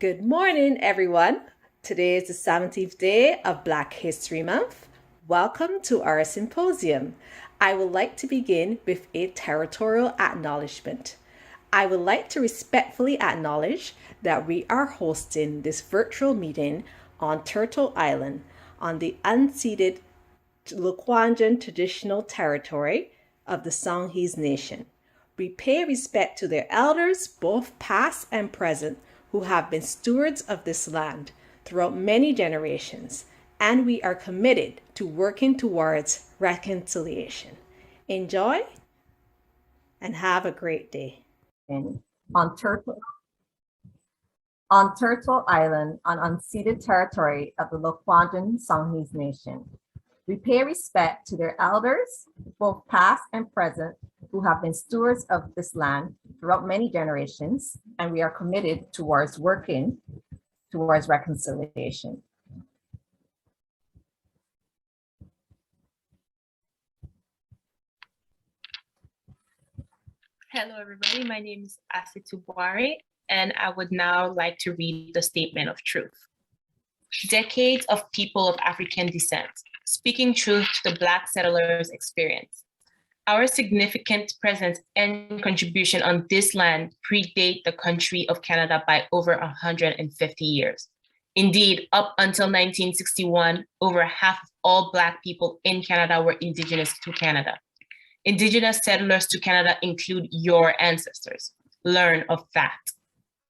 Good morning, everyone. Today is the 17th day of Black History Month. Welcome to our symposium. I would like to begin with a territorial acknowledgement. I would like to respectfully acknowledge that we are hosting this virtual meeting on Turtle Island on the unceded Lekwungen traditional territory of the Songhees Nation. We pay respect to their elders, both past and present, who have been stewards of this land throughout many generations, and we are committed to working towards reconciliation. Enjoy and have a great day. On Turtle Island, on unceded territory of the Lekwungen Songhees Nation. We pay respect to their elders, both past and present, who have been stewards of this land throughout many generations, and we are committed towards working towards reconciliation. Hello, everybody. My name is Asitu Boare, and I would now like to read the statement of truth. Decades of people of African descent, speaking truth to the Black settlers' experience. Our significant presence and contribution on this land predate the country of Canada by over 150 years. Indeed, up until 1961, over half of all Black people in Canada were Indigenous to Canada. Indigenous settlers to Canada include your ancestors. Learn of that.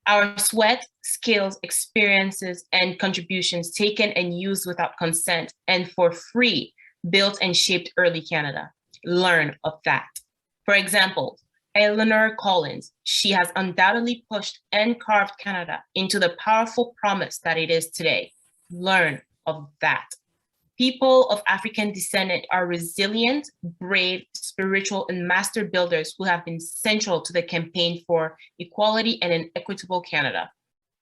Our sweat, skills, experiences, and contributions taken and used without consent and for free built and shaped early Canada. Learn of that. For example, Eleanor Collins, she has undoubtedly pushed and carved Canada into the powerful promise that it is today. Learn of that. People of African descent are resilient, brave, spiritual, and master builders who have been central to the campaign for equality and an equitable Canada.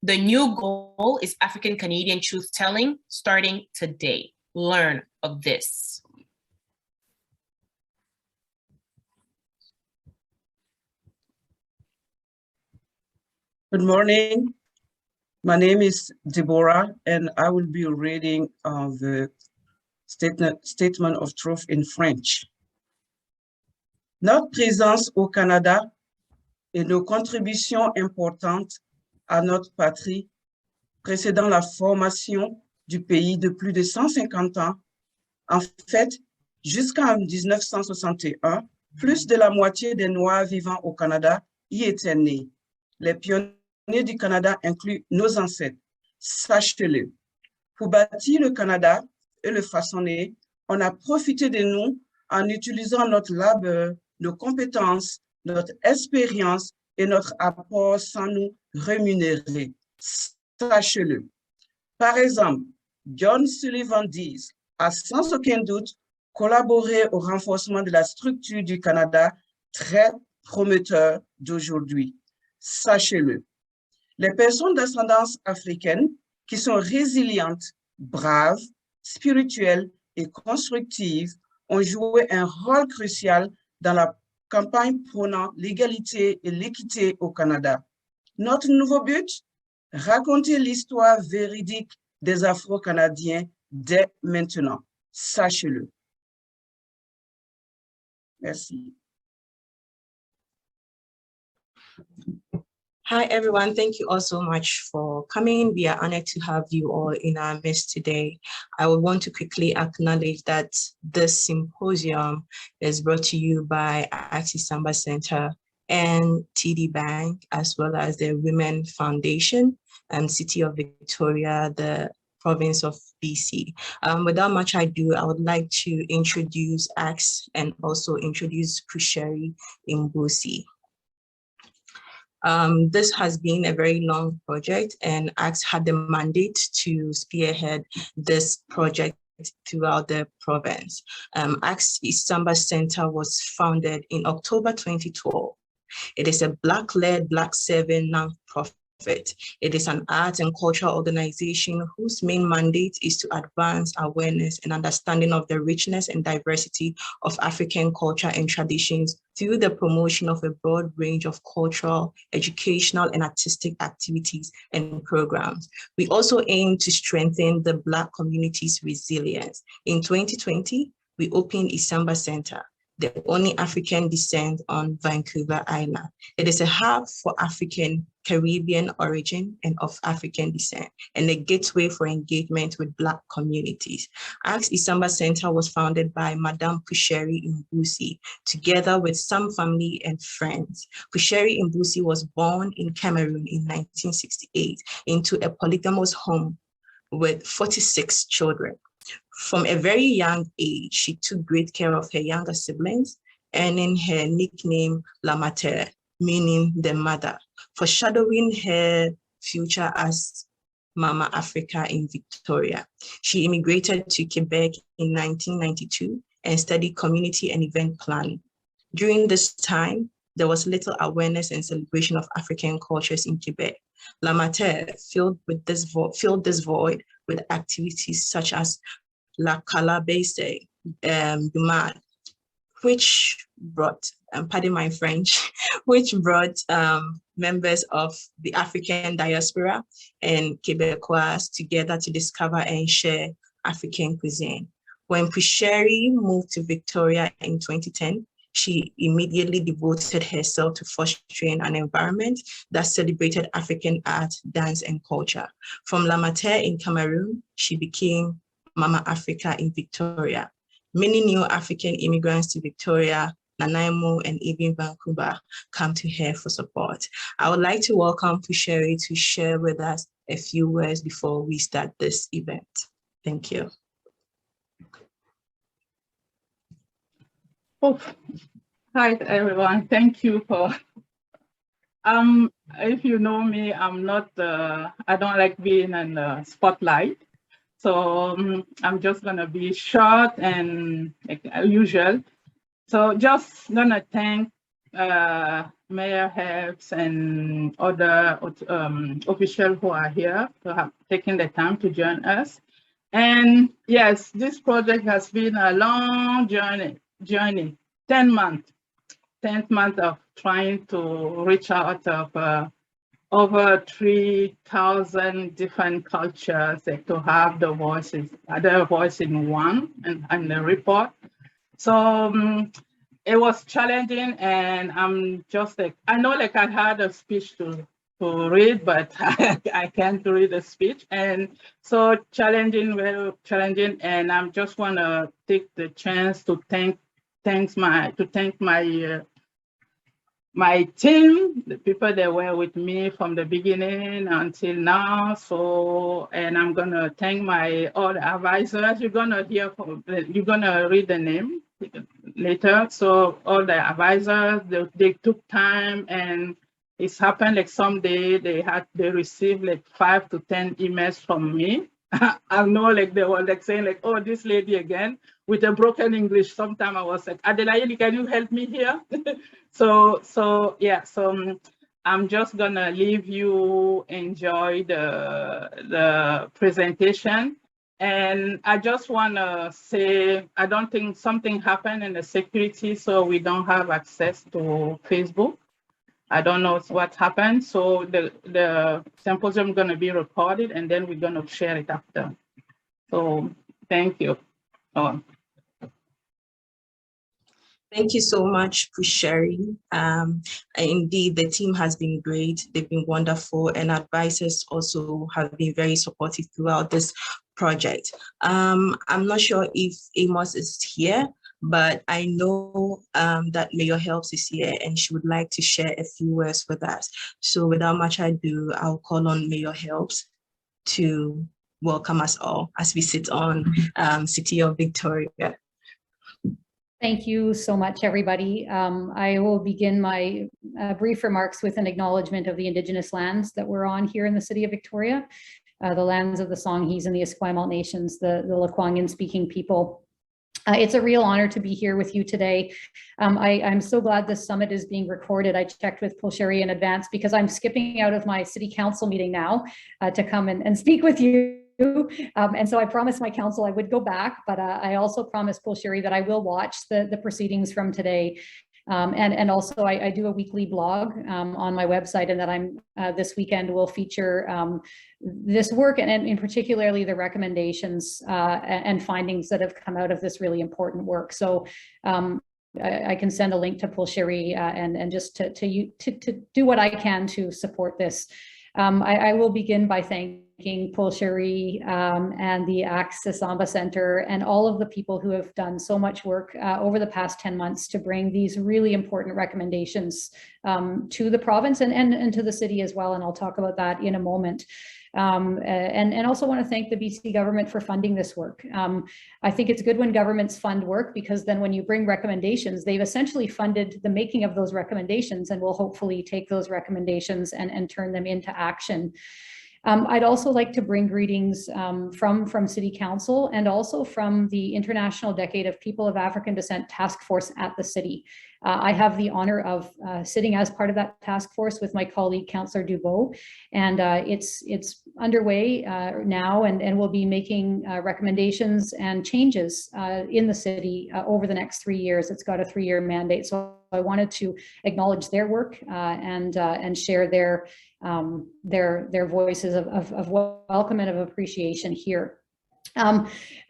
The new goal is African Canadian truth-telling starting today. Learn of this. Good morning. My name is Deborah, and I will be reading the statement of truth in French. Notre présence au Canada et nos contributions importantes à notre patrie, précédant la formation du pays de plus de 150 ans, en fait, jusqu'en 1961, plus de la moitié des Noirs vivant au Canada y étaient nés. Les pionniers du Canada incluent nos ancêtres. Sachez-le. Pour bâtir le Canada et le façonner, on a profité de nous en utilisant notre labeur, nos compétences, notre expérience et notre apport sans nous rémunérer. Sachez-le. Par exemple, John Sullivan Dees a sans aucun doute collaboré au renforcement de la structure du Canada, très prometteur d'aujourd'hui. Sachez-le. Les personnes d'ascendance africaine qui sont résilientes, braves, spirituelles et constructives ont joué un rôle crucial dans la campagne prônant l'égalité et l'équité au Canada. Notre nouveau but? Raconter l'histoire véridique des Afro-Canadiens dès maintenant. Sachez-le. Merci. Hi, everyone. Thank you all so much for coming. We are honored to have you all in our midst today. I would want to quickly acknowledge that this symposium is brought to you by Samba Center and TD Bank, as well as the Women Foundation and City of Victoria, the province of BC. Without much ado, I would like to introduce Axe and also introduce Kusheri Imbusi. This has been a very long project, and Axe had the mandate to spearhead this project throughout the province. Axe Issamba Center was founded in October 2012. It is a Black-led, Black-serving nonprofit non-profit. It is an arts and cultural organization whose main mandate is to advance awareness and understanding of the richness and diversity of African culture and traditions through the promotion of a broad range of cultural, educational, and artistic activities and programs. We also aim to strengthen the Black community's resilience. In 2020, we opened Issamba Center, the only African descent on Vancouver Island. It is a hub for African, Caribbean origin and of African descent, and a gateway for engagement with Black communities. Isamba Center was founded by Madame Pusheri Mbusi, together with some family and friends. Pusheri Mbusi was born in Cameroon in 1968 into a polygamous home with 46 children. From a very young age, she took great care of her younger siblings, earning her nickname La Mater, meaning the mother, foreshadowing her future as Mama Africa in Victoria. She immigrated to Quebec in 1992 and studied community and event planning. During this time, there was little awareness and celebration of African cultures in Quebec. La Mater filled this void with activities such as La Calabasse, Dumad, which brought, pardon my French, which brought members of the African diaspora and Quebecois together to discover and share African cuisine. When Pusheri moved to Victoria in 2010, she immediately devoted herself to fostering an environment that celebrated African art, dance, and culture. From La Mater in Cameroon, she became Mama Africa in Victoria. Many new African immigrants to Victoria, Nanaimo, and even Vancouver come to her for support. I would like to welcome Pusheri to share with us a few words before we start this event. Thank you. Oh, hi everyone. Thank you for. If you know me, I'm not. I don't like being in the spotlight. So I'm just gonna be short and like usual. So just gonna thank Mayor Herbs and other officials who are here to have taken the time to join us. And yes, this project has been a long journey, 10 months of trying to reach out of over 3,000 different cultures to have the voices, their voice in one and the report. So it was challenging, and I'm just like, I know like I had a speech to read, but I can't read the speech. And so challenging, very challenging. And I just want to take the chance to thank my team, the people that were with me from the beginning until now. So, and I'm gonna thank all the advisors. You're gonna read the name later. So all the advisors, they took time, and it's happened like someday they received like 5 to 10 emails from me. I know like they were like saying like, oh, this lady again with a broken English. Sometimes I was like, Adelaide, can you help me here? So yeah, so I'm just gonna leave you enjoy the presentation. And I just wanna say, I don't think something happened in the security, so we don't have access to Facebook. I don't know what happened. So the symposium is gonna be recorded, and then we're gonna share it after. So thank you. Thank you so much for sharing. Indeed, the team has been great. They've been wonderful, and advisors also have been very supportive throughout this project. I'm not sure if Amos is here, but I know that Mayor Helps is here, and she would like to share a few words with us. So without much ado, I'll call on Mayor Helps to welcome us all as we sit on City of Victoria. Thank you so much, everybody. I will begin my brief remarks with an acknowledgement of the Indigenous lands that we're on here in the City of Victoria, the lands of the Songhees and the Esquimalt Nations, the Lekwungen speaking people. It's a real honor to be here with you today. I'm so glad this summit is being recorded. I checked with Pulsheri in advance because I'm skipping out of my city council meeting now to come and speak with you. And so I promised my council I would go back, but I also promised Pulsheri that I will watch the proceedings from today. And also I do a weekly blog on my website, and that I'm this weekend will feature this work and in particularly the recommendations and findings that have come out of this really important work. So I can send a link to Pulsheri and just to do what I can to support this. I will begin by thanking Pulsheri and the Issamba Center and all of the people who have done so much work over the past 10 months to bring these really important recommendations to the province and to the city as well. And I'll talk about that in a moment. And also want to thank the BC government for funding this work. I think it's good when governments fund work, because then when you bring recommendations, they've essentially funded the making of those recommendations, and will hopefully take those recommendations and turn them into action. I'd also like to bring greetings from City Council and also from the International Decade of People of African Descent Task Force at the City. I have the honor of sitting as part of that task force with my colleague, Councillor Dubois, and it's underway now, and we'll be making recommendations and changes in the city over the next 3 years. It's got a 3-year mandate, so I wanted to acknowledge their work and share their voices of welcome and of appreciation here.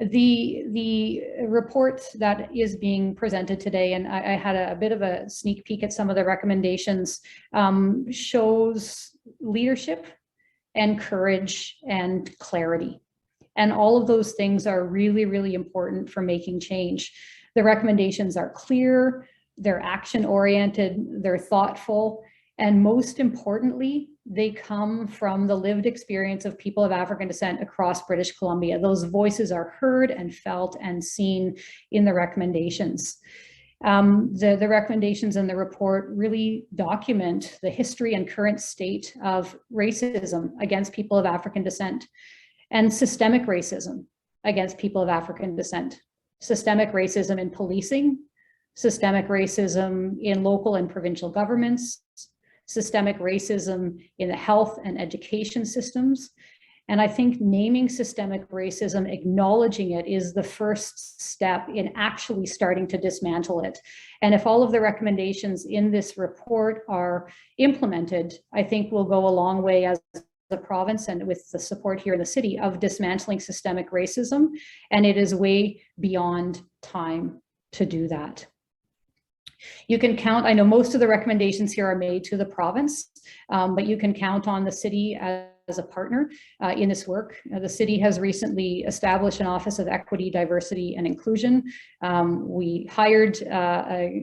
The report that is being presented today, and I had a bit of a sneak peek at some of the recommendations, shows leadership and courage and clarity. And all of those things are really, really important for making change. The recommendations are clear, they're action-oriented, they're thoughtful, and most importantly, they come from the lived experience of people of African descent across British Columbia. Those voices are heard and felt and seen in the recommendations. The recommendations in the report really document the history and current state of racism against people of African descent, and systemic racism against people of African descent. Systemic racism in policing, systemic racism in local and provincial governments, systemic racism in the health and education systems. And I think naming systemic racism, acknowledging it, is the first step in actually starting to dismantle it. And if all of the recommendations in this report are implemented, I think we'll go a long way as the province, and with the support here in the city, of dismantling systemic racism. And it is way beyond time to do that. You can count, I know most of the recommendations here are made to the province, but you can count on the city as a partner in this work. The city has recently established an Office of Equity, Diversity and Inclusion. We hired a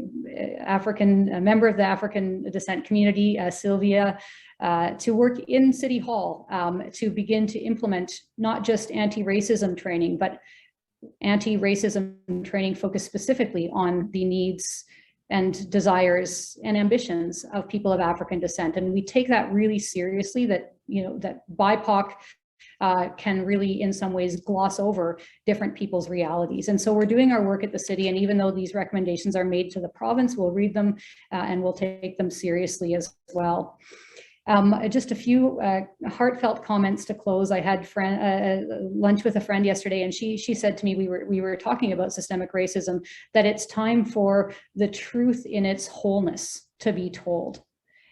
member of the African descent community, Sylvia, to work in City Hall to begin to implement not just anti-racism training, but anti-racism training focused specifically on the needs and desires and ambitions of people of African descent. And we take that really seriously, that, you know, that BIPOC can really in some ways gloss over different people's realities. And so we're doing our work at the city, and even though these recommendations are made to the province, we'll read them and we'll take them seriously as well. Just a few heartfelt comments to close. I had lunch with a friend yesterday, and she said to me, we were talking about systemic racism, that it's time for the truth in its wholeness to be told.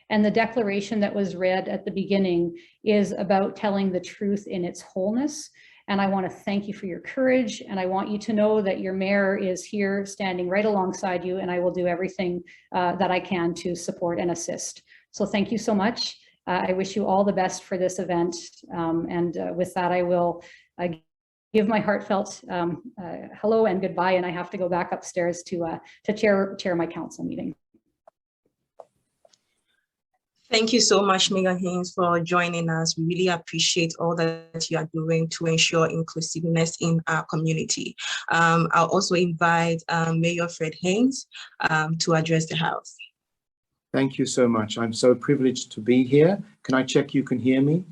And the declaration that was read at the beginning is about telling the truth in its wholeness. And I want to thank you for your courage, and I want you to know that your mayor is here standing right alongside you, and I will do everything that I can to support and assist. So thank you so much. I wish you all the best for this event. With that, I will give my heartfelt hello and goodbye, and I have to go back upstairs to chair my council meeting. Thank you so much, Megan Haynes, for joining us. We really appreciate all that you are doing to ensure inclusiveness in our community. I'll also invite Mayor Fred Haynes to address the House. Thank you so much. I'm so privileged to be here. Can I check you can hear me?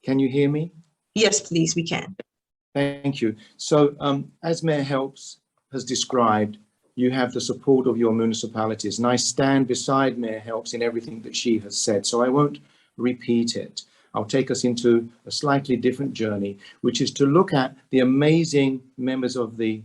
Can you hear me? Yes, please, we can. Thank you. So as Mayor Helps has described, you have the support of your municipalities, and I stand beside Mayor Helps in everything that she has said, so I won't repeat it. I'll take us into a slightly different journey, which is to look at the amazing members of the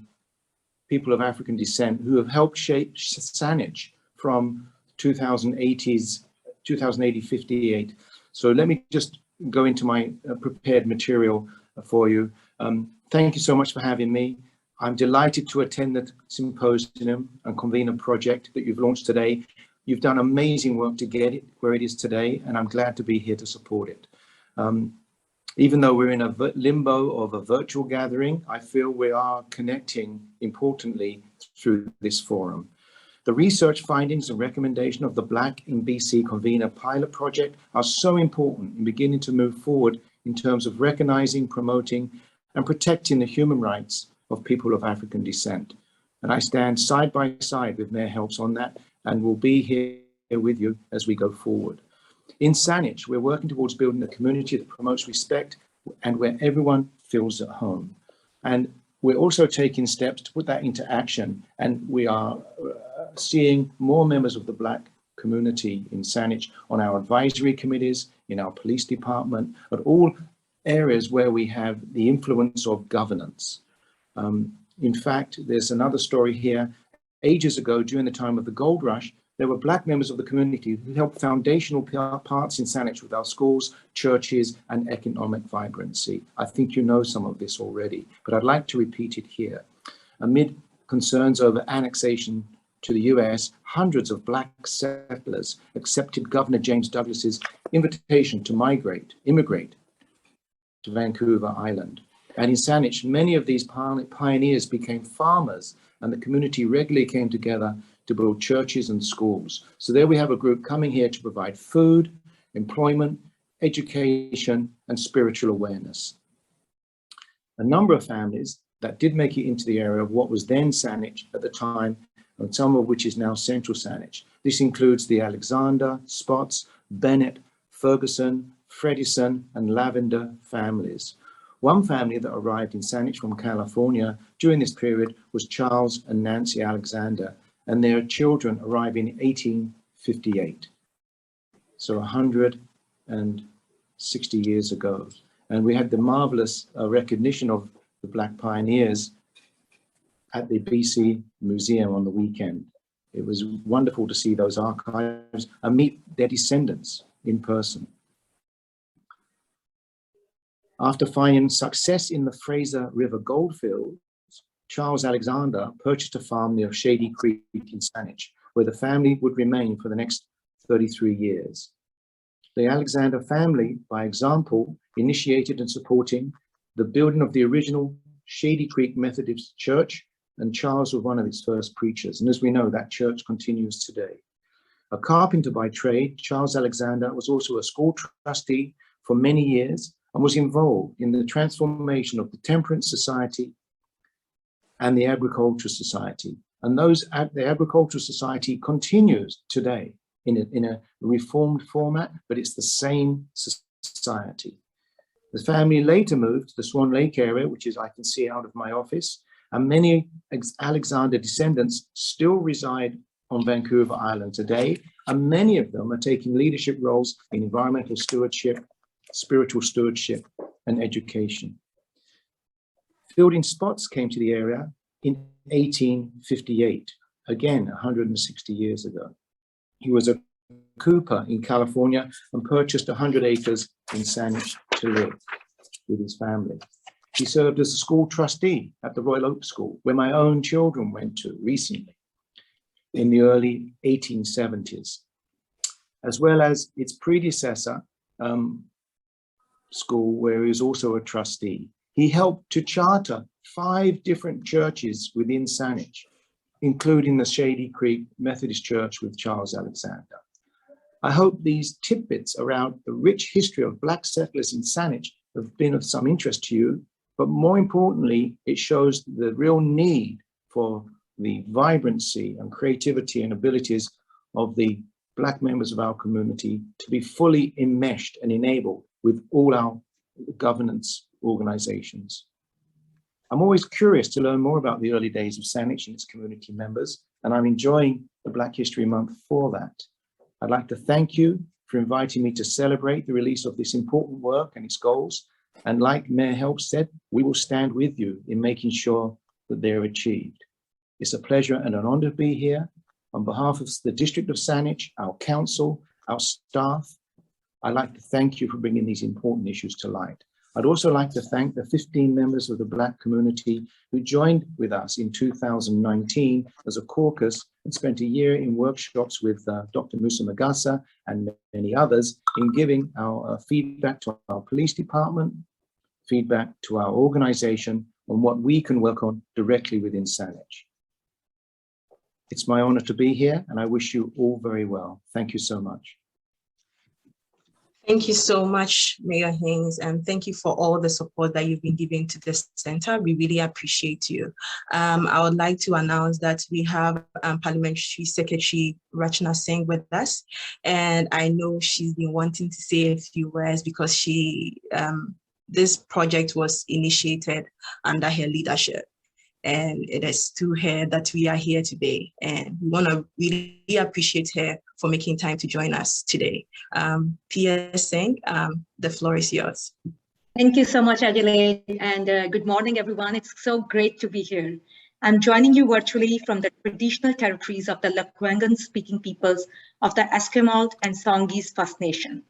people of African descent who have helped shape Saanich from 2080-58. So let me just go into my prepared material for you. Thank you so much for having me. I'm delighted to attend the symposium and Convener project that you've launched today. You've done amazing work to get it where it is today, and I'm glad to be here to support it. Even though we're in a limbo of a virtual gathering, I feel we are connecting importantly through this forum. The research findings and recommendation of the Black in BC Convener pilot project are so important in beginning to move forward in terms of recognizing, promoting, and protecting the human rights of people of African descent. And I stand side by side with Mayor Helps on that, and will be here with you as we go forward. In Saanich, we're working towards building a community that promotes respect and where everyone feels at home. And we're also taking steps to put that into action. And we are seeing more members of the Black community in Saanich on our advisory committees, in our police department, at all areas where we have the influence of governance. In fact, there's another story here. Ages ago, during the time of the gold rush, there were Black members of the community who helped foundational parts in Saanich with our schools, churches, and economic vibrancy. I think you know some of this already, but I'd like to repeat it here. Amid concerns over annexation to the US, hundreds of Black settlers accepted Governor James Douglas's invitation to immigrate to Vancouver Island. And in Saanich, many of these pioneers became farmers, and the community regularly came together to build churches and schools. So there we have a group coming here to provide food, employment, education, and spiritual awareness. A number of families that did make it into the area of what was then Saanich at the time, and some of which is now Central Saanich. This includes the Alexander, Spots, Bennett, Ferguson, Fredison, and Lavender families. One family that arrived in Saanich from California during this period was Charles and Nancy Alexander, and their children arrived in 1858. So 160 years ago. And we had the marvelous recognition of the Black pioneers at the BC Museum on the weekend. It was wonderful to see those archives and meet their descendants in person. After finding success in the Fraser River goldfields, Charles Alexander purchased a farm near Shady Creek in Saanich, where the family would remain for the next 33 years. The Alexander family, by example, initiated and supporting the building of the original Shady Creek Methodist Church, and Charles was one of its first preachers. And as we know, that church continues today. A carpenter by trade, Charles Alexander was also a school trustee for many years and was involved in the transformation of the Temperance Society and the Agricultural Society. And the Agricultural Society continues today in a reformed format, but it's the same society. The family later moved to the Swan Lake area, which is I can see out of my office, and many Alexander descendants still reside on Vancouver Island today, and many of them are taking leadership roles in environmental stewardship, spiritual stewardship, and education. Fielding Spots came to the area in 1858, again 160 years ago. He was a cooper in California and purchased 100 acres in Saanich to live with his family. He served as a school trustee at the Royal Oak School, where my own children went to recently in the early 1870s, as well as its predecessor school, where he was also a trustee. He helped to charter 5 different churches within Saanich, including the Shady Creek Methodist Church with Charles Alexander. I hope these tidbits around the rich history of Black settlers in Saanich have been of some interest to you, but more importantly, it shows the real need for the vibrancy and creativity and abilities of the Black members of our community to be fully enmeshed and enabled with all our governance organizations. I'm always curious to learn more about the early days of Saanich and its community members, and I'm enjoying the Black History Month for that. I'd like to thank you for inviting me to celebrate the release of this important work and its goals. And like Mayor Help said, we will stand with you in making sure that they're achieved. It's a pleasure and an honor to be here. On behalf of the District of Saanich, our council, our staff, I'd like to thank you for bringing these important issues to light. I'd also like to thank the 15 members of the Black community who joined with us in 2019 as a caucus and spent a year in workshops with Dr. Musa Magasa and many others in giving our feedback to our police department, feedback to our organization on what we can work on directly within Saanich. It's my honor to be here, and I wish you all very well. Thank you so much. Thank you so much, Mayor Haynes, and thank you for all the support that you've been giving to this center. We really appreciate you. I would like to announce that we have Parliamentary Secretary Rachna Singh with us, and I know she's been wanting to say a few words because this project was initiated under her leadership. And it is through her that we are here today. And we want to really appreciate her for making time to join us today. Pia Singh, the floor is yours. Thank you so much, Adelaide, and good morning, everyone. It's so great to be here. I'm joining you virtually from the traditional territories of the Lekwungen-speaking peoples of the Esquimalt and Songhees First Nation.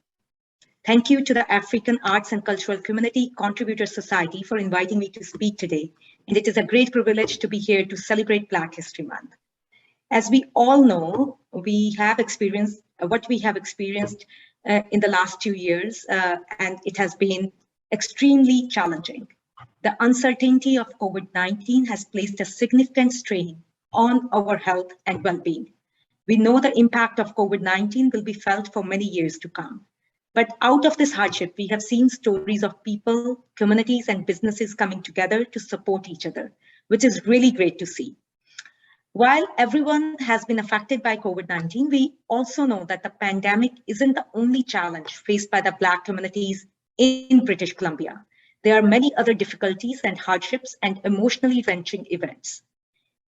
Thank you to the African Arts and Cultural Community Contributor Society for inviting me to speak today. And it is a great privilege to be here to celebrate Black History Month. As we all know, we have experienced what we have experienced in the last 2 years, and it has been extremely challenging. The uncertainty of COVID-19 has placed a significant strain on our health and well-being. We know the impact of COVID-19 will be felt for many years to come. But out of this hardship, we have seen stories of people, communities, and businesses coming together to support each other, which is really great to see. While everyone has been affected by COVID-19, we also know that the pandemic isn't the only challenge faced by the Black communities in British Columbia. There are many other difficulties and hardships and emotionally wrenching events.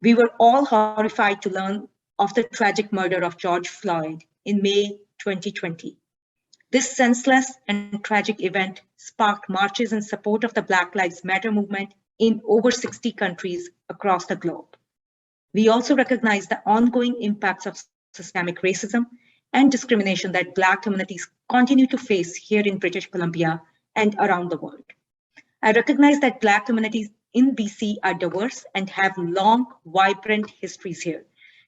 We were all horrified to learn of the tragic murder of George Floyd in May 2020. This senseless and tragic event sparked marches in support of the Black Lives Matter movement in over 60 countries across the globe. We also recognize the ongoing impacts of systemic racism and discrimination that Black communities continue to face here in British Columbia and around the world. I recognize that Black communities in BC are diverse and have long, vibrant histories here.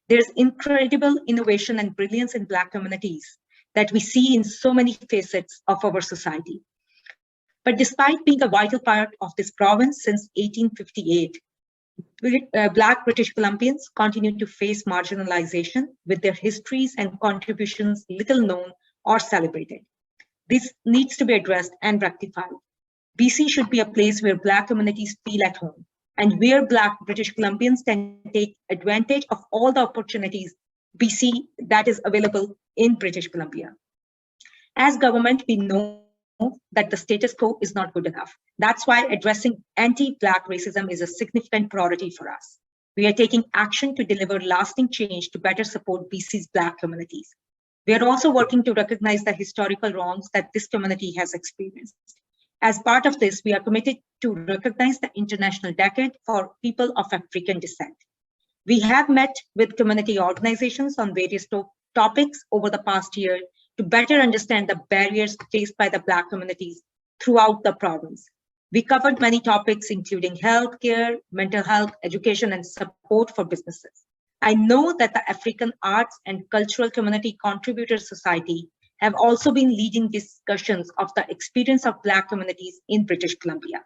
There's incredible innovation and brilliance in Black communities that we see in so many facets of our society. But despite being a vital part of this province since 1858, Black British Columbians continue to face marginalization with their histories and contributions little known or celebrated. This needs to be addressed and rectified. BC should be a place where Black communities feel at home and where Black British Columbians can take advantage of all the opportunities BC that is available in British Columbia. As government, we know that the status quo is not good enough. That's why addressing anti-Black racism is a significant priority for us. We are taking action to deliver lasting change to better support BC's Black communities. We are also working to recognize the historical wrongs that this community has experienced. As part of this, we are committed to recognize the International Decade for People of African Descent. We have met with community organizations on various topics over the past year to better understand the barriers faced by the Black communities throughout the province. We covered many topics, including healthcare, mental health, education, and support for businesses. I know that the African Arts and Cultural Community Contributor Society have also been leading discussions of the experience of Black communities in British Columbia.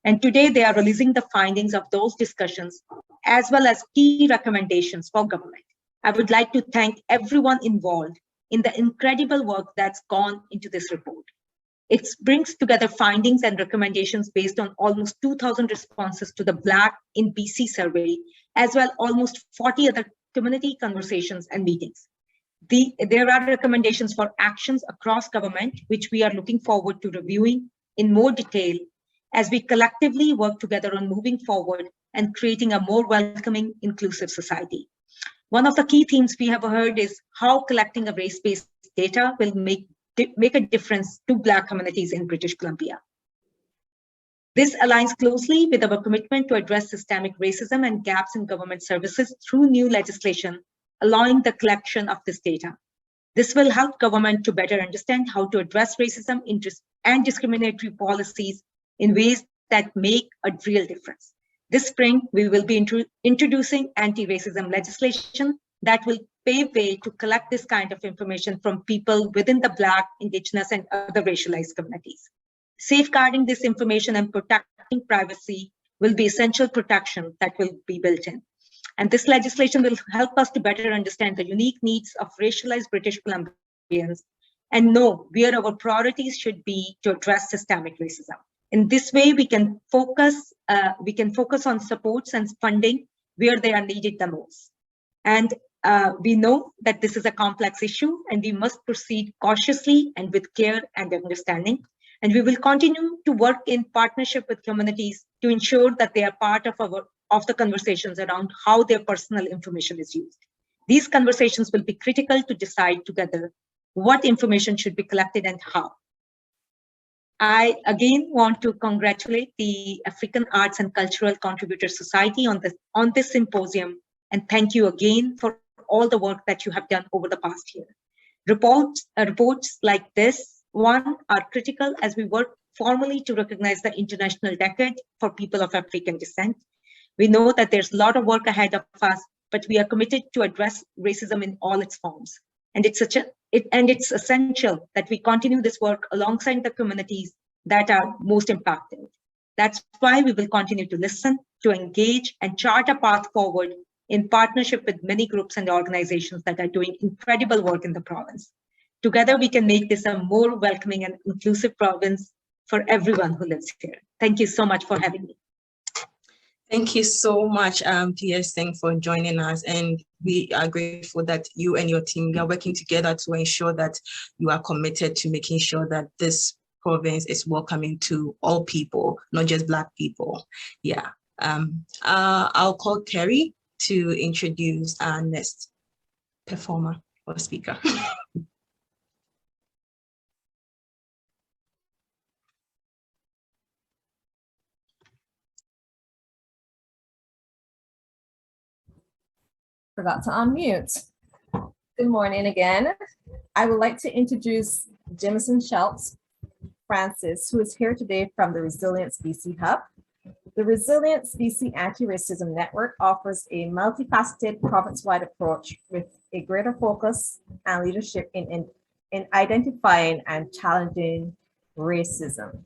And today they are releasing the findings of those discussions, as well as key recommendations for government. I would like to thank everyone involved in the incredible work that's gone into this report. It brings together findings and recommendations based on almost 2,000 responses to the Black in BC survey, as well almost 40 other community conversations and meetings. There are recommendations for actions across government, which we are looking forward to reviewing in more detail as we collectively work together on moving forward and creating a more welcoming, inclusive society. One of the key themes we have heard is how collecting a race-based data will make a difference to Black communities in British Columbia. This aligns closely with our commitment to address systemic racism and gaps in government services through new legislation, allowing the collection of this data. This will help government to better understand how to address racism and discriminatory policies in ways that make a real difference. This spring, we will be introducing anti-racism legislation that will pave way to collect this kind of information from people within the Black, Indigenous, and other racialized communities. Safeguarding this information and protecting privacy will be essential protection that will be built in. And this legislation will help us to better understand the unique needs of racialized British Columbians and know where our priorities should be to address systemic racism. In this way, we can focus on supports and funding where they are needed the most. And we know that this is a complex issue and we must proceed cautiously and with care and understanding. And we will continue to work in partnership with communities to ensure that they are part of the conversations around how their personal information is used. These conversations will be critical to decide together what information should be collected and how. I again want to congratulate the African Arts and Cultural Contributors Society on this symposium, and thank you again for all the work that you have done over the past year. Reports like this one are critical as we work formally to recognize the International Decade for People of African Descent. We know that there's a lot of work ahead of us, but we are committed to address racism in all its forms. And it's essential that we continue this work alongside the communities that are most impacted. That's why we will continue to listen, to engage, and chart a path forward in partnership with many groups and organizations that are doing incredible work in the province. Together, we can make this a more welcoming and inclusive province for everyone who lives here. Thank you so much for having me. Thank you so much, PS Singh, for joining us. And we are grateful that you and your team are working together to ensure that you are committed to making sure that this province is welcoming to all people, not just Black people. Yeah. I'll call Terry to introduce our next performer or speaker. Forgot to unmute. Good morning again. I would like to introduce Jameson Schultz Francis, who is here today from the Resilience BC Hub. The Resilience BC Anti-Racism Network offers a multifaceted province-wide approach with a greater focus and leadership in identifying and challenging racism.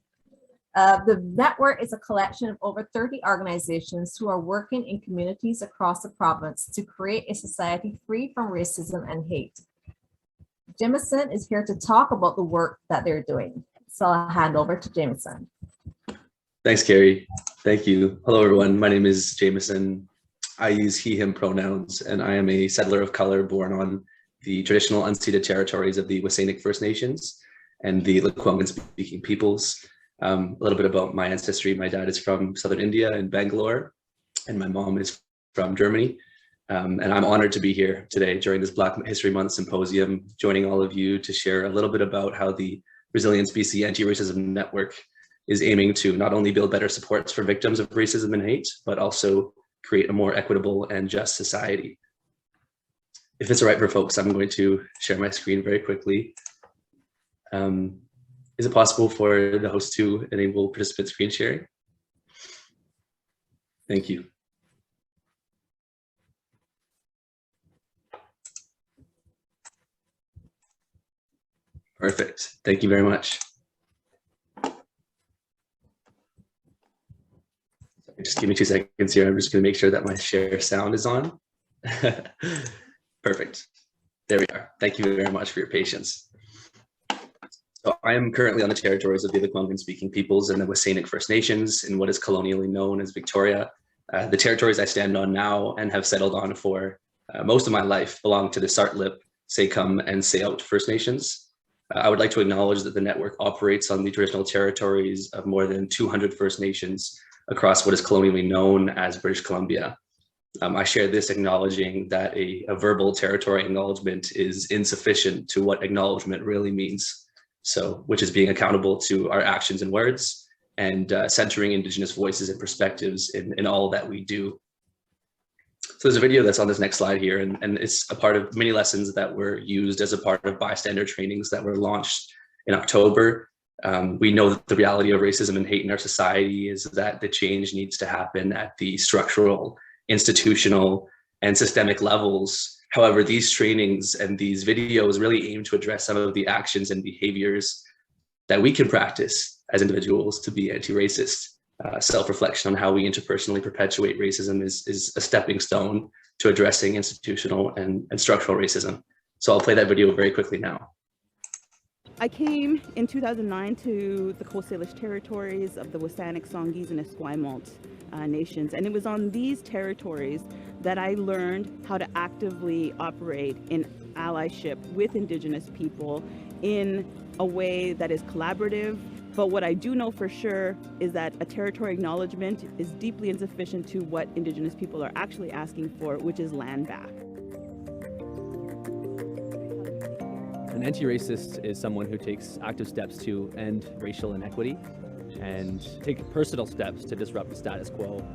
The network is a collection of over 30 organizations who are working in communities across the province to create a society free from racism and hate. Jameson is here to talk about the work that they're doing. So I'll hand over to Jameson. Thanks, Carrie. Thank you. Hello, everyone. My name is Jameson. I use he, him pronouns, and I am a settler of color born on the traditional unceded territories of the Wasanic First Nations and the Lekwungen-speaking peoples. A little bit about my ancestry. My dad is from Southern India in Bangalore, and my mom is from Germany. And I'm honored to be here today during this Black History Month symposium, joining all of you to share a little bit about how the Resilience BC Anti-Racism Network is aiming to not only build better supports for victims of racism and hate, but also create a more equitable and just society. If it's all right for folks, I'm going to share my screen very quickly. Is it possible for the host to enable participant screen sharing? Thank you. Perfect. Thank you very much. Just give me 2 seconds here. I'm just going to make sure that my share sound is on. Perfect. There we are. Thank you very much for your patience. So I am currently on the territories of the Lekwungen-speaking peoples and the Wasanic First Nations in what is colonially known as Victoria. The territories I stand on now and have settled on for most of my life belong to the Sartlip, Secum, and Sayout First Nations. I would like to acknowledge that the network operates on the traditional territories of more than 200 First Nations across what is colonially known as British Columbia. I share this acknowledging that a verbal territorial acknowledgement is insufficient to what acknowledgement really means. So, which is being accountable to our actions and words, and centering Indigenous voices and perspectives in all that we do. So there's a video that's on this next slide here, and it's a part of many lessons that were used as a part of bystander trainings that were launched in October. We know that the reality of racism and hate in our society is that the change needs to happen at the structural, institutional, and systemic levels. However, these trainings and these videos really aim to address some of the actions and behaviors that we can practice as individuals to be anti-racist. Self-reflection on how we interpersonally perpetuate racism is a stepping stone to addressing institutional and structural racism. So I'll play that video very quickly now. I came in 2009 to the Coast Salish territories of the Wasanic, Songhees, and Esquimalt nations. And it was on these territories that I learned how to actively operate in allyship with Indigenous people in a way that is collaborative. But what I do know for sure is that a territorial acknowledgement is deeply insufficient to what Indigenous people are actually asking for, which is land back. An anti-racist is someone who takes active steps to end racial inequity and take personal steps to disrupt the status quo.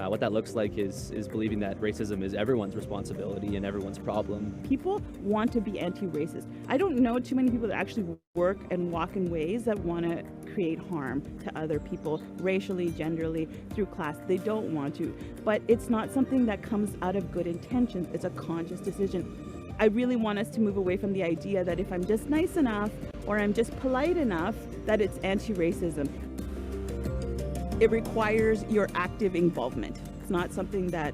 What that looks like is believing that racism is everyone's responsibility and everyone's problem. People want to be anti-racist. I don't know too many people that actually work and walk in ways that want to create harm to other people, racially, genderly, through class. They don't want to, but it's not something that comes out of good intentions. It's a conscious decision. I really want us to move away from the idea that if I'm just nice enough or I'm just polite enough, that it's anti-racism. It requires your active involvement. It's not something that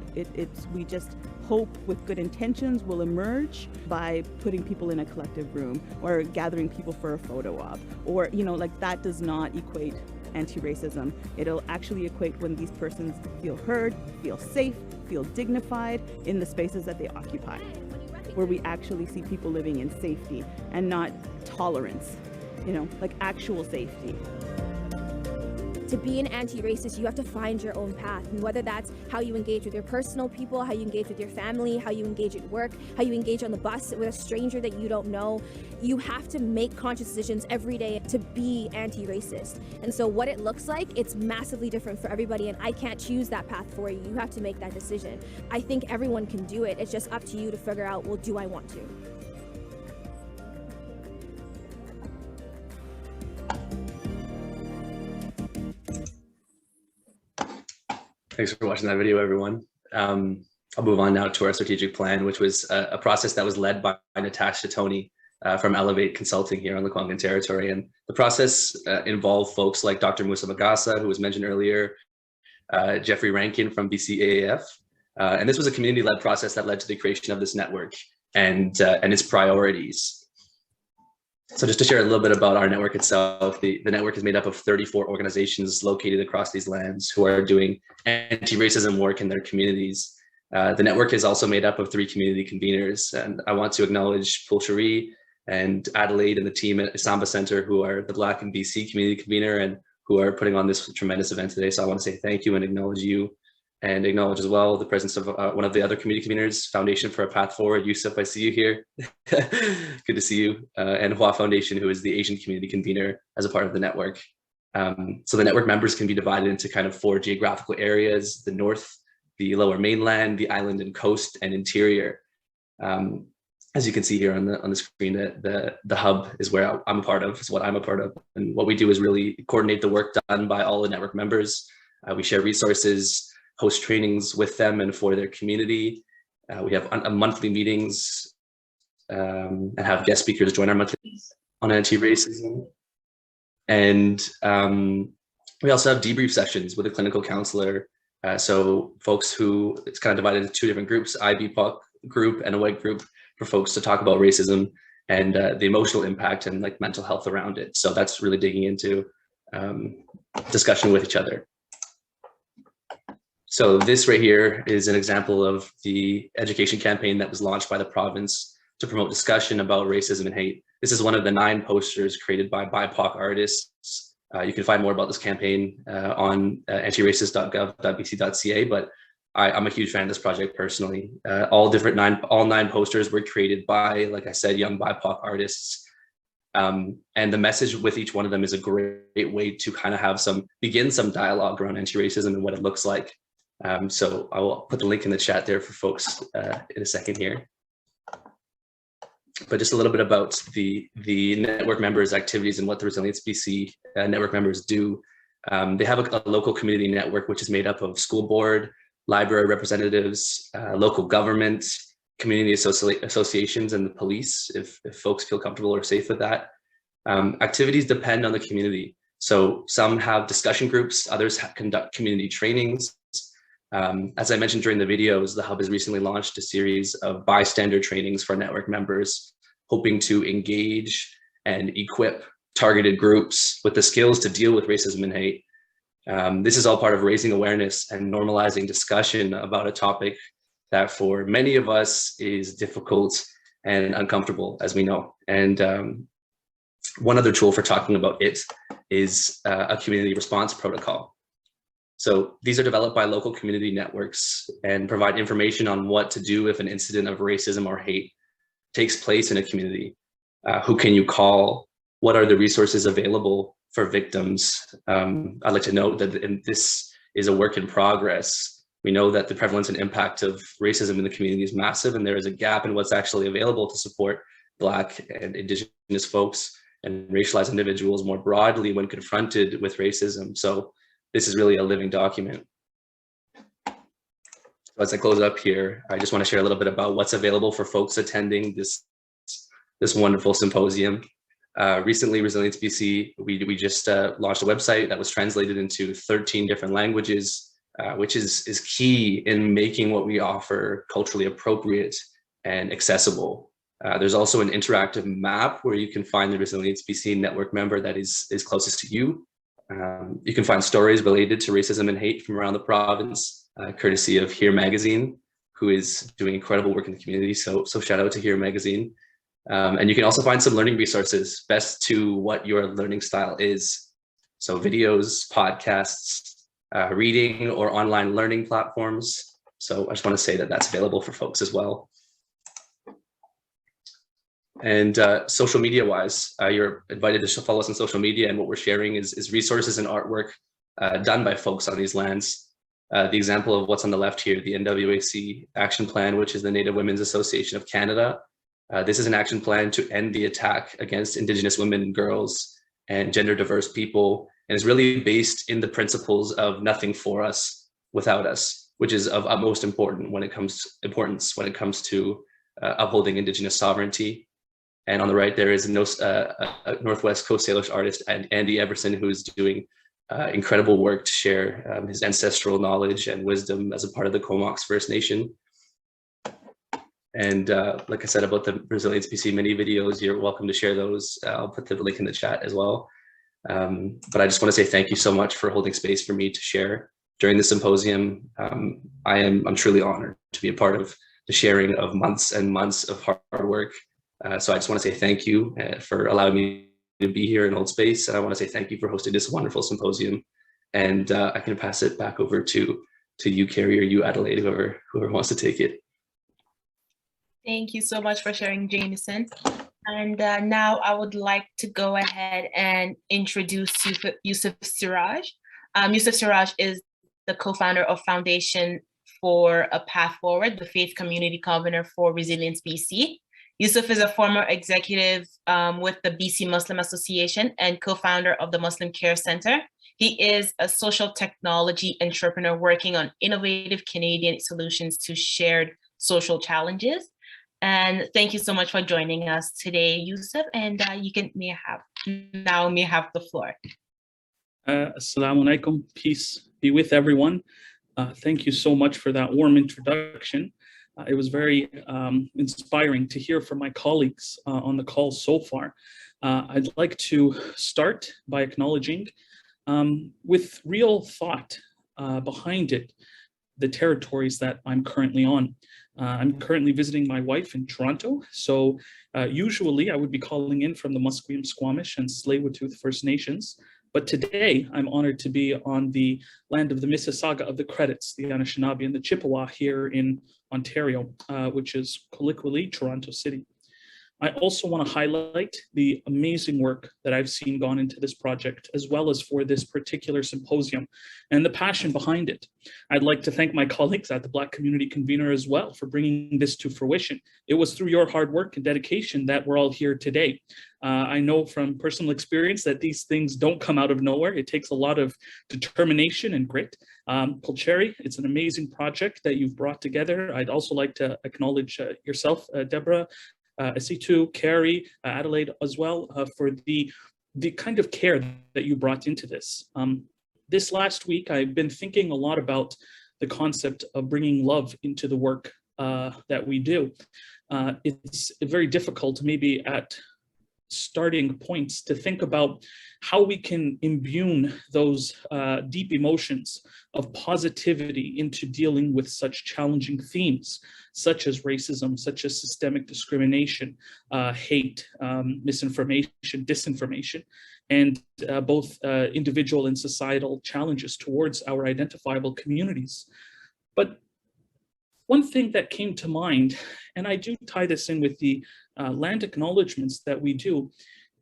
we just hope with good intentions will emerge by putting people in a collective room or gathering people for a photo op, or, you know, like that does not equate anti-racism. It'll actually equate when these persons feel heard, feel safe, feel dignified in the spaces that they occupy, where we actually see people living in safety and not tolerance, you know, like actual safety. To be an anti-racist, you have to find your own path, and whether that's how you engage with your personal people, how you engage with your family, how you engage at work, how you engage on the bus with a stranger that you don't know, you have to make conscious decisions every day to be anti-racist. And so what it looks like, it's massively different for everybody, and I can't choose that path for you. You have to make that decision. I think everyone can do it. It's just up to you to figure out, well, do I want to? Thanks for watching that video, everyone. I'll move on now to our strategic plan, which was a process that was led by Natasha Tony from Elevate Consulting here on the Lekwungen territory. And the process involved folks like Dr. Musa Magasa, who was mentioned earlier, Jeffrey Rankin from BCAAF. And this was a community-led process that led to the creation of this network and its priorities. So just to share a little bit about our network itself, the network is made up of 34 organizations located across these lands who are doing anti-racism work in their communities. The network is also made up of 3 community conveners, and I want to acknowledge Pulcherie and Adelaide and the team at Isamba Center, who are the Black and BC community convener and who are putting on this tremendous event today. So I want to say thank you and acknowledge you, and acknowledge as well the presence of one of the other community conveners, Foundation for a Path Forward. Yusuf, I see you here. Good to see you. And Hua Foundation, who is the Asian community convener as a part of the network. So the network members can be divided into kind of 4 geographical areas: the north, the lower mainland, the island and coast, and interior. As you can see here on the screen, the hub is where I'm a part of, is what I'm a part of. And what we do is really coordinate the work done by all the network members. We share resources, host trainings with them and for their community. We have monthly meetings and have guest speakers join our monthly meetings on anti-racism. And we also have debrief sessions with a clinical counselor. So folks who, it's kind of divided into 2 different groups, IBPOC group and a white group, for folks to talk about racism and the emotional impact and like mental health around it. So that's really digging into discussion with each other. So this right here is an example of the education campaign that was launched by the province to promote discussion about racism and hate This is one of the 9 posters created by BIPOC artists. You can find more about this campaign on antiracist.gov.bc.ca, but I'm a huge fan of this project personally. All 9 posters were created by, like I said, young BIPOC artists. And the message with each one of them is a great way to kind of begin some dialogue around anti-racism and what it looks like. So I will put the link in the chat there for folks in a second here. But just a little bit about the network members' activities and what the Resilience BC network members do. They have a local community network, which is made up of school board, library representatives, local government, community associations, and the police, if folks feel comfortable or safe with that. Activities depend on the community. So some have discussion groups, others conduct community trainings. As I mentioned during the videos, the Hub has recently launched a series of bystander trainings for network members, hoping to engage and equip targeted groups with the skills to deal with racism and hate. This is all part of raising awareness and normalizing discussion about a topic that for many of us is difficult and uncomfortable, as we know. And one other tool for talking about it is a community response protocol. So these are developed by local community networks and provide information on what to do if an incident of racism or hate takes place in a community. Who can you call? What are the resources available for victims? I'd like to note that this is a work in progress. We know that the prevalence and impact of racism in the community is massive, and there is a gap in what's actually available to support Black and Indigenous folks and racialized individuals more broadly when confronted with racism. So this is really a living document. So as I close up here, I just want to share a little bit about what's available for folks attending this wonderful symposium. Recently, Resilience BC, we just launched a website that was translated into 13 different languages, which is key in making what we offer culturally appropriate and accessible. There's also an interactive map where you can find the Resilience BC network member that is closest to you. You can find stories related to racism and hate from around the province, courtesy of Here Magazine, who is doing incredible work in the community. So shout out to Here Magazine. And you can also find some learning resources best to what your learning style is. So videos, podcasts, reading or online learning platforms. So I just want to say that that's available for folks as well. And social media wise, you're invited to follow us on social media, and what we're sharing is resources and artwork done by folks on these lands. The example of what's on the left here, the NWAC Action Plan, which is the Native Women's Association of Canada. This is an action plan to end the attack against Indigenous women and girls and gender diverse people, and is really based in the principles of nothing for us without us, which is of utmost importance when it comes to upholding Indigenous sovereignty. And on the right, there is a Northwest Coast Salish artist, Andy Everson, who is doing incredible work to share his ancestral knowledge and wisdom as a part of the Comox First Nation. And like I said about the Resilience BC mini videos, you're welcome to share those. I'll put the link in the chat as well. But I just want to say thank you so much for holding space for me to share during the symposium. I'm truly honored to be a part of the sharing of months and months of hard work. So I just want to say thank you for allowing me to be here and hold space. And I want to say thank you for hosting this wonderful symposium. And I can pass it back over to you, Carrie, or you, Adelaide, whoever wants to take it. Thank you so much for sharing, Jameson. And now I would like to go ahead and introduce Yusuf Siraj. Yusuf Siraj is the co-founder of Foundation for a Path Forward, the Faith Community Convener for Resilience BC. Yusuf is a former executive with the BC Muslim Association and co-founder of the Muslim Care Center. He is a social technology entrepreneur working on innovative Canadian solutions to shared social challenges. And thank you so much for joining us today, Yusuf. And you may have the floor. Assalamu alaikum. Peace be with everyone. Thank you so much for that warm introduction. It was very inspiring to hear from my colleagues on the call so far. I'd like to start by acknowledging with real thought behind it, the territories that I'm currently on. I'm currently visiting my wife in Toronto, so usually I would be calling in from the Musqueam, Squamish, and Tsleil-Waututh First Nations, but today I'm honored to be on the land of the Mississauga of the Credits, the Anishinaabe and the Chippewa here in Ontario, which is colloquially Toronto City. I also want to highlight the amazing work that I've seen gone into this project, as well as for this particular symposium and the passion behind it. I'd like to thank my colleagues at the Black Community Convener as well for bringing this to fruition. It was through your hard work and dedication that we're all here today. I know from personal experience that these things don't come out of nowhere. It takes a lot of determination and grit. Pulcherry, it's an amazing project that you've brought together. I'd also like to acknowledge yourself, Deborah, Asitu, Carrie, Adelaide as well, for the kind of care that you brought into this. This last week, I've been thinking a lot about the concept of bringing love into the work that we do. It's very difficult maybe at starting points to think about how we can imbue those deep emotions of positivity into dealing with such challenging themes, such as racism, such as systemic discrimination, hate, misinformation, disinformation, and both individual and societal challenges towards our identifiable communities. But one thing that came to mind, and I do tie this in with the land acknowledgements that we do,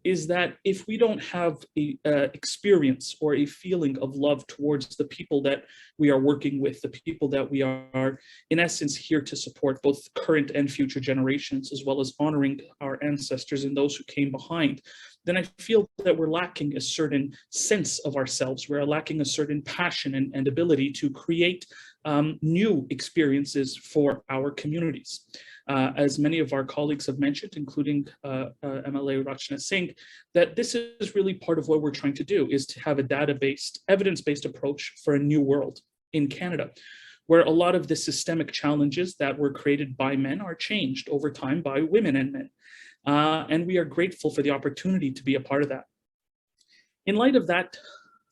is that if we don't have a experience or a feeling of love towards the people that we are working with, the people that we are in essence here to support both current and future generations, as well as honoring our ancestors and those who came behind, then I feel that we're lacking a certain sense of ourselves. We're lacking a certain passion and ability to create new experiences for our communities. As many of our colleagues have mentioned, including MLA Rachna Singh, that this is really part of what we're trying to do, is to have a data-based, evidence-based approach for a new world in Canada, where a lot of the systemic challenges that were created by men are changed over time by women and men. And we are grateful for the opportunity to be a part of that. In light of that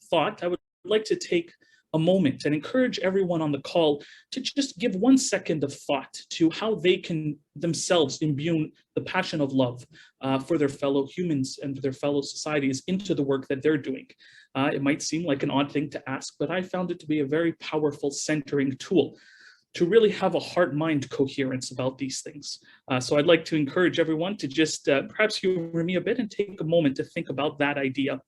thought, I would like to take a moment and encourage everyone on the call to just give 1 second of thought to how they can themselves imbue the passion of love for their fellow humans and their fellow societies into the work that they're doing. It might seem like an odd thing to ask, but I found it to be a very powerful centering tool to really have a heart-mind coherence about these things. So I'd like to encourage everyone to just perhaps humor me a bit and take a moment to think about that idea.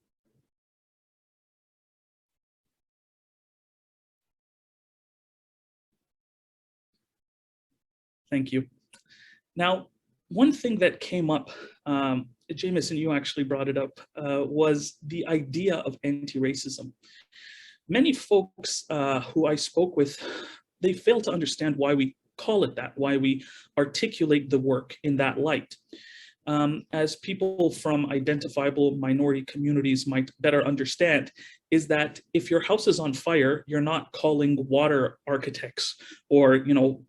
Thank you. Now, one thing that came up, Jameson, you actually brought it up, was the idea of anti-racism. Many folks who I spoke with, they fail to understand why we call it that, why we articulate the work in that light. As people from identifiable minority communities might better understand, is that if your house is on fire, you're not calling water architects or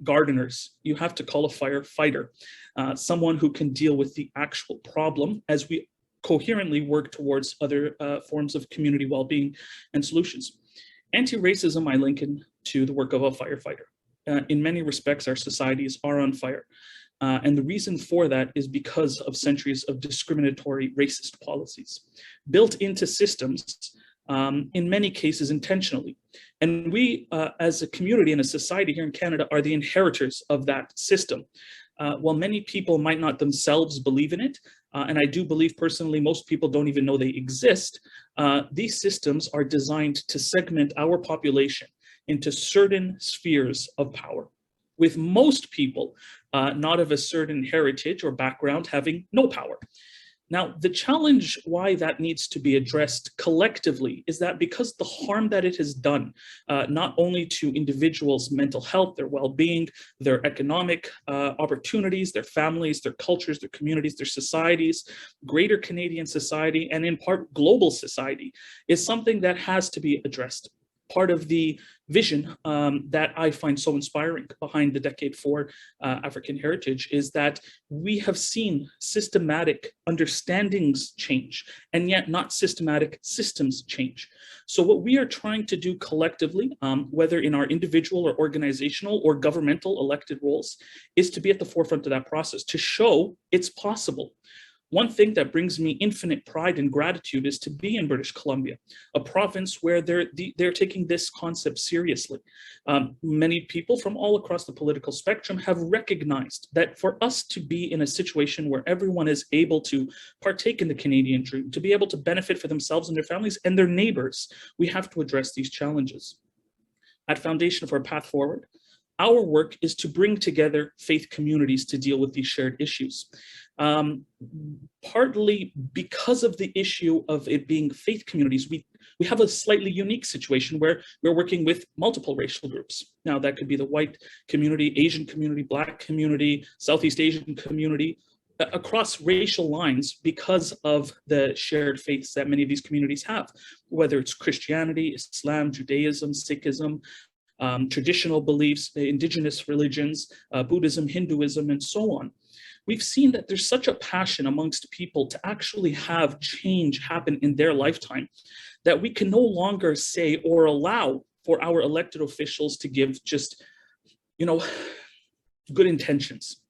gardeners. You have to call a firefighter, someone who can deal with the actual problem as we coherently work towards other forms of community well-being and solutions. Anti-racism, I link to the work of a firefighter. In many respects, our societies are on fire. And the reason for that is because of centuries of discriminatory racist policies built into systems, in many cases intentionally. And we, as a community and a society here in Canada, are the inheritors of that system. While many people might not themselves believe in it, and I do believe personally most people don't even know they exist, these systems are designed to segment our population into certain spheres of power, with most people not of a certain heritage or background having no power. Now, the challenge why that needs to be addressed collectively is that because the harm that it has done, not only to individuals' mental health, their well-being, their economic opportunities, their families, their cultures, their communities, their societies, greater Canadian society, and in part global society, is something that has to be addressed. part of the vision that I find so inspiring behind the Decade for African Heritage is that we have seen systematic understandings change, and yet not systematic systems change. So what we are trying to do collectively, whether in our individual or organizational or governmental elected roles, is to be at the forefront of that process, to show it's possible. One thing that brings me infinite pride and gratitude is to be in British Columbia, a province where they're taking this concept seriously. Many people from all across the political spectrum have recognized that for us to be in a situation where everyone is able to partake in the Canadian dream, to be able to benefit for themselves and their families and their neighbors, we have to address these challenges. At Foundation for a Path Forward, our work is to bring together faith communities to deal with these shared issues. Partly because of the issue of it being faith communities, we have a slightly unique situation where we're working with multiple racial groups. Now, that could be the white community, Asian community, Black community, Southeast Asian community, across racial lines because of the shared faiths that many of these communities have, whether it's Christianity, Islam, Judaism, Sikhism, traditional beliefs, indigenous religions, Buddhism, Hinduism, and so on. We've seen that there's such a passion amongst people to actually have change happen in their lifetime that we can no longer say or allow for our elected officials to give just, good intentions.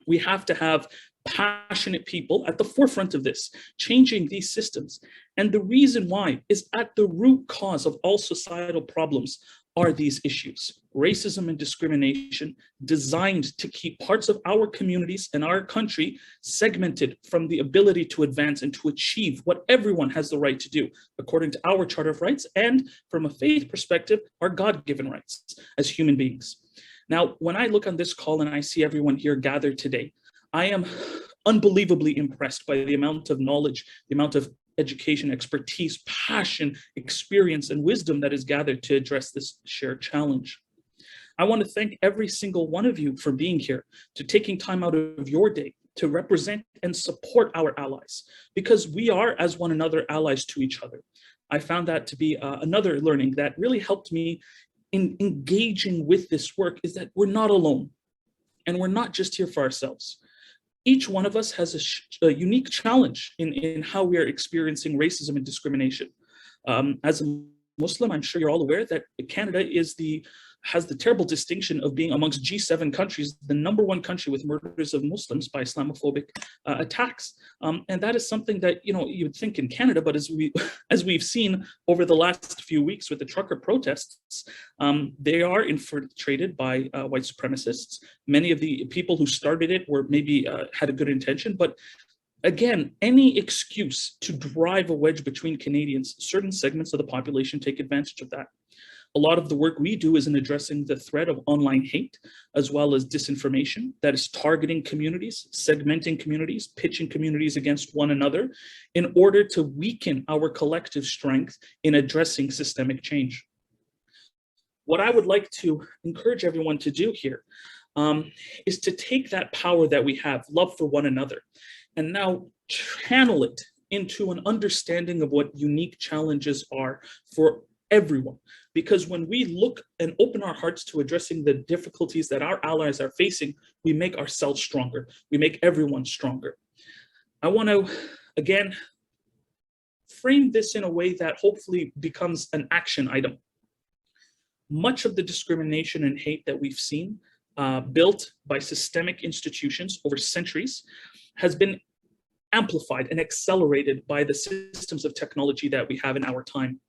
We have to have passionate people at the forefront of this, changing these systems. And the reason why is at the root cause of all societal problems are these issues, racism and discrimination, designed to keep parts of our communities and our country segmented from the ability to advance and to achieve what everyone has the right to do, according to our Charter of Rights, and from a faith perspective, our God-given rights as human beings. Now, when I look on this call and I see everyone here gathered today, I am unbelievably impressed by the amount of knowledge, the amount of education, expertise, passion, experience, and wisdom that is gathered to address this shared challenge. I want to thank every single one of you for being here, to taking time out of your day to represent and support our allies, because we are, as one another, allies to each other. I found that to be another learning that really helped me in engaging with this work, is that we're not alone, and we're not just here for ourselves. Each one of us has a unique challenge in how we are experiencing racism and discrimination. As a Muslim, I'm sure you're all aware that Canada has the terrible distinction of being amongst G7 countries, the #1 country with murders of Muslims by Islamophobic attacks. And that is something that, you would think in Canada, but as we've seen over the last few weeks with the trucker protests, they are infiltrated by white supremacists. Many of the people who started it were maybe had a good intention, but again, any excuse to drive a wedge between Canadians, certain segments of the population take advantage of that. A lot of the work we do is in addressing the threat of online hate, as well as disinformation that is targeting communities, segmenting communities, pitching communities against one another in order to weaken our collective strength in addressing systemic change. What I would like to encourage everyone to do here is to take that power that we have, love for one another, and now channel it into an understanding of what unique challenges are for everyone. Because when we look and open our hearts to addressing the difficulties that our allies are facing, we make ourselves stronger. We make everyone stronger. I want to, again, frame this in a way that hopefully becomes an action item. Much of the discrimination and hate that we've seen built by systemic institutions over centuries has been amplified and accelerated by the systems of technology that we have in our time.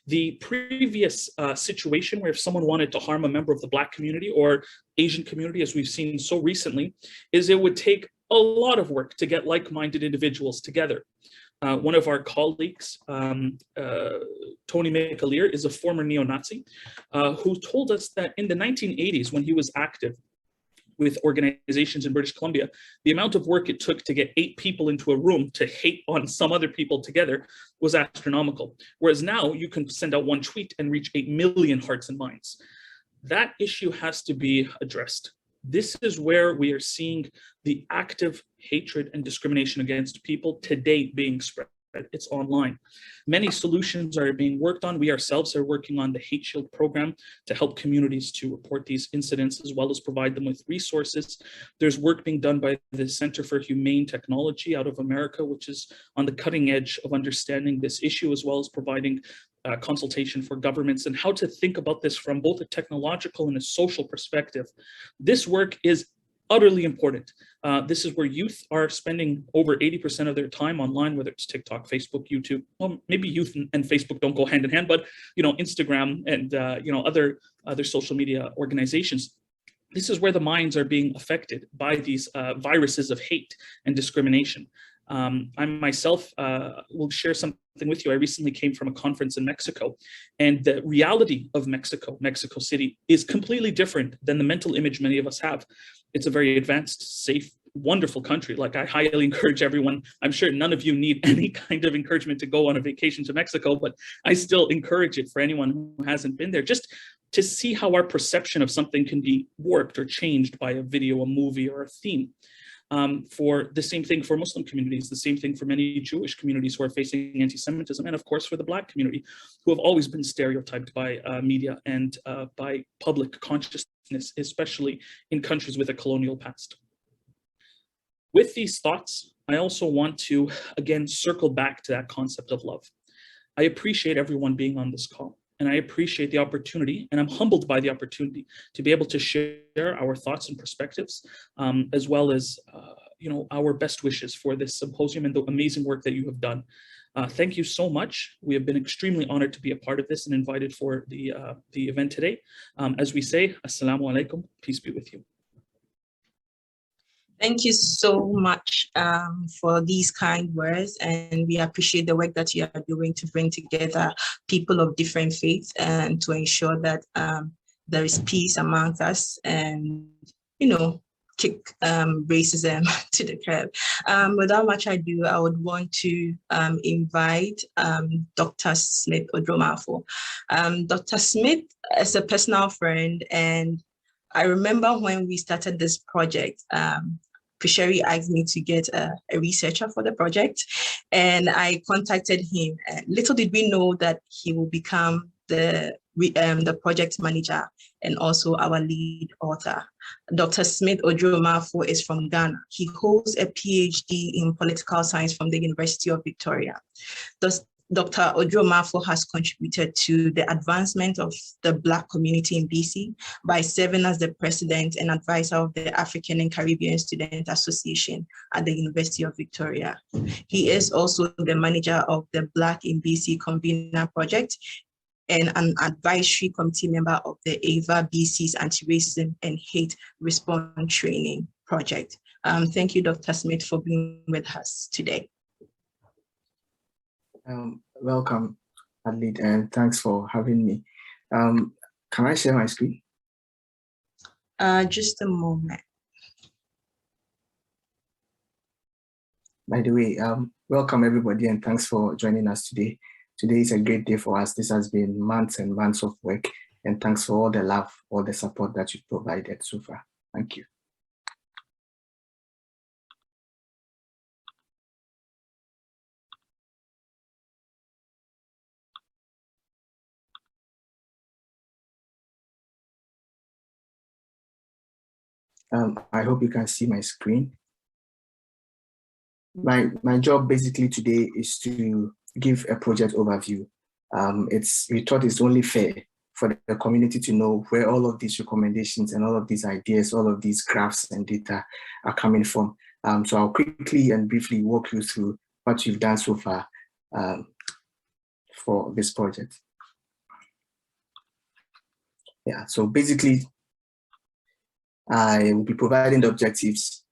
The previous situation where if someone wanted to harm a member of the Black community or Asian community, as we've seen so recently, is it would take a lot of work to get like-minded individuals together. One of our colleagues, Tony McAleer, is a former neo-Nazi who told us that in the 1980s, when he was active with organizations in British Columbia, the amount of work it took to get 8 people into a room to hate on some other people together was astronomical. Whereas now you can send out one tweet and reach 8 million hearts and minds. That issue has to be addressed. This is where we are seeing the active hatred and discrimination against people today being spread. it's online. Many solutions are being worked on. We ourselves are working on the Hate Shield program to help communities to report these incidents, as well as provide them with resources. There's work being done by the Center for Humane Technology out of America, which is on the cutting edge of understanding this issue, as well as providing consultation for governments and how to think about this from both a technological and a social perspective. This work is utterly important. This is where youth are spending over 80% of their time online, whether it's TikTok, Facebook, YouTube. Well, maybe youth and Facebook don't go hand in hand, but Instagram and other social media organizations. This is where the minds are being affected by these viruses of hate and discrimination. I myself will share something with you. I recently came from a conference in Mexico, and the reality of Mexico City, is completely different than the mental image many of us have. It's a very advanced, safe, wonderful country. Like, I highly encourage everyone. I'm sure none of you need any kind of encouragement to go on a vacation to Mexico, but I still encourage it for anyone who hasn't been there, just to see how our perception of something can be warped or changed by a video, a movie, or a theme. For the same thing for Muslim communities, the same thing for many Jewish communities who are facing anti-Semitism, and of course for the Black community, who have always been stereotyped by media and by public consciousness, especially in countries with a colonial past. With these thoughts, I also want to, again, circle back to that concept of love. I appreciate everyone being on this call, and I appreciate the opportunity, and I'm humbled by the opportunity to be able to share our thoughts and perspectives, as well as our best wishes for this symposium and the amazing work that you have done. Thank you so much. We have been extremely honored to be a part of this and invited for the event today. As we say, Assalamu alaikum, peace be with you. Thank you so much for these kind words, and we appreciate the work that you are doing to bring together people of different faiths and to ensure that there is peace amongst us and, kick racism to the curb. Without much ado, I would want to invite Dr. Smith Odromafo. Dr. Smith is a personal friend, and I remember when we started this project, Sherry asked me to get a researcher for the project, and I contacted him. Little did we know that he will become the project manager and also our lead author. Dr. Smith Odromafo is from Ghana. He holds a PhD in political science from the University of Victoria. Dr. Odromafo has contributed to the advancement of the Black community in BC by serving as the president and advisor of the African and Caribbean Student Association at the University of Victoria. He is also the manager of the Black in BC Convener project and an advisory committee member of the AVA BC's Anti-Racism and Hate Response Training project. Thank you, Dr. Smith, for being with us today. Welcome, Adelaide, and thanks for having me. Can I share my screen? Just a moment. By the way, welcome everybody, and thanks for joining us today. Today is a great day for us. This has been months and months of work, and thanks for all the love, all the support that you've provided so far. Thank you. I hope you can see my screen. My job basically today is to give a project overview. We thought it's only fair for the community to know where all of these recommendations and all of these ideas, all of these graphs and data are coming from. So I'll quickly and briefly walk you through what you've done so far for this project. Yeah, so basically, I will be providing the objectives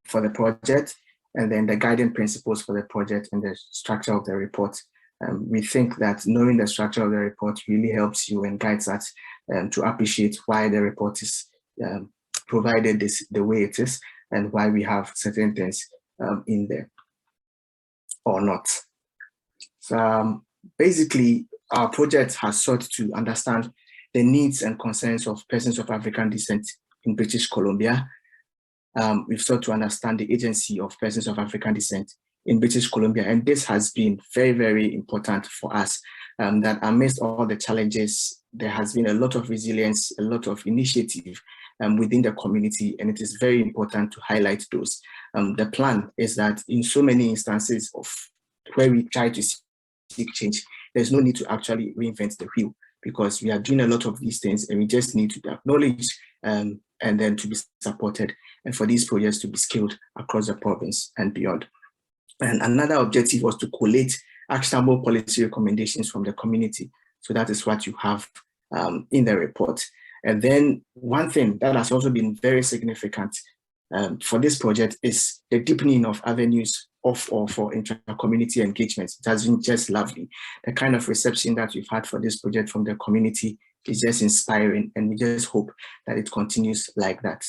for the project, and then the guiding principles for the project and the structure of the report. We think that knowing the structure of the report really helps you and guides us to appreciate why the report is provided the way it is and why we have certain things in there or not. So basically, our project has sought to understand the needs and concerns of persons of African descent in British Columbia. We've sought to understand the agency of persons of African descent in British Columbia. And this has been very, very important for us, that amidst all the challenges, there has been a lot of resilience, a lot of initiative within the community, and it is very important to highlight those. The plan is that in so many instances of where we try to seek change, there's no need to actually reinvent the wheel, because we are doing a lot of these things and we just need to be acknowledged and then to be supported, and for these projects to be scaled across the province and beyond. And another objective was to collate actionable policy recommendations from the community. So that is what you have in the report. And then one thing that has also been very significant for this project is the deepening of avenues of or for intra-community engagement. It has been just lovely. The kind of reception that we've had for this project from the community is just inspiring, and we just hope that it continues like that.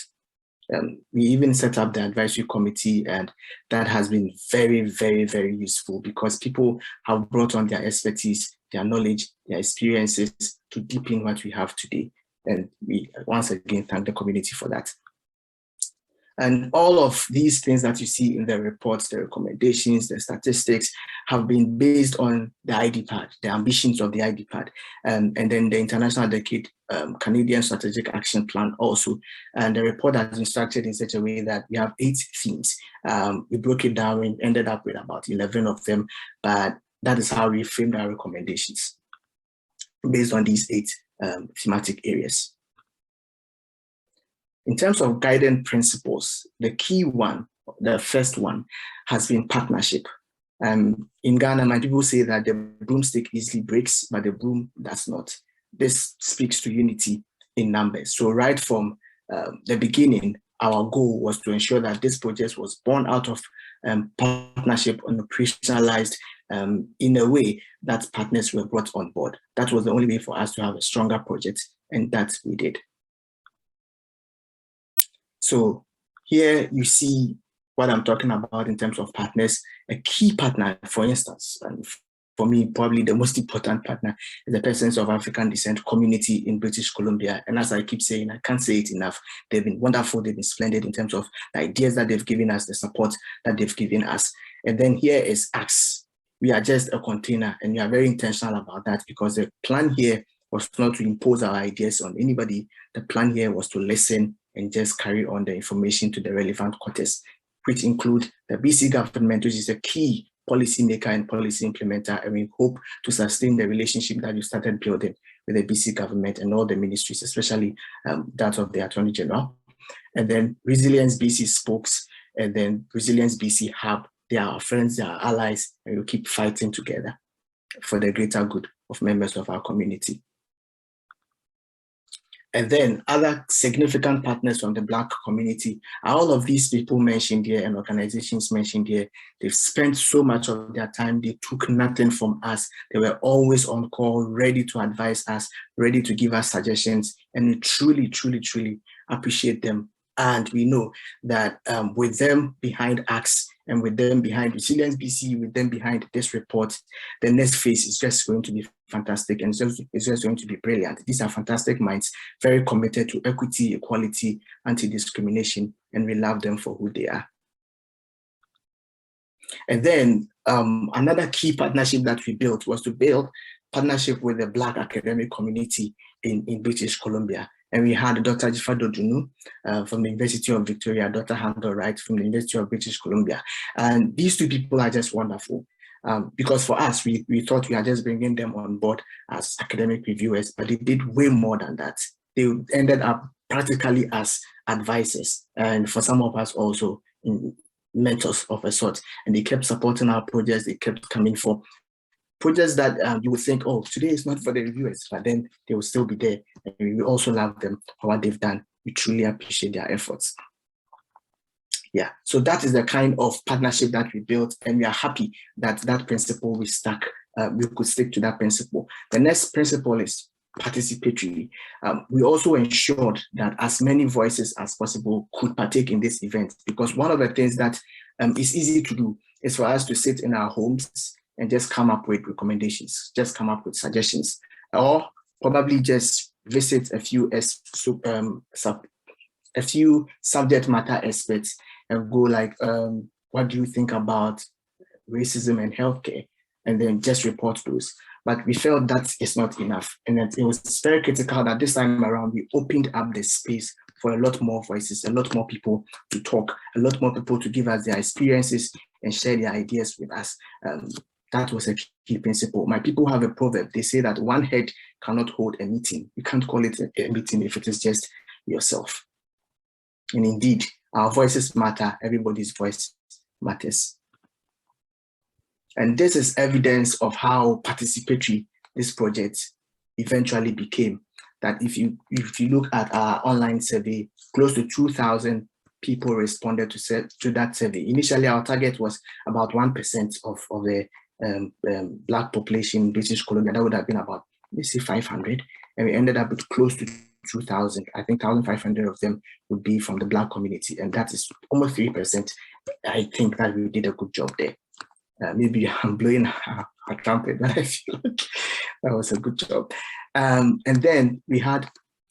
We even set up the advisory committee, and that has been very, very, very useful, because people have brought on their expertise, their knowledge, their experiences to deepen what we have today. And we once again thank the community for that. And all of these things that you see in the reports, the recommendations, the statistics, have been based on the ID pad, the ambitions of the ID pad, and then the International Decade Canadian Strategic Action Plan also. And the report has been structured in such a way that we have 8 themes. We broke it down and ended up with about 11 of them, but that is how we framed our recommendations based on these 8 thematic areas. In terms of guiding principles, the key one, the first one, has been partnership. In Ghana, my people say that the broomstick easily breaks, but the broom does not. This speaks to unity in numbers. So right from the beginning, our goal was to ensure that this project was born out of partnership and operationalized in a way that partners were brought on board. That was the only way for us to have a stronger project, and that we did. So here you see what I'm talking about in terms of partners. A key partner, for instance, and for me, probably the most important partner, is the persons of African descent community in British Columbia. And as I keep saying, I can't say it enough. They've been wonderful, they've been splendid in terms of the ideas that they've given us, the support that they've given us. And then here is us. We are just a container, and we are very intentional about that, because the plan here was not to impose our ideas on anybody. The plan here was to listen and just carry on the information to the relevant quarters, which include the BC government, which is a key policymaker and policy implementer, and we hope to sustain the relationship that we started building with the BC government and all the ministries, especially that of the Attorney General. And then Resilience BC spokes, and then Resilience BC Hub. They are our friends, they are our allies, and we'll keep fighting together for the greater good of members of our community. And then other significant partners from the Black community are all of these people mentioned here and organizations mentioned here. They've spent so much of their time. They took nothing from us. They were always on call, ready to advise us, ready to give us suggestions. And we truly, truly, truly appreciate them. And we know that with them behind ACTS and with them behind Resilience BC, with them behind this report, the next phase is just going to be fantastic, and it's just going to be brilliant. These are fantastic minds, very committed to equity, equality, anti-discrimination, and we love them for who they are. And then another key partnership that we built was to build partnership with the Black academic community in British Columbia. And we had Dr. Jifado Dunu from the University of Victoria, Dr. Handel Wright from the University of British Columbia. And these two people are just wonderful. Because for us, we thought we are just bringing them on board as academic reviewers, but they did way more than that. They ended up practically as advisors, and for some of us also mentors of a sort. And they kept supporting our projects. They kept coming for projects that you would think, oh, today is not for the reviewers, but then they will still be there. And we also love them for what they've done. We truly appreciate their efforts. Yeah, so that is the kind of partnership that we built, and we are happy that that principle we stuck. We could stick to that principle. The next principle is participatory. We also ensured that as many voices as possible could partake in this event, because one of the things that is easy to do is for us to sit in our homes and just come up with recommendations, just come up with suggestions, or probably just visit a few subject matter experts and go like, what do you think about racism and healthcare, and then just report those. But we felt that is not enough. And that it was very critical that this time around, we opened up the space for a lot more voices, a lot more people to talk, a lot more people to give us their experiences and share their ideas with us. That was a key principle. My people have a proverb. They say that one head cannot hold a meeting. You can't call it a meeting if it is just yourself. And indeed, our voices matter. Everybody's voice matters. And this is evidence of how participatory this project eventually became. That if you look at our online survey, close to 2,000 people responded to that survey. Initially, our target was about 1% of the Black population in British Columbia. That would have been about, let's say, 500. And we ended up with close to 2,000. I think 1,500 of them would be from the Black community. And that is almost 3%. I think that we did a good job there. Maybe I'm blowing a trumpet, but I feel like that was a good job. And then we had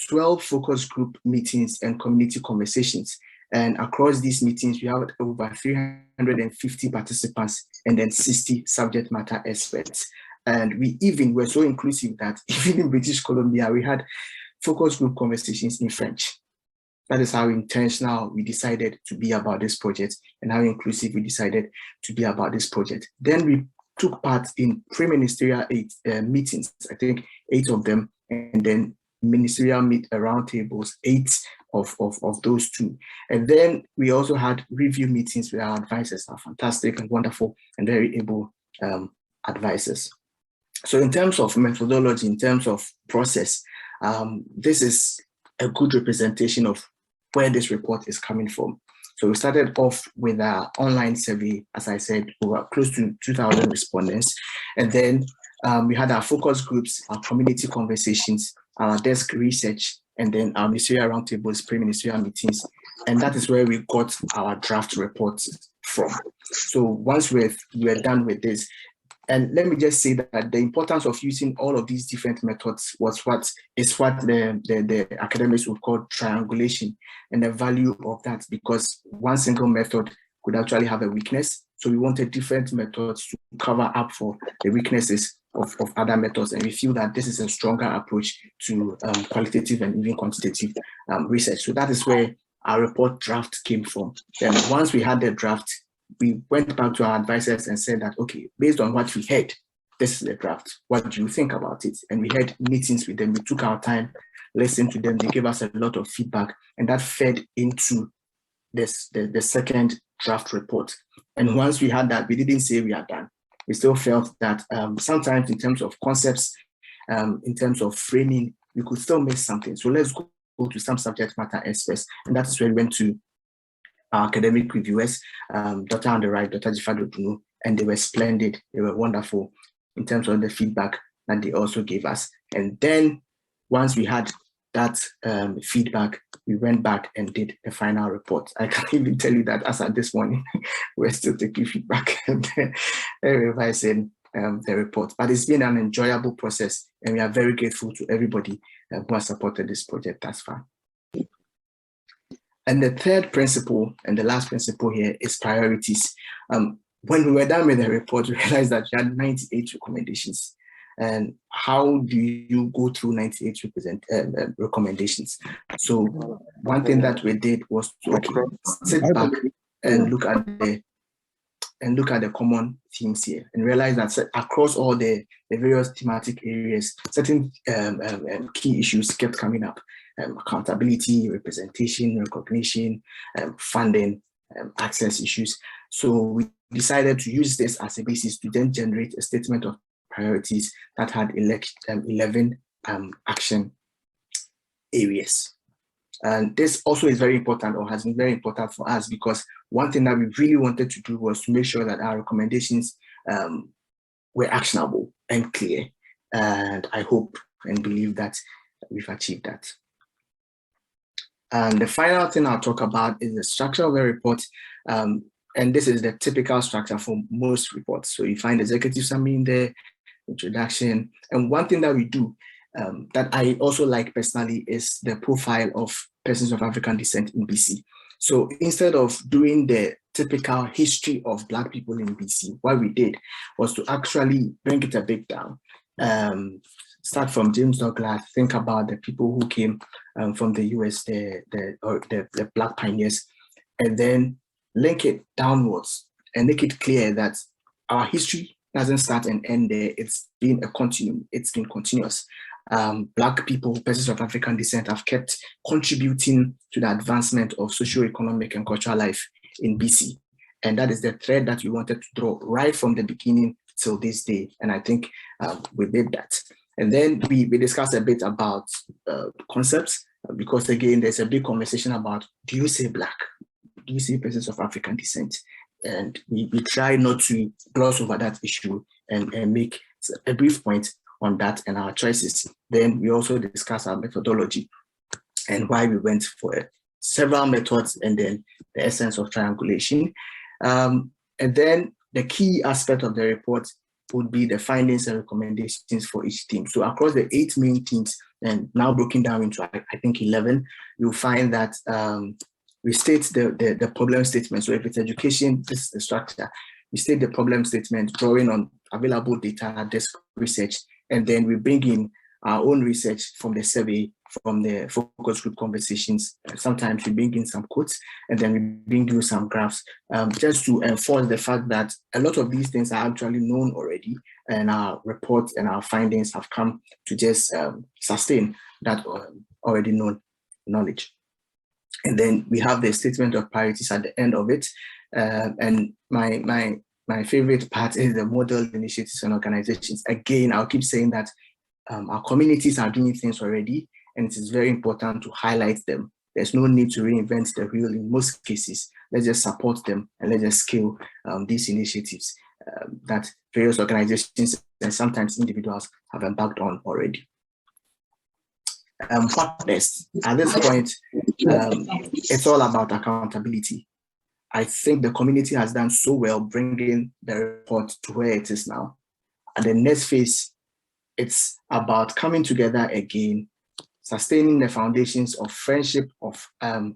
12 focus group meetings and community conversations. And across these meetings, we had over 350 participants and then 60 subject matter experts. And we even were so inclusive that even in British Columbia, we had focus group conversations in French. That is how intentional we decided to be about this project and how inclusive we decided to be about this project. Then we took part in pre-ministerial meetings, I think 8 of them, and then ministerial roundtables, 8 of those 2. And then we also had review meetings with our advisors, our fantastic and wonderful and very able advisors. So in terms of methodology, in terms of process, this is a good representation of where this report is coming from. So we started off with our online survey, as I said, over close to 2,000 respondents. And then we had our focus groups, our community conversations, our desk research, and then our ministerial roundtables, pre-ministerial meetings. And that is where we got our draft reports from. So once we're done with this, and let me just say that the importance of using all of these different methods was what the academics would call triangulation, and the value of that, because one single method could actually have a weakness. So we wanted different methods to cover up for the weaknesses of other methods. And we feel that this is a stronger approach to qualitative and even quantitative research. So that is where our report draft came from. Then once we had the draft, we went back to our advisors and said that, okay, based on what we heard, this is the draft. What do you think about it? And we had meetings with them. We took our time, listened to them. They gave us a lot of feedback, and that fed into the second draft report. And once we had that, we didn't say we are done. We still felt that sometimes in terms of concepts, in terms of framing, we could still miss something. So let's go to some subject matter experts. And that is where we went to our academic reviewers, Dr. on the right, Dr. Jifado Dunu, and they were splendid. They were wonderful in terms of the feedback that they also gave us. And then once we had that feedback, we went back and did the final report. I can't even tell you that as at this morning, we're still taking feedback and revising the report. But it's been an enjoyable process, and we are very grateful to everybody who has supported this project thus far. And the third principle, and the last principle here, is priorities. When we were done with the report, we realized that we had 98 recommendations. And how do you go through 98 recommendations? So one thing that we did was to sit back and look at the common themes here, and realize that across all the various thematic areas, certain key issues kept coming up. Accountability, representation, recognition, funding, access issues. So we decided to use this as a basis to then generate a statement of priorities that had 11 action areas. And this also is very important, or has been very important for us, because one thing that we really wanted to do was to make sure that our recommendations were actionable and clear. And I hope and believe that we've achieved that. And the final thing I'll talk about is the structure of the report. And this is the typical structure for most reports. So you find executive summary in there, introduction. And one thing that we do that I also like personally is the profile of persons of African descent in BC. So instead of doing the typical history of Black people in BC. What we did was to actually bring it a bit down. Start from James Douglas, think about the people who came from the US, the Black pioneers, and then link it downwards and make it clear that our history doesn't start and end there. It's been a continuum. It's been continuous. Black people, persons of African descent, have kept contributing to the advancement of socio-economic and cultural life in BC. And that is the thread that we wanted to draw right from the beginning till this day. And I think we did that. And then we discussed a bit about concepts, because again, there's a big conversation about, do you say Black? Do you say persons of African descent? And we try not to gloss over that issue and make a brief point on that and our choices. Then we also discuss our methodology and why we went for several methods, and then the essence of triangulation. And then the key aspect of the report would be the findings and recommendations for each team. So across the 8 main teams, and now broken down into, I think, 11, you'll find that we state the problem statement. So if it's education, this is the structure. We state the problem statement, drawing on available data, desk research, and then we bring in our own research from the survey, from the focus group conversations. Sometimes we bring in some quotes, and then we bring you some graphs, just to enforce the fact that a lot of these things are actually known already, and our reports and our findings have come to just sustain that already known knowledge. And then we have the statement of priorities at the end of it. And my favorite part is the model initiatives and organizations. Again, I'll keep saying that our communities are doing things already, and it is very important to highlight them. There's no need to reinvent the wheel in most cases. Let's just support them and let's just scale these initiatives that various organizations and sometimes individuals have embarked on already. What next? At this point, it's all about accountability. I think the community has done so well bringing the report to where it is now. At the next phase, it's about coming together again, sustaining the foundations of friendship, of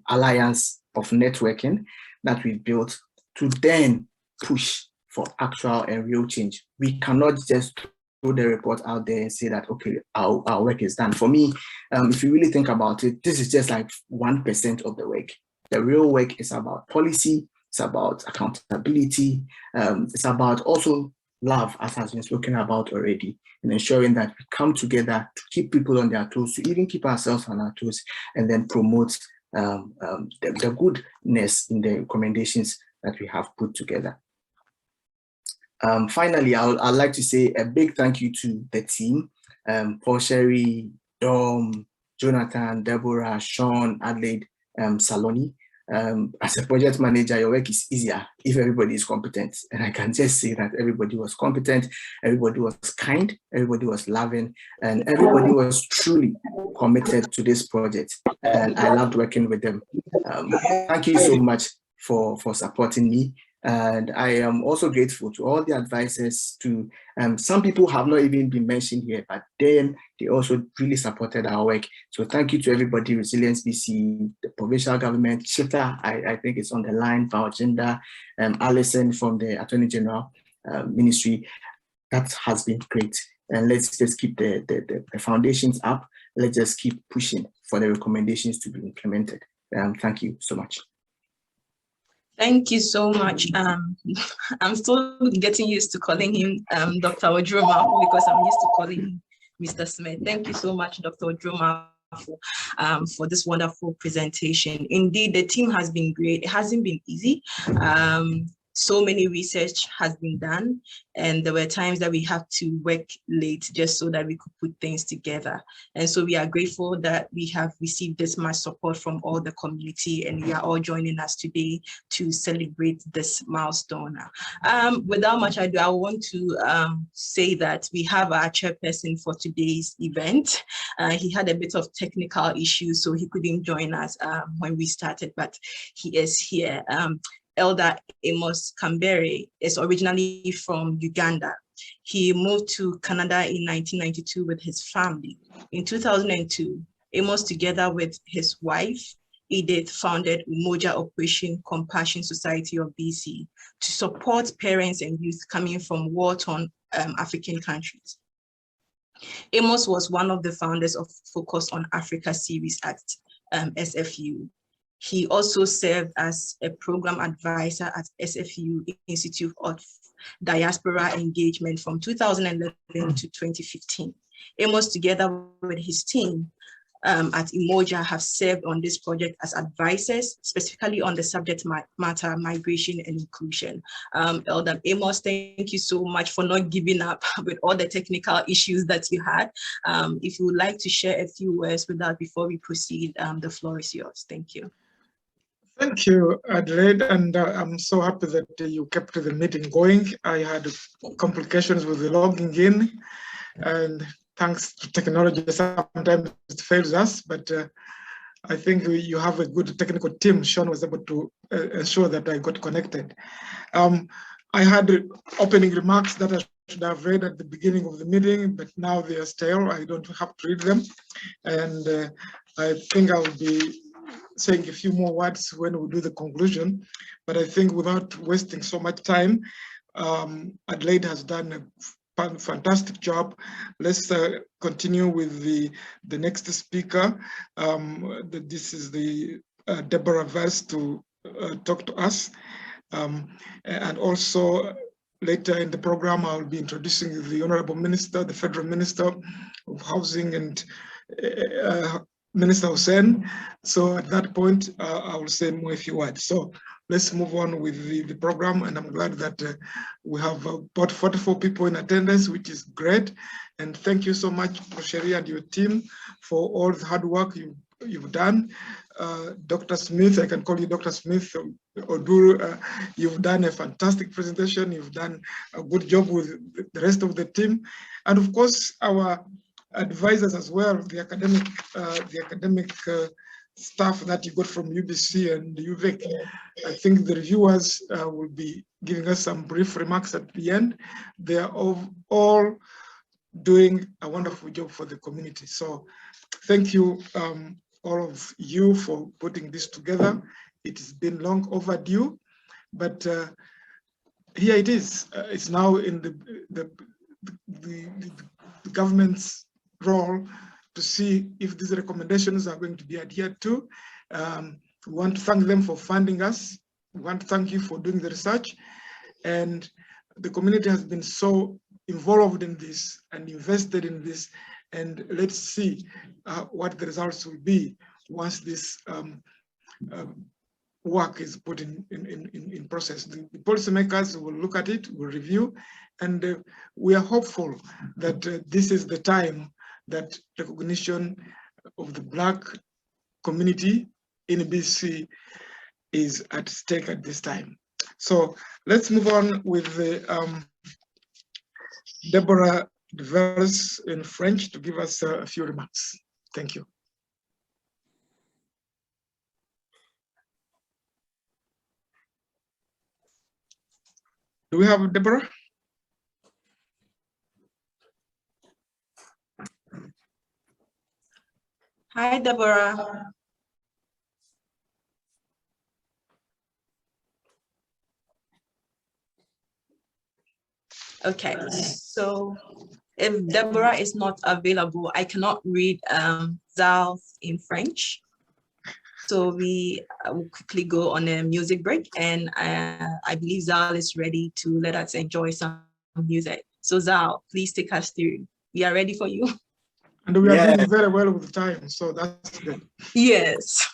alliance, of networking that we've built to then push for actual and real change. We cannot just throw the report out there and say that, okay, our work is done. For me, if you really think about it, this is just like 1% of the work. The real work is about policy, it's about accountability, it's about also love, as has been spoken about already, and ensuring that we come together to keep people on their toes, to even keep ourselves on our toes, and then promote the goodness in the recommendations that we have put together. Finally, I'd like to say a big thank you to the team, Paul, Sherry, Dom, Jonathan, Deborah, Sean, Adelaide, Saloni. As a project manager, your work is easier if everybody is competent. And I can just say that everybody was competent, everybody was kind, everybody was loving, and everybody was truly committed to this project. And I loved working with them. Thank you so much for supporting me. And I am also grateful to all the advisors, to some people have not even been mentioned here, but then they also really supported our work. So thank you to everybody, Resilience BC, the provincial government, Shifter, I think it's on the line, Valgenda, Alison from the Attorney General Ministry. That has been great. And let's just keep the foundations up. Let's just keep pushing for the recommendations to be implemented. Thank you so much. Thank you so much. I'm still getting used to calling him Dr. Odroma, because I'm used to calling him Mr. Smith. Thank you so much, Dr. Odroma, for this wonderful presentation. Indeed, the team has been great. It hasn't been easy. So many research has been done, and there were times that we have to work late just so that we could put things together. And so we are grateful that we have received this much support from all the community, and we are all joining us today to celebrate this milestone. Without much ado, I want to say that we have our chairperson for today's event. He had a bit of technical issues, so he couldn't join us when we started, but he is here. Elder Amos Kambere is originally from Uganda. He moved to Canada in 1992 with his family. In 2002, Amos, together with his wife Edith founded Umoja Operation Compassion Society of BC to support parents and youth coming from war-torn African countries. Amos was one of the founders of Focus on Africa series at SFU. He also served as a program advisor at SFU Institute of Diaspora Engagement from 2011 to 2015. Amos, together with his team at Umoja, have served on this project as advisors, specifically on the subject matter, migration and inclusion. Elder Amos, thank you so much for not giving up with all the technical issues that you had. If you would like to share a few words with us before we proceed, the floor is yours. Thank you. Thank you, Adelaide, and I'm so happy that you kept the meeting going. I had complications with the logging in, and thanks to technology, sometimes it fails us, but I think you have a good technical team. Sean was able to ensure that I got connected. I had opening remarks that I should have read at the beginning of the meeting, but now they are stale. I don't have to read them. And I think I'll be saying a few more words when we do the conclusion, but I think without wasting so much time, Adelaide has done a fantastic job. Let's continue with the next speaker. This is the Deborah Vance to talk to us. And also later in the program, I'll be introducing the Honorable Minister, the Federal Minister of Housing and Minister Hussein. So at that point, I will say more a few words. So let's move on with the program. And I'm glad that we have about 44 people in attendance, which is great. And thank you so much, Rosheri and your team, for all the hard work you've done. Dr. Smith, I can call you Dr. Smith, Oduru, you've done a fantastic presentation. You've done a good job with the rest of the team. And of course, our advisors as well, the academic staff that you got from UBC and UVic. I think the reviewers will be giving us some brief remarks at the end. They are all doing a wonderful job for the community. So thank you, all of you, for putting this together. It has been long overdue, but here it is. It's now in the government's role to see if these recommendations are going to be adhered to. We want to thank them for funding us. We want to thank you for doing the research. And the community has been so involved in this and invested in this. And let's see what the results will be once this work is put in process. The policymakers will look at it, will review, and we are hopeful that this is the time that recognition of the Black community in BC is at stake at this time. So let's move on with the, Deborah Vance in French to give us a few remarks. Thank you. Do we have Deborah? Hi, Deborah. Okay, so if Deborah is not available, I cannot read Zal in French. So we will quickly go on a music break, and I believe Zal is ready to let us enjoy some music. So Zal, please take us through. We are ready for you. And we are doing very well with the time, so that's good. Yes.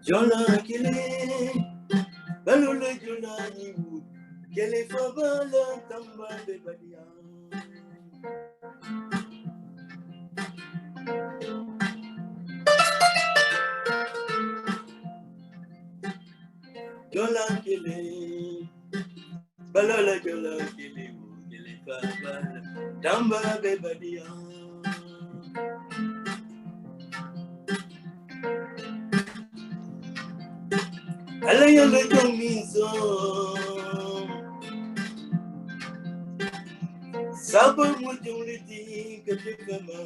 Jola kile, balule jola ibu, kele fabala tamba bebadia. Jola kile, balule jola kile, kele fabala tamba bebadia. Alayale jomizo, sabo mujuliti katekama.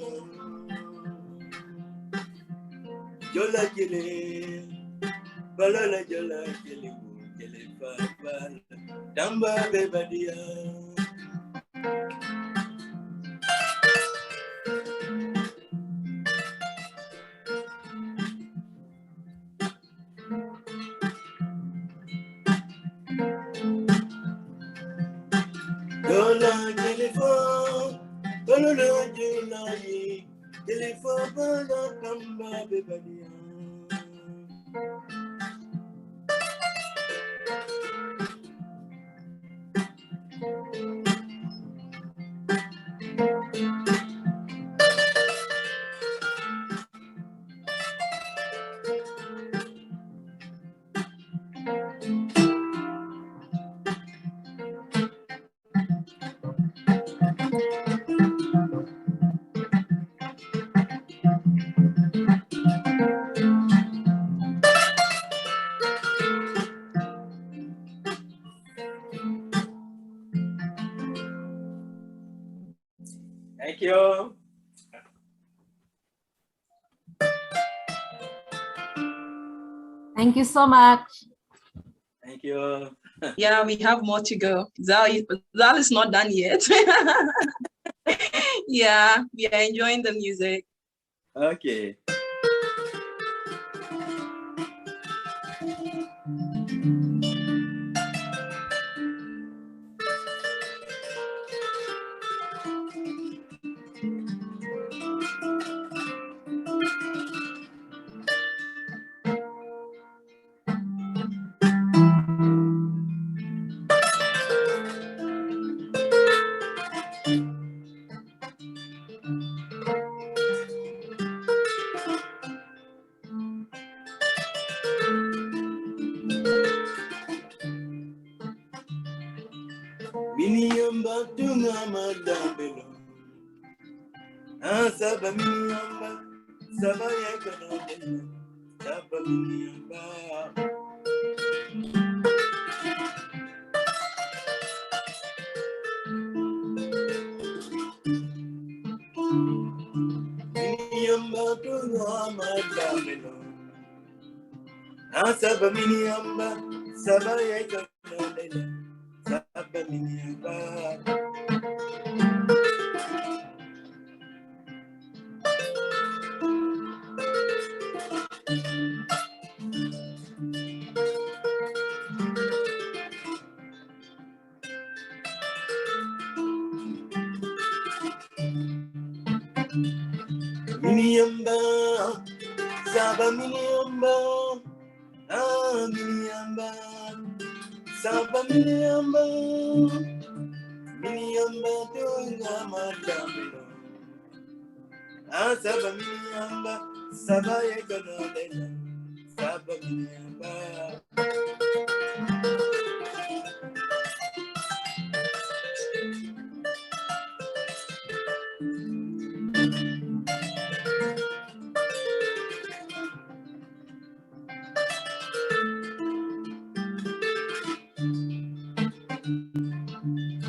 Jola kile, balala jola kile, kile fabala, tamba bebadia. Jola kile fa, balala jola kile fabala, tamba bebadia. Thank you. Thank you so much. Thank you. Yeah, we have more to go. Zal is not done yet. Yeah, we are enjoying the music. Okay. Miniyamba tunga madambelo, Saba miniyamba, Saba yakanabela, Saba miniyamba. Miniyamba tunga madambelo, Saba miniyamba, Saba yakanabela, Saba miniyamba. Miniyamba, Saba miniyamba, miniyamba, Saba miniyamba, miniyamba tunga madambelo, Saba miniyamba, Saba yakanabela, Saba miniyamba.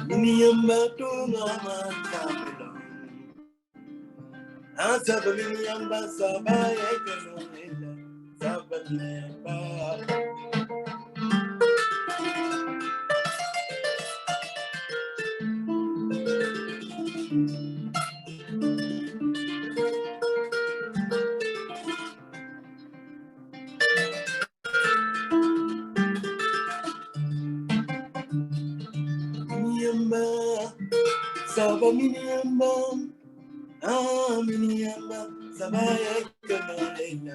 Miniyamba tunga madambelo, Saba miniyamba, Saba yakanabela, Saba miniyamba. Miniyamba, Saba miniyamba, miniyamba, Saba yakanabela,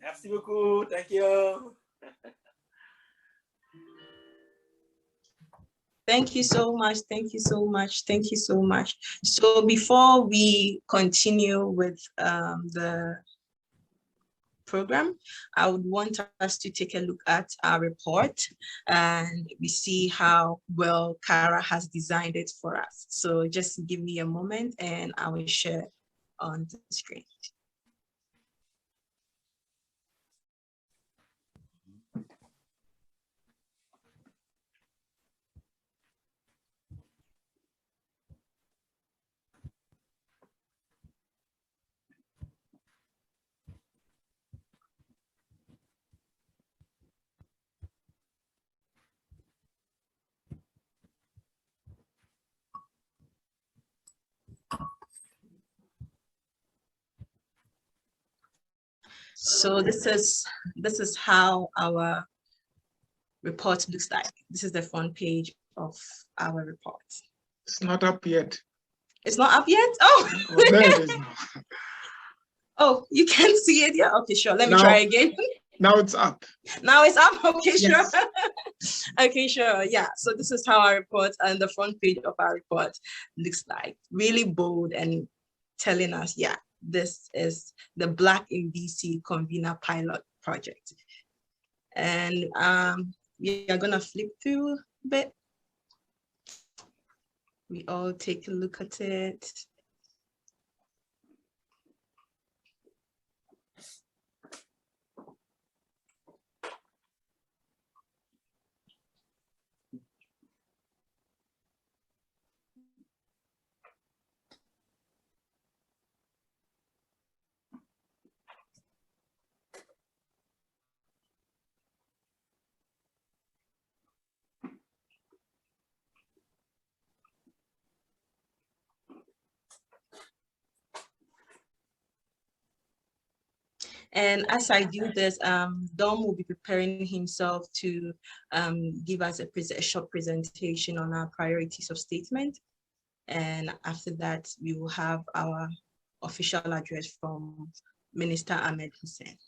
Merci beaucoup. Thank you. Thank you so much. Thank you so much. Thank you so much. So before we continue with the program, I would want us to take a look at our report and we see how well Kara has designed it for us. So just give me a moment and I will share on the screen. So this is how our report looks like. This is the front page of our report. It's not up yet. It's not up yet? Oh, Oh, there it is now. Oh, you can't see it yet? Okay, sure. Let me try again. Now it's up. Now it's up. Okay, sure. Yes. Okay, sure. Yeah. So this is how our report and the front page of our report looks like. Really bold and telling us, yeah, this is the Black in DC Convener pilot project. And we are gonna flip through a bit. We all take a look at it. And as I do this, Dom will be preparing himself to give us a short presentation on our priorities of statement. And after that, we will have our official address from Minister Ahmed Hussein.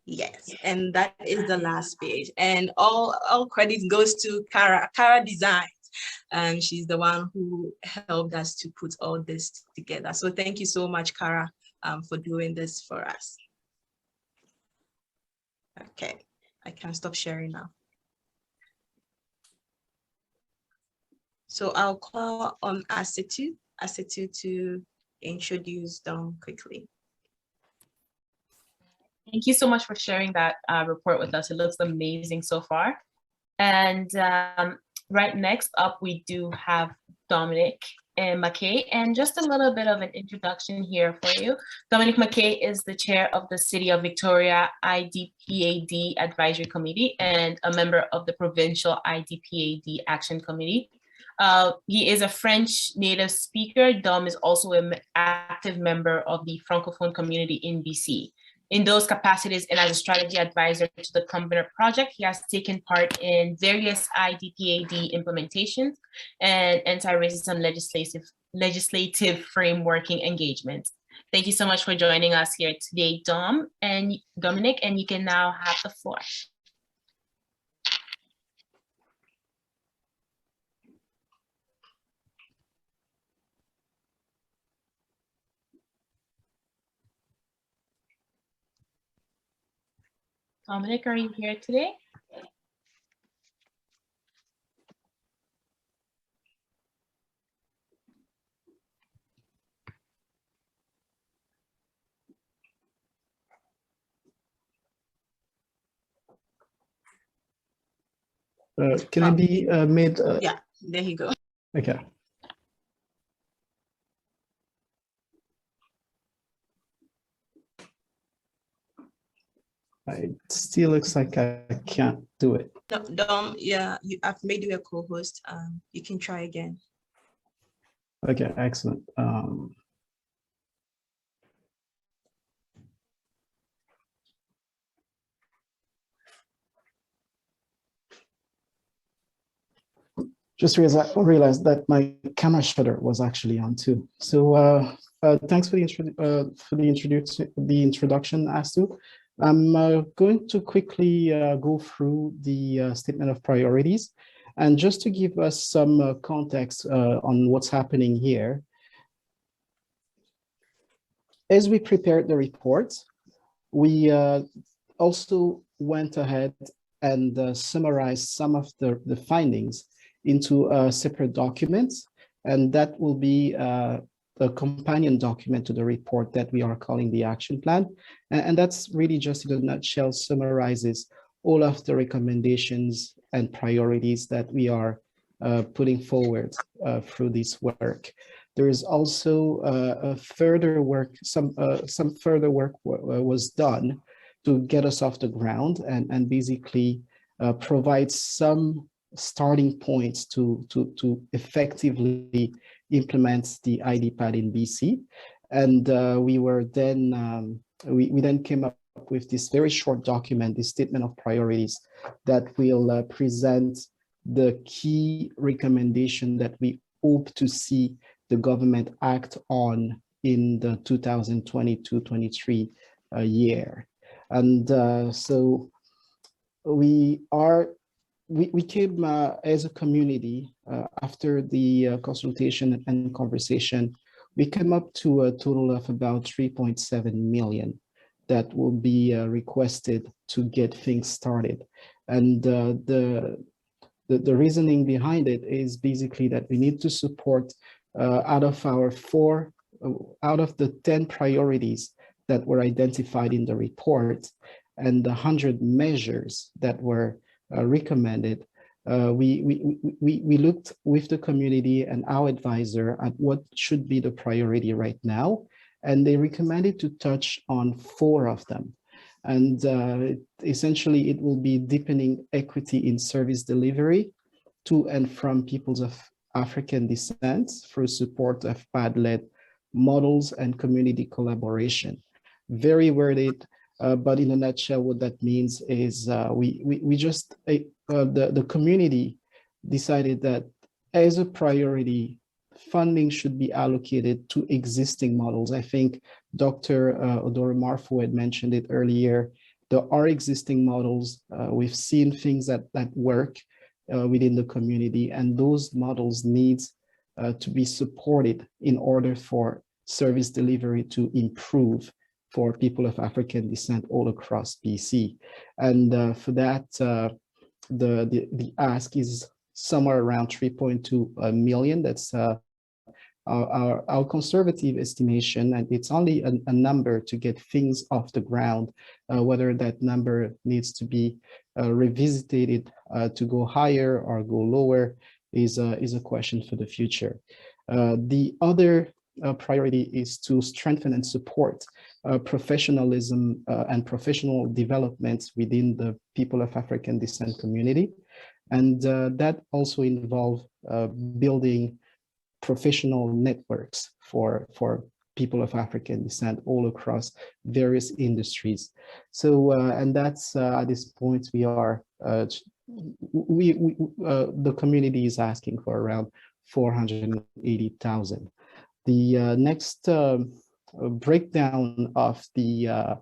Yes, and that is the last page. And all credit goes to Kara Design. She's the one who helped us to put all this together. So thank you so much, Kara, for doing this for us. Okay, I can stop sharing now. So I'll call on Asitu to introduce Dom quickly. Thank you so much for sharing that report with us. It looks amazing so far. And right next up, we do have Dominique Mckay, and just a little bit of an introduction here for you. Dominique Mckay is the chair of the City of Victoria IDPAD Advisory Committee and a member of the Provincial IDPAD Action Committee. He is a French native speaker. Dom is also an active member of the Francophone community in BC. In those capacities and as a strategy advisor to the Convener project, he has taken part in various IDPAD implementations and anti-racism legislative frameworking engagements. Thank you so much for joining us here today, Dom and Dominic, and you can now have the floor. Dominic, are you here today? Can I be made? Yeah, there you go. Okay. It still looks like I can't do it. No, Dom, yeah, I've made you a co-host. You can try again. Okay, excellent. Just realized that my camera shutter was actually on too. So thanks for the introduction, Astu. I'm going to quickly go through the statement of priorities. And just to give us some context on what's happening here, as we prepared the report, we also went ahead and summarized some of the findings into a separate document, and that will be a companion document to the report that we are calling the action plan. And that's really just in a nutshell summarizes all of the recommendations and priorities that we are putting forward through this work. There is also a further work, some further work was done to get us off the ground and basically provide some starting points to effectively implement the IDPAD in BC. And we were then, we then came up with this very short document, this statement of priorities that will present the key recommendation that we hope to see the government act on in the 2022-23 year. And so we came as a community after the consultation and conversation, we came up to a total of about 3.7 million that will be requested to get things started. And the reasoning behind it is basically that we need to support out of the 10 priorities that were identified in the report and the 100 measures that were recommended. We looked with the community and our advisor at what should be the priority right now, and they recommended to touch on 4 of them. And essentially it will be deepening equity in service delivery to and from peoples of African descent through support of PAD-led models and community collaboration. Very worded, but in a nutshell, what that means is the community decided that as a priority, funding should be allocated to existing models. I think Dr. Odoro Marfo had mentioned it earlier. There are existing models. We've seen things that work within the community, and those models need to be supported in order for service delivery to improve for people of African descent all across BC. And for that, the ask is somewhere around 3.2 million. That's our conservative estimation, and it's only a number to get things off the ground. Whether that number needs to be revisited to go higher or go lower is a question for the future. The other priority is to strengthen and support professionalism and professional development within the people of African descent community. And that also involves building professional networks for people of African descent all across various industries. So, and that's at this point we are, the community is asking for around 480,000. The next breakdown of the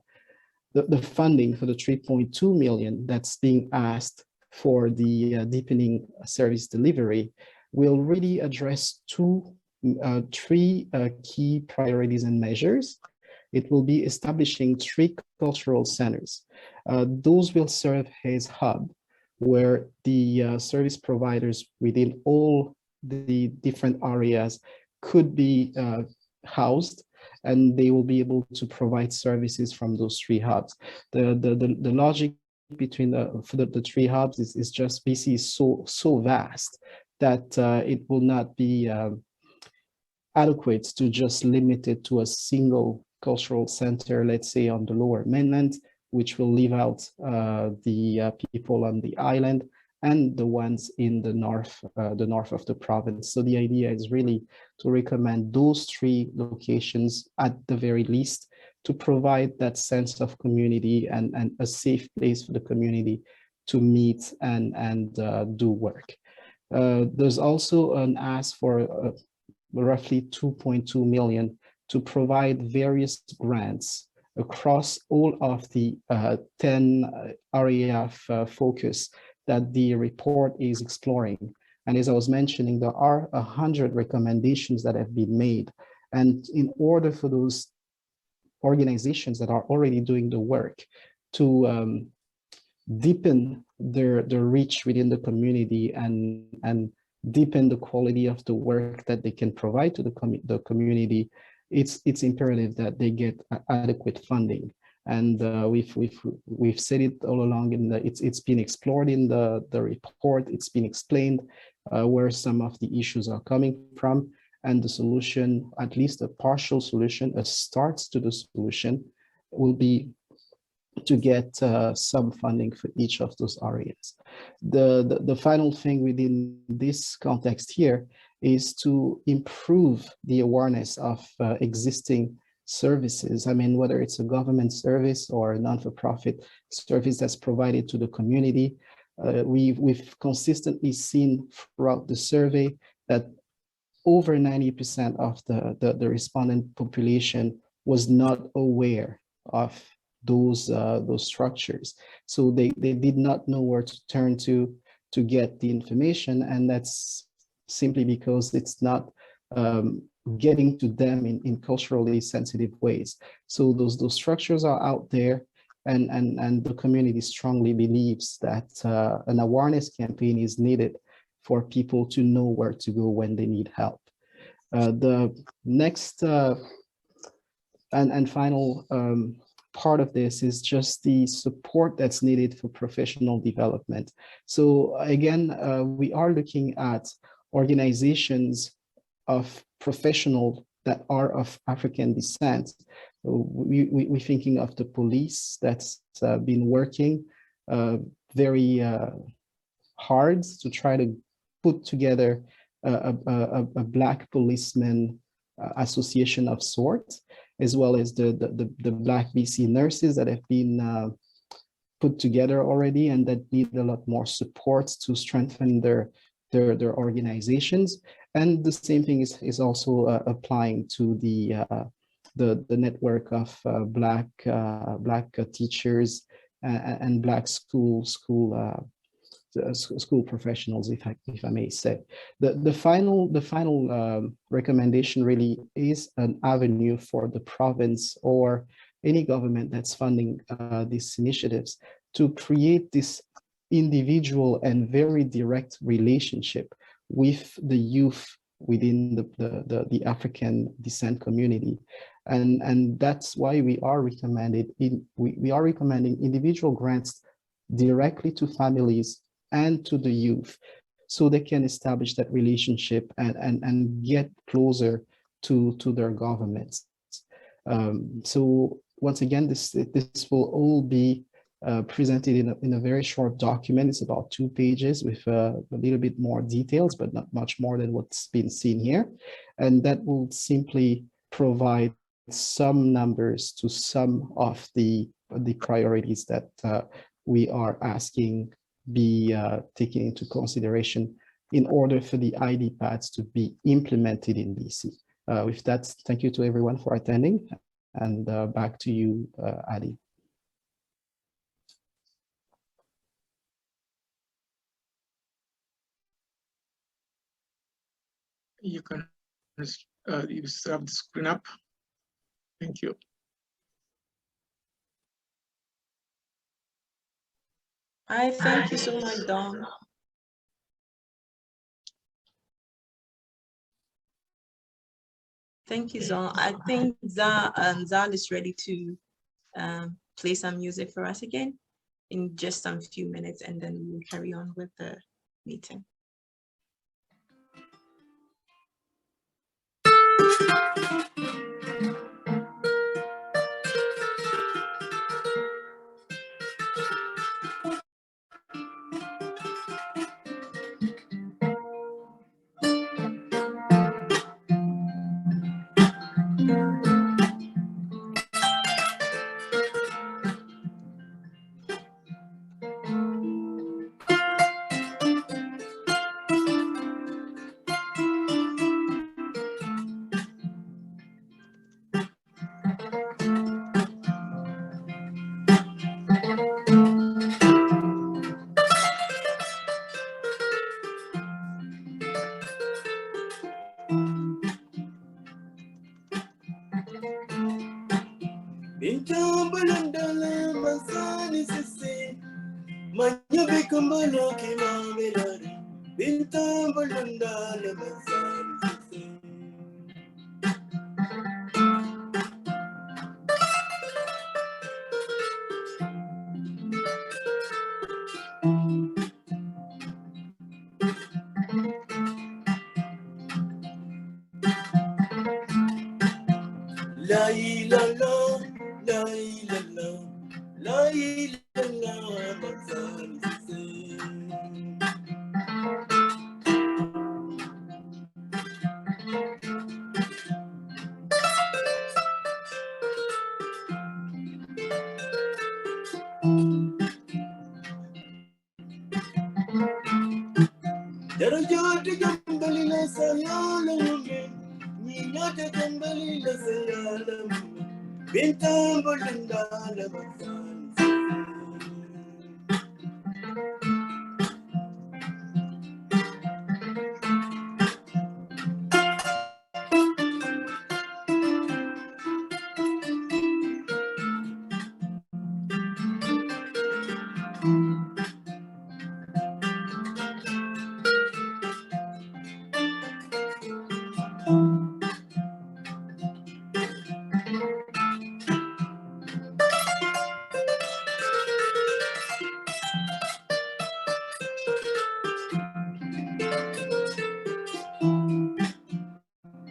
funding for the 3.2 million that's being asked for the deepening service delivery will really address three key priorities and measures. It will be establishing 3 cultural centers. Those will serve as hub where the service providers within all the different areas could be housed, and they will be able to provide services from those 3 hubs. The logic between the 3 hubs is just BC is so vast that it will not be adequate to just limit it to a single cultural center, let's say on the Lower Mainland. which will leave out the people on the island and the ones in the north of the province. So the idea is really to recommend those 3 locations at the very least, to provide that sense of community and a safe place for the community to meet and do work. There's also an ask for roughly 2.2 million to provide various grants across all of the 10 area of focus that the report is exploring. And as I was mentioning, there are 100 recommendations that have been made. And in order for those organizations that are already doing the work to deepen their reach within the community and deepen the quality of the work that they can provide to the community, it's imperative that they get adequate funding. And we've said it all along, it's been explored in the report. It's been explained where some of the issues are coming from, and the solution, at least a partial solution, a start to the solution, will be to get some funding for each of those areas. The final thing within this context here is to improve the awareness of existing services. I mean, whether it's a government service or a non-for-profit service that's provided to the community, we've consistently seen throughout the survey that over 90% of the respondent population was not aware of those structures. So they did not know where to turn to get the information, and that's simply because it's not getting to them in culturally sensitive ways. So those structures are out there, and the community strongly believes that an awareness campaign is needed for people to know where to go when they need help. The next and final part of this is just the support that's needed for professional development. So again, we are looking at organizations of professionals that are of African descent. We're thinking of the police that's been working very hard to try to put together a Black policeman association of sorts, as well as the Black BC nurses that have been put together already and that need a lot more support to strengthen their organizations. And the same thing is also applying to the network of Black teachers and Black school professionals, if I may say. The final recommendation really is an avenue for the province or any government that's funding these initiatives to create this individual and very direct relationship with the youth within the African descent community. And that's why we are recommending individual grants directly to families and to the youth, so they can establish that relationship and get closer to their governments. So once again, this will all be presented in a very short document. It's about 2 pages with a little bit more details, but not much more than what's been seen here. And that will simply provide some numbers to some of the priorities that we are asking be taken into consideration in order for the ID pads to be implemented in BC. With that, thank you to everyone for attending, and back to you, Adi. You can you have the screen up. Thank you. Thank you so much, Dom. Thank you, Zal. I think Zal is ready to play some music for us again in just some few minutes, and then we'll carry on with the meeting. Bintang belum dalam masa ni sesi, menyubi kembali ke melodi. Bintang belum dalam masa ni sesi. La ilaha, la ilaha, la ilaha, masa ni sesi. Darajat kembali lah saya lembu, minat kembali lah saya lembu, bintang belum dalam masa.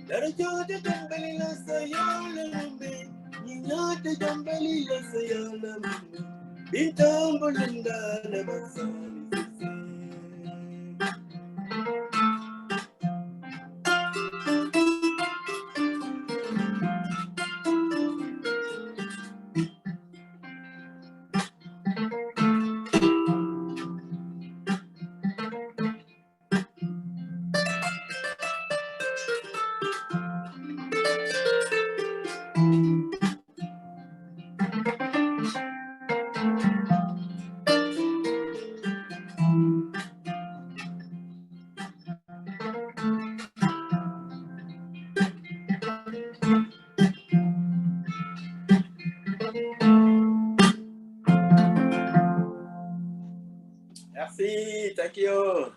Darajat kembali lah saya lembu, minat kembali lah saya lembu, bintang belum dalam masa. Merci, thank you.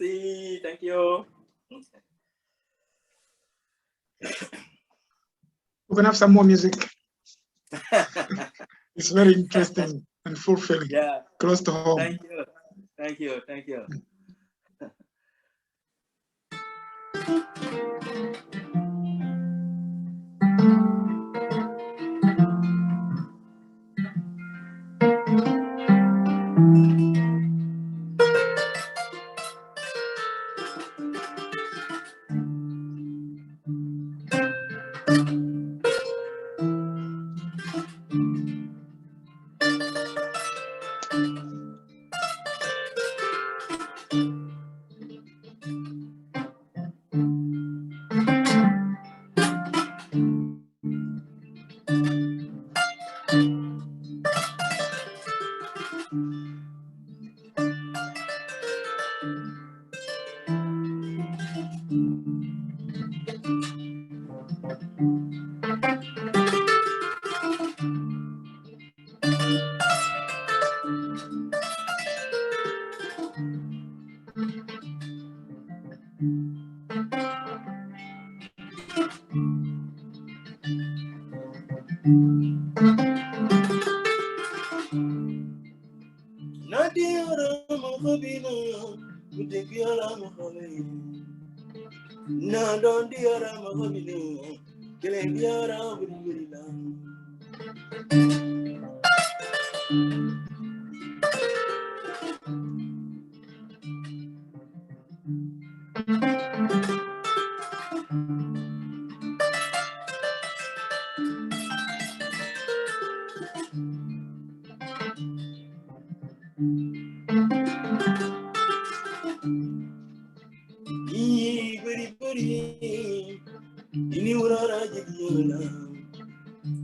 Merci, thank you. We're gonna have some more music. It's very interesting and fulfilling. Yeah. Close to home. Thank you. Thank you. Thank you.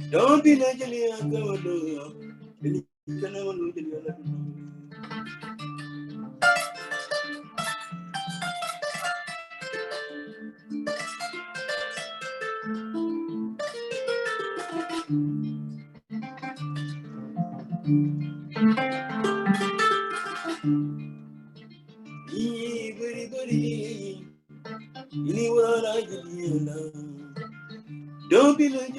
Don't be like don't be like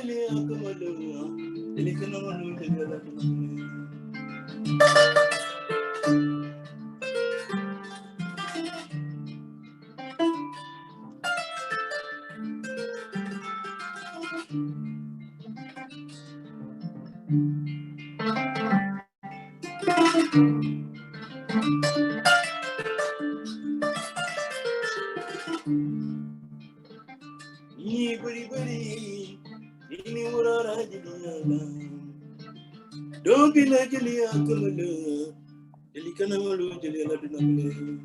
Don't be like Julia Kamala, Delicanalu, Julia Dunamale.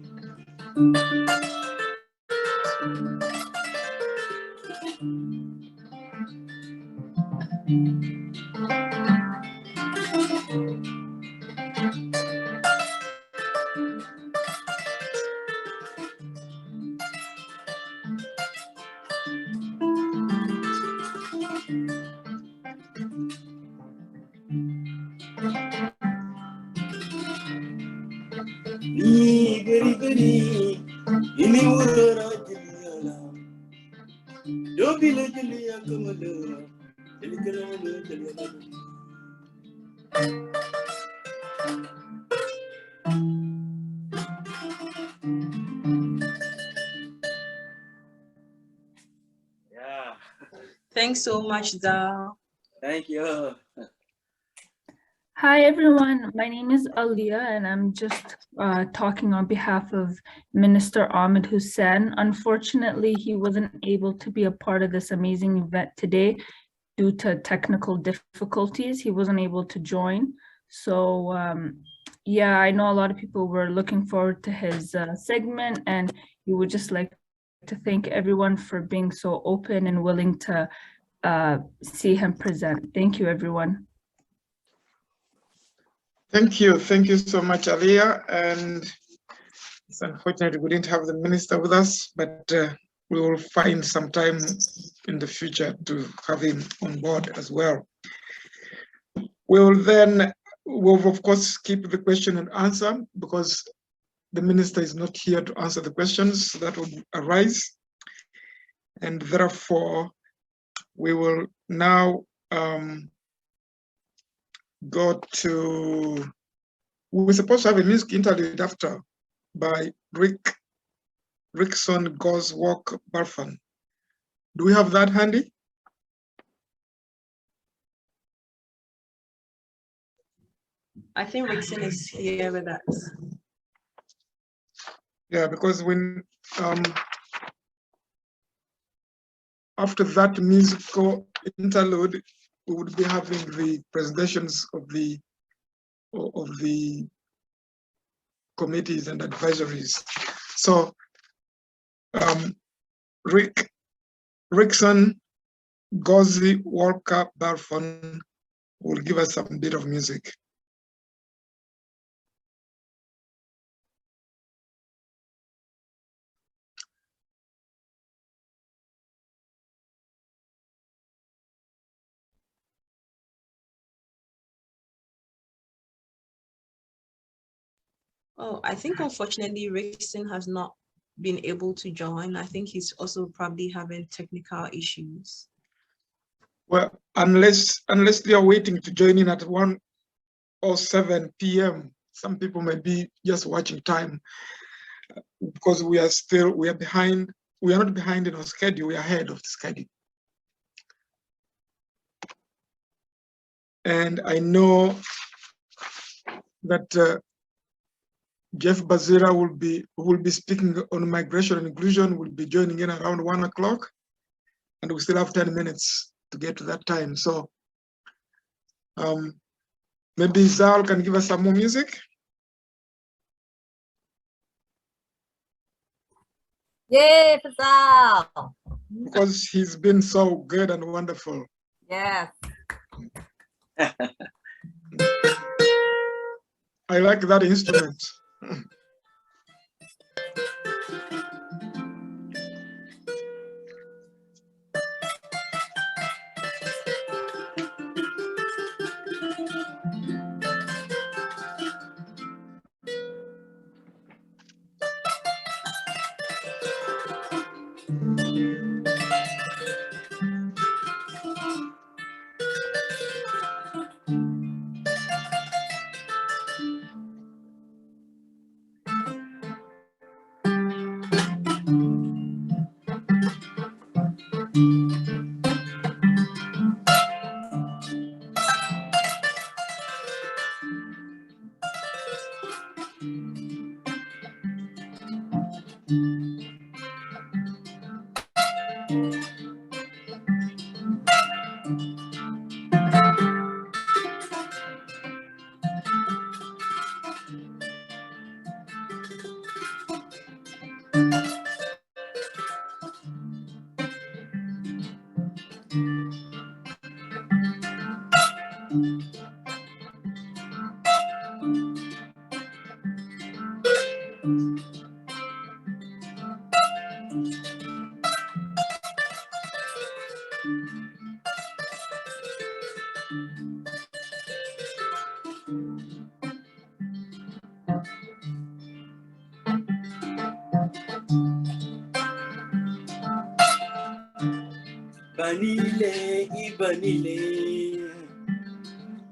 Don't be like Julia Kamala, Delicanalu, Julia Dunamale. Yeah. Thanks so much, Zal. Thank you. Hi everyone, my name is Aliyah and I'm just talking on behalf of Minister Ahmed Hussein. Unfortunately, he wasn't able to be a part of this amazing event today due to technical difficulties. He wasn't able to join. So yeah, I know a lot of people were looking forward to his segment, and we would just like to thank everyone for being so open and willing to see him present. Thank you, everyone. Thank you so much, Aliyah. And it's unfortunate we didn't have the minister with us, but we will find some time in the future to have him on board as well. We'll of course keep the question and answer, because the minister is not here to answer the questions that would arise. And therefore, we will now go to, we're supposed to have a music interlude after by Rickson Goes Walk Barfan. Do we have that handy? I think Rickson is here with us. Yeah, because when after that musical interlude, we would be having the presentations of the committees and advisories. So Rickson Gozi Walker Barfon will give us some bit of music. Oh, I think unfortunately Rickson has not been able to join. I think he's also probably having technical issues. Well, unless they are waiting to join in at 1 or 7 p.m. Some people may be just watching time, because we are behind. We are not behind in our schedule, we are ahead of the schedule. And I know that Jeff Bazira will be speaking on migration and inclusion, will be joining in around 1 o'clock, and we still have 10 minutes to get to that time. So maybe Zal can give us some more music. Yay, for Zal! Because he's been so good and wonderful. Yes. I like that instrument. Banile, ibanile,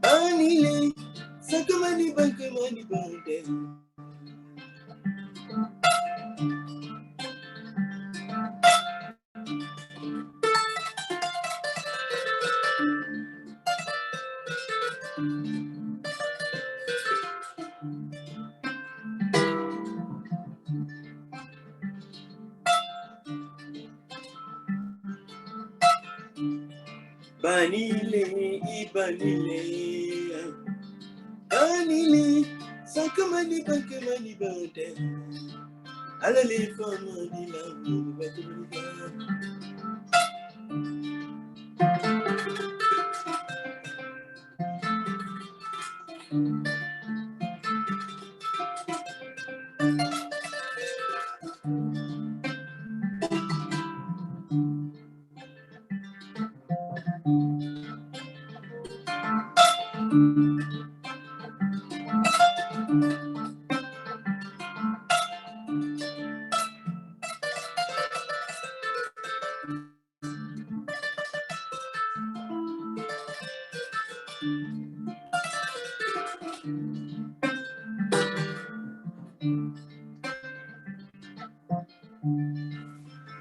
banile, sakamani bankamani bande. Banile, ibanile, banile, sakamani bankamani bande. Alale famani la batuliga.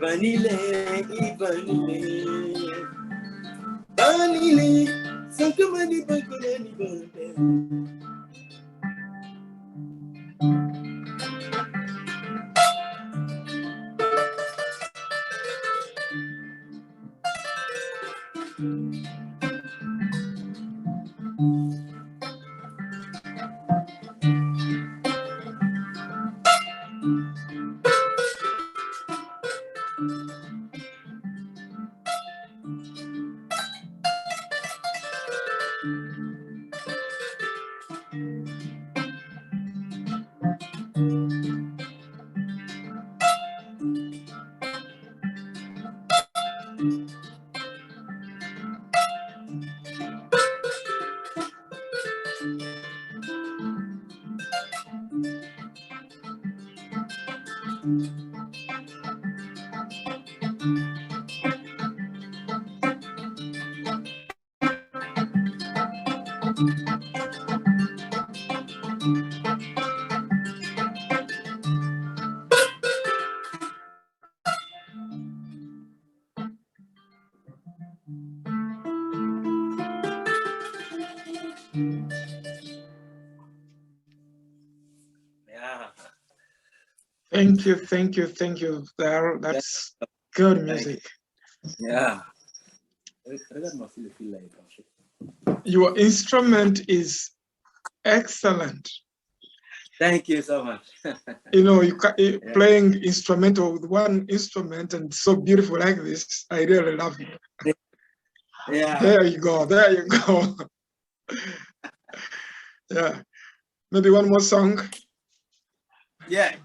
Banile, ibanile, banile, sakamani bankamani bande. Thank you, thank you, thank you. That's good music. Yeah. Your instrument is excellent. Thank you so much. You know, playing instrumental with one instrument and so beautiful like this, I really love it. Yeah. There you go, there you go. Yeah. Maybe one more song. Yeah.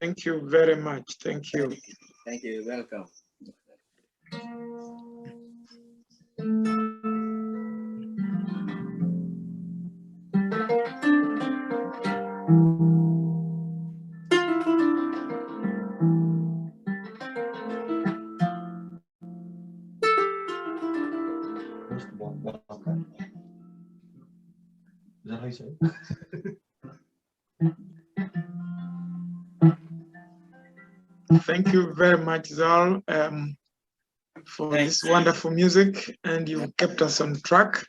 Thank you very much. Thank you. Thank you. Welcome. Is that how you say it? Thank you very much, Zal, for this wonderful music, and you kept us on track.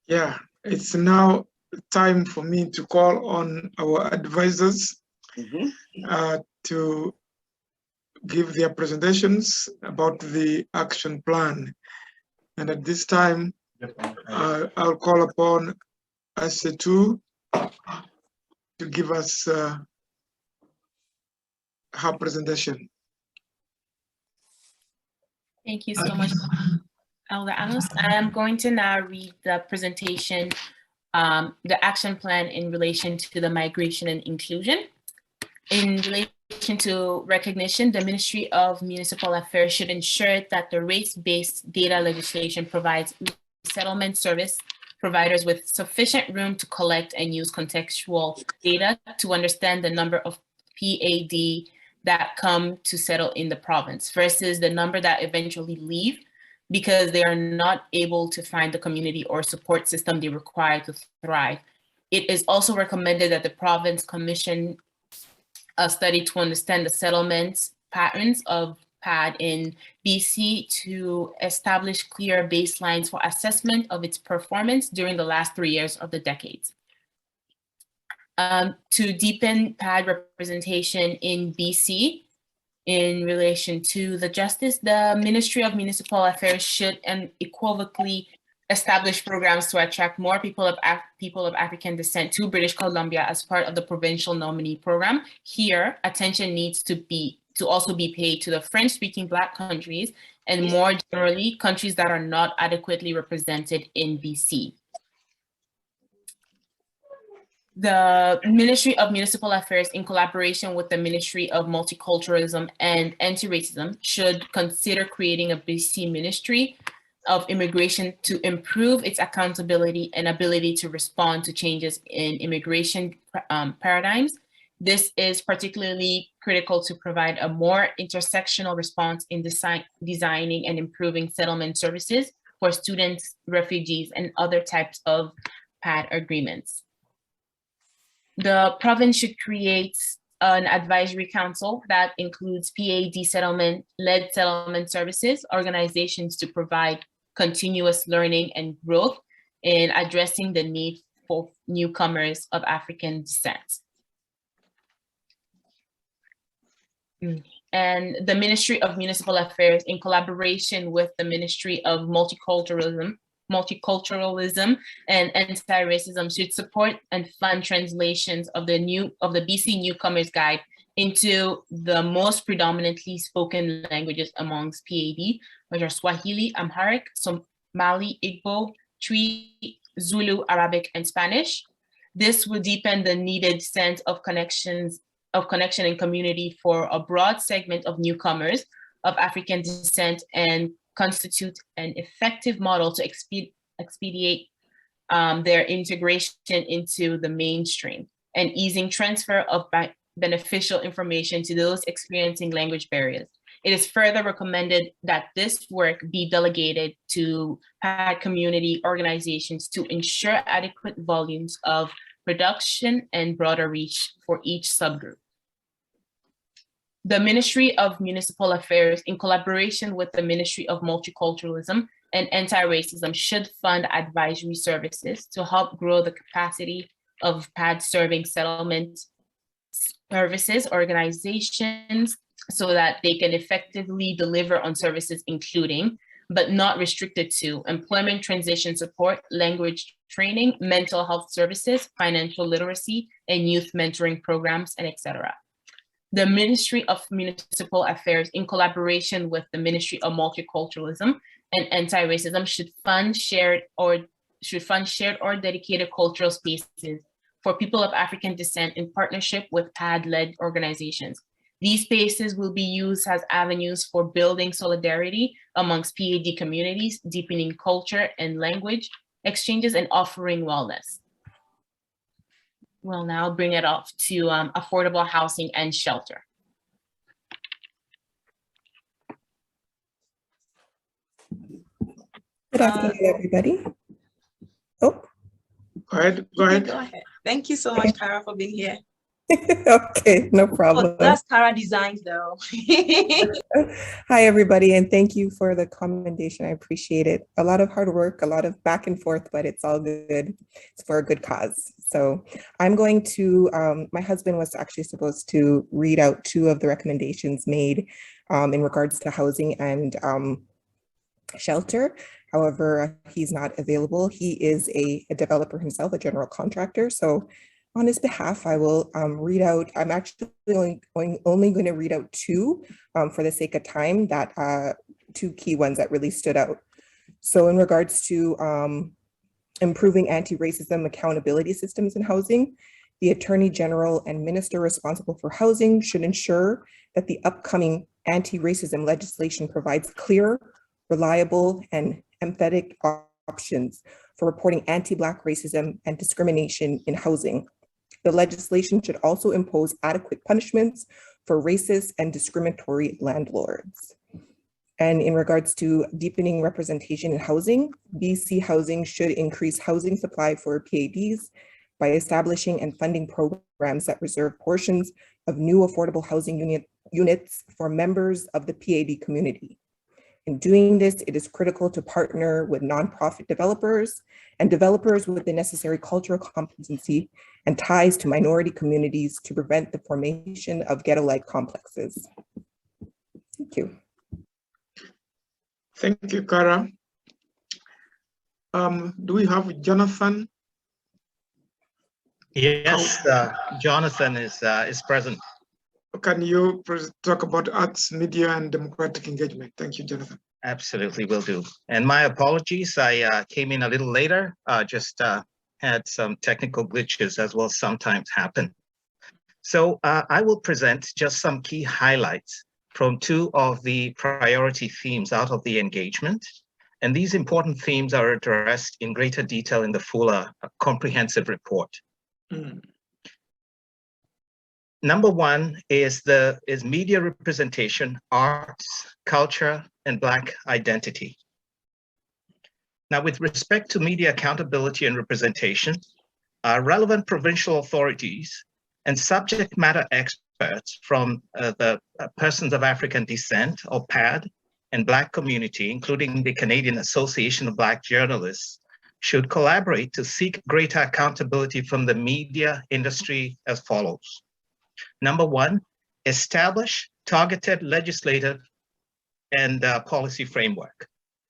Yeah, it's now time for me to call on our advisors to give their presentations about the action plan. And at this time, I'll call upon Asetu to give us her presentation. Thank you so much, Elder Amos. I am going to now read the presentation, the action plan in relation to the migration and inclusion. In relation to recognition, the Ministry of Municipal Affairs should ensure that the race-based data legislation provides settlement service providers with sufficient room to collect and use contextual data to understand the number of PAD that come to settle in the province versus the number that eventually leave because they are not able to find the community or support system they require to thrive. It is also recommended that the province commission a study to understand the settlement patterns of PAD in BC to establish clear baselines for assessment of its performance during the last 3 years of the decades. To deepen PAD representation in BC in relation to the justice, the Ministry of Municipal Affairs should equivocally establish programs to attract more people of African descent to British Columbia as part of the provincial nominee program. Here, attention needs to also be paid to the French-speaking Black countries and more generally, countries that are not adequately represented in BC. The Ministry of Municipal Affairs, in collaboration with the Ministry of Multiculturalism and Anti-Racism, should consider creating a BC Ministry of Immigration to improve its accountability and ability to respond to changes in immigration paradigms. This is particularly critical to provide a more intersectional response in designing and improving settlement services for students, refugees, and other types of PAD agreements. The province should create an advisory council that includes PAD settlement-led settlement services, organizations to provide continuous learning and growth in addressing the need for newcomers of African descent. And the Ministry of Municipal Affairs, in collaboration with the Ministry of Multiculturalism and Anti-Racism, should support and fund translations of the BC Newcomers Guide into the most predominantly spoken languages amongst PAD, which are Swahili, Amharic, Somali, Igbo, Twi, Zulu, Arabic, and Spanish. This will deepen the needed sense of connection and community for a broad segment of newcomers of African descent and constitute an effective model to expedite their integration into the mainstream and easing transfer of beneficial information to those experiencing language barriers. It is further recommended that this work be delegated to PAD community organizations to ensure adequate volumes of production and broader reach for each subgroup. The Ministry of Municipal Affairs, in collaboration with the Ministry of Multiculturalism and Anti-Racism, should fund advisory services to help grow the capacity of PAD serving settlement services organizations so that they can effectively deliver on services including, but not restricted to, employment transition support, language training, mental health services, financial literacy, and youth mentoring programs, and etc. The Ministry of Municipal Affairs, in collaboration with the Ministry of Multiculturalism and Anti-Racism, should fund shared or dedicated cultural spaces for people of African descent in partnership with PAD-led organizations. These spaces will be used as avenues for building solidarity amongst PAD communities, deepening culture and language exchanges, and offering wellness. We'll now bring it off to affordable housing and shelter. Good afternoon, everybody. Oh, go ahead. Go ahead. Go ahead. Thank you so much, Cara, for being here. Okay, no problem. Oh, that's Cara Designs, though. Hi, everybody, and thank you for the commendation. I appreciate it. A lot of hard work, a lot of back and forth, but it's all good. It's for a good cause. So I'm going to, my husband was actually supposed to read out 2 of the recommendations made in regards to housing and shelter. However, he's not available. He is a developer himself, a general contractor. So on his behalf, I will read out, I'm actually only going to read out 2 for the sake of time, that 2 key ones that really stood out. So in regards to improving anti-racism accountability systems in housing, the Attorney General and Minister responsible for housing should ensure that the upcoming anti-racism legislation provides clear, reliable, and empathetic options for reporting anti-Black racism and discrimination in housing. The legislation should also impose adequate punishments for racist and discriminatory landlords. And in regards to deepening representation in housing, BC Housing should increase housing supply for PADs by establishing and funding programs that reserve portions of new affordable housing units for members of the PAD community. In doing this, it is critical to partner with nonprofit developers and developers with the necessary cultural competency and ties to minority communities to prevent the formation of ghetto-like complexes. Thank you. Thank you, Cara. Do we have Jonathan? Yes, Jonathan is present. Can you talk about arts, media, and democratic engagement? Thank you, Jonathan. Absolutely, will do. And my apologies, I came in a little later, just had some technical glitches as well sometimes happen. So I will present just some key highlights from two of the priority themes out of the engagement. And these important themes are addressed in greater detail in the fuller comprehensive report. Number one is media representation, arts, culture, and Black identity. Now, with respect to media accountability and representation, relevant provincial authorities and subject matter experts from the Persons of African Descent, or PAD, and Black community, including the Canadian Association of Black Journalists, should collaborate to seek greater accountability from the media industry as follows. Number one, establish targeted legislative and policy framework.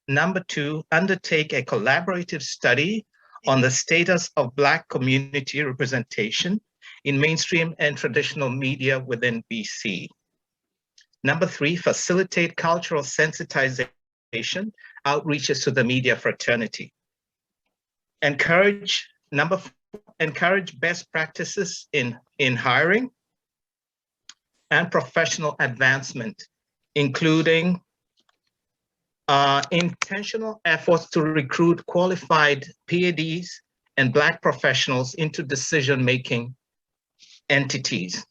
Number two, undertake a collaborative study on the status of Black community representation in mainstream and traditional media within BC. Number three, facilitate cultural sensitization, outreaches to the media fraternity. Encourage best practices in hiring and professional advancement, including intentional efforts to recruit qualified PADs and Black professionals into decision-making entities.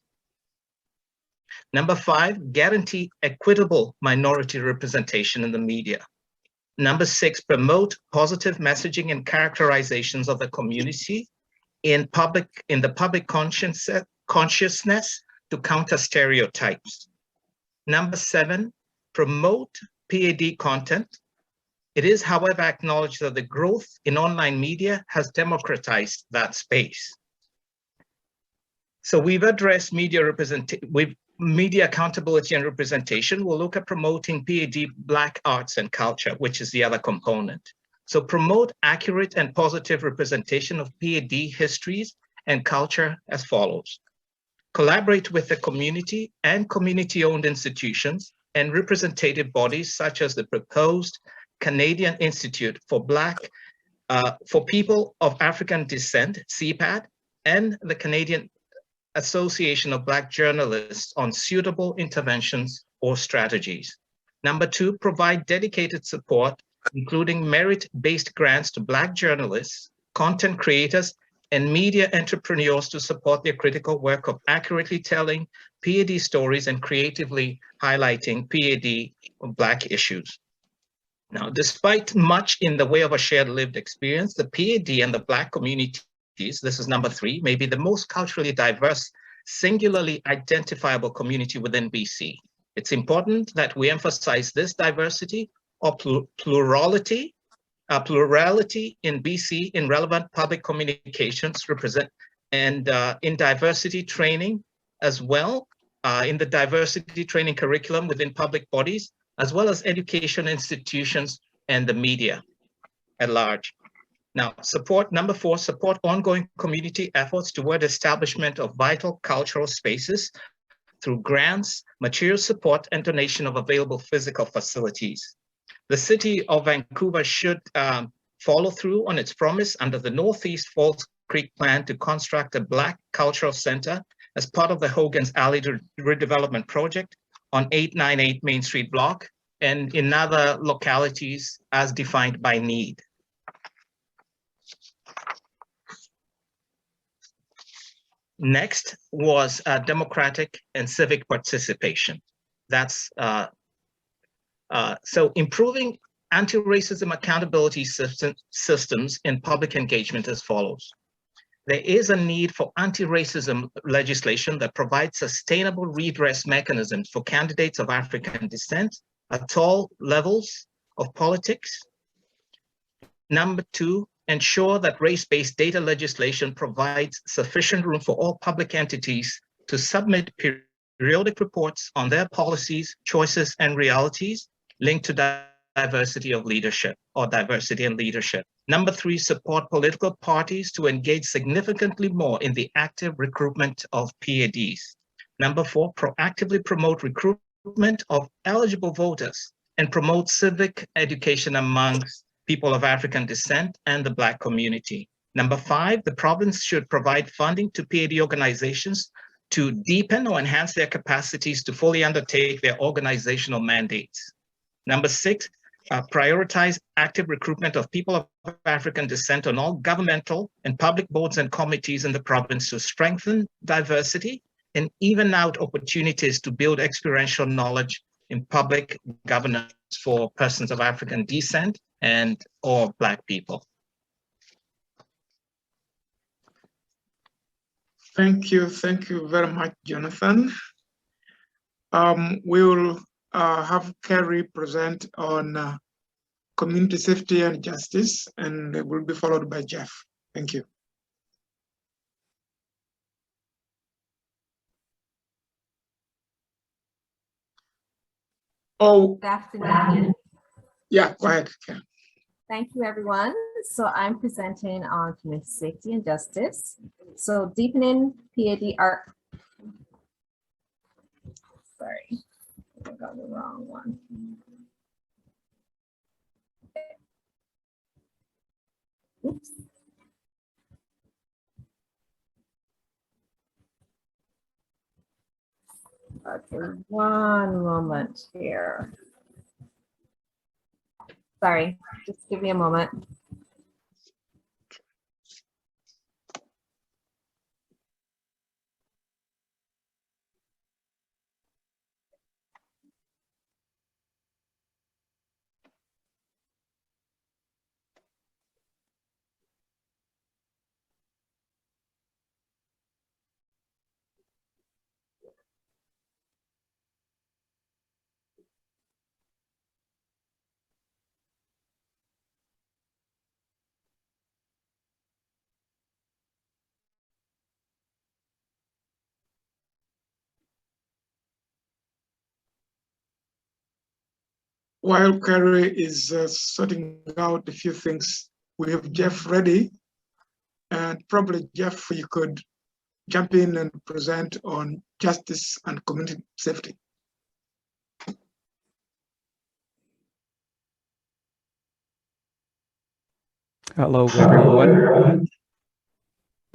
Number five, guarantee equitable minority representation in the media. Number six, promote positive messaging and characterizations of the community in the public consciousness to counter stereotypes. Number seven, promote PAD content. It is, however, acknowledged that the growth in online media has democratized that space. So we've addressed media accountability and representation. We'll look at promoting PAD Black arts and culture, which is the other component. So promote accurate and positive representation of PAD histories and culture as follows. Collaborate with the community and community-owned institutions and representative bodies such as the proposed Canadian Institute for People of African Descent, CPAD, and the Canadian Association of Black Journalists on suitable interventions or strategies. Number two, provide dedicated support, including merit-based grants to Black journalists, content creators, and media entrepreneurs to support their critical work of accurately telling PAD stories and creatively highlighting PAD Black issues. Now, despite much in the way of a shared lived experience, the PAD and the Black communities, this is number three, may be the most culturally diverse, singularly identifiable community within BC. It's important that we emphasize this diversity or plurality in BC in relevant public communications and in diversity training as well, in the diversity training curriculum within public bodies, as well as education institutions and the media at large. Now, number four, support ongoing community efforts toward establishment of vital cultural spaces through grants, material support, and donation of available physical facilities. The City of Vancouver should follow through on its promise under the Northeast Falls Creek Plan to construct a Black Cultural Center as part of the Hogan's Alley redevelopment project on 898 Main Street Block and in other localities as defined by need. Next was democratic and civic participation. That's so improving anti-racism accountability systems in public engagement as follows. There is a need for anti-racism legislation that provides sustainable redress mechanisms for candidates of African descent at all levels of politics. Number two, ensure that race-based data legislation provides sufficient room for all public entities to submit periodic reports on their policies, choices, and realities linked to diversity of leadership or diversity in leadership. Number three, support political parties to engage significantly more in the active recruitment of PADs. Number four, proactively promote recruitment of eligible voters and promote civic education amongst people of African descent and the Black community. Number 5, the province should provide funding to PAD organizations to deepen or enhance their capacities to fully undertake their organizational mandates. Number 6, prioritize active recruitment of people of African descent on all governmental and public boards and committees in the province to strengthen diversity and even out opportunities to build experiential knowledge in public governance for persons of African descent and or Black people. Thank you very much, Jonathan. We will have Kerry present on community safety and justice, and it will be followed by Jeff. Thank you. Oh, Good afternoon. Yeah, go ahead. Thank you, everyone. So I'm presenting on community safety and justice. So deepening PAD art. Sorry, I got the wrong one. Oops. Okay, one moment here. Sorry, just give me a moment. While Kerry is sorting out a few things, we have Jeff ready. And probably, Jeff, you could jump in and present on justice and community safety. Hello, everyone.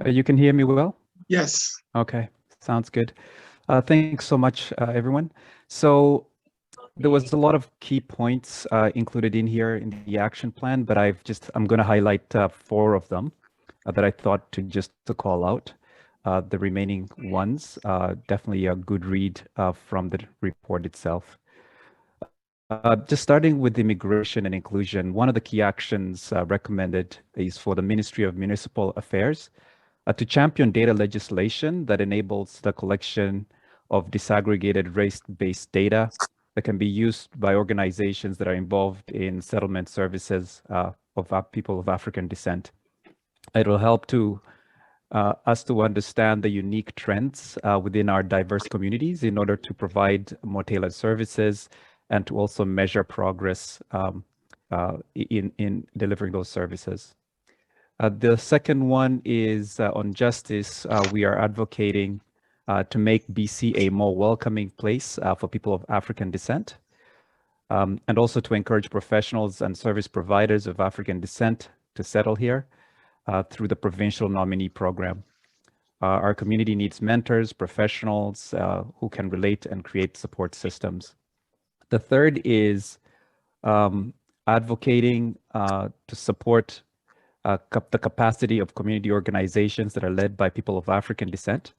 You can hear me well? Yes. Okay, sounds good. Thanks so much, everyone. So there was a lot of key points included in here in the action plan, but I'm going to highlight 4 of them that I thought to call out. The remaining ones, definitely a good read from the report itself. Just starting with immigration and inclusion, one of the key actions recommended is for the Ministry of Municipal Affairs to champion data legislation that enables the collection of disaggregated race-based data that can be used by organizations that are involved in settlement services of people of African descent. It will help us to understand the unique trends within our diverse communities in order to provide more tailored services and to also measure progress in delivering those services. The second one is on justice. We are advocating to make BC a more welcoming place for people of African descent, and also to encourage professionals and service providers of African descent to settle here through the provincial nominee program. Our community needs mentors, professionals who can relate and create support systems. The third is advocating to support the capacity of community organizations that are led by people of African descent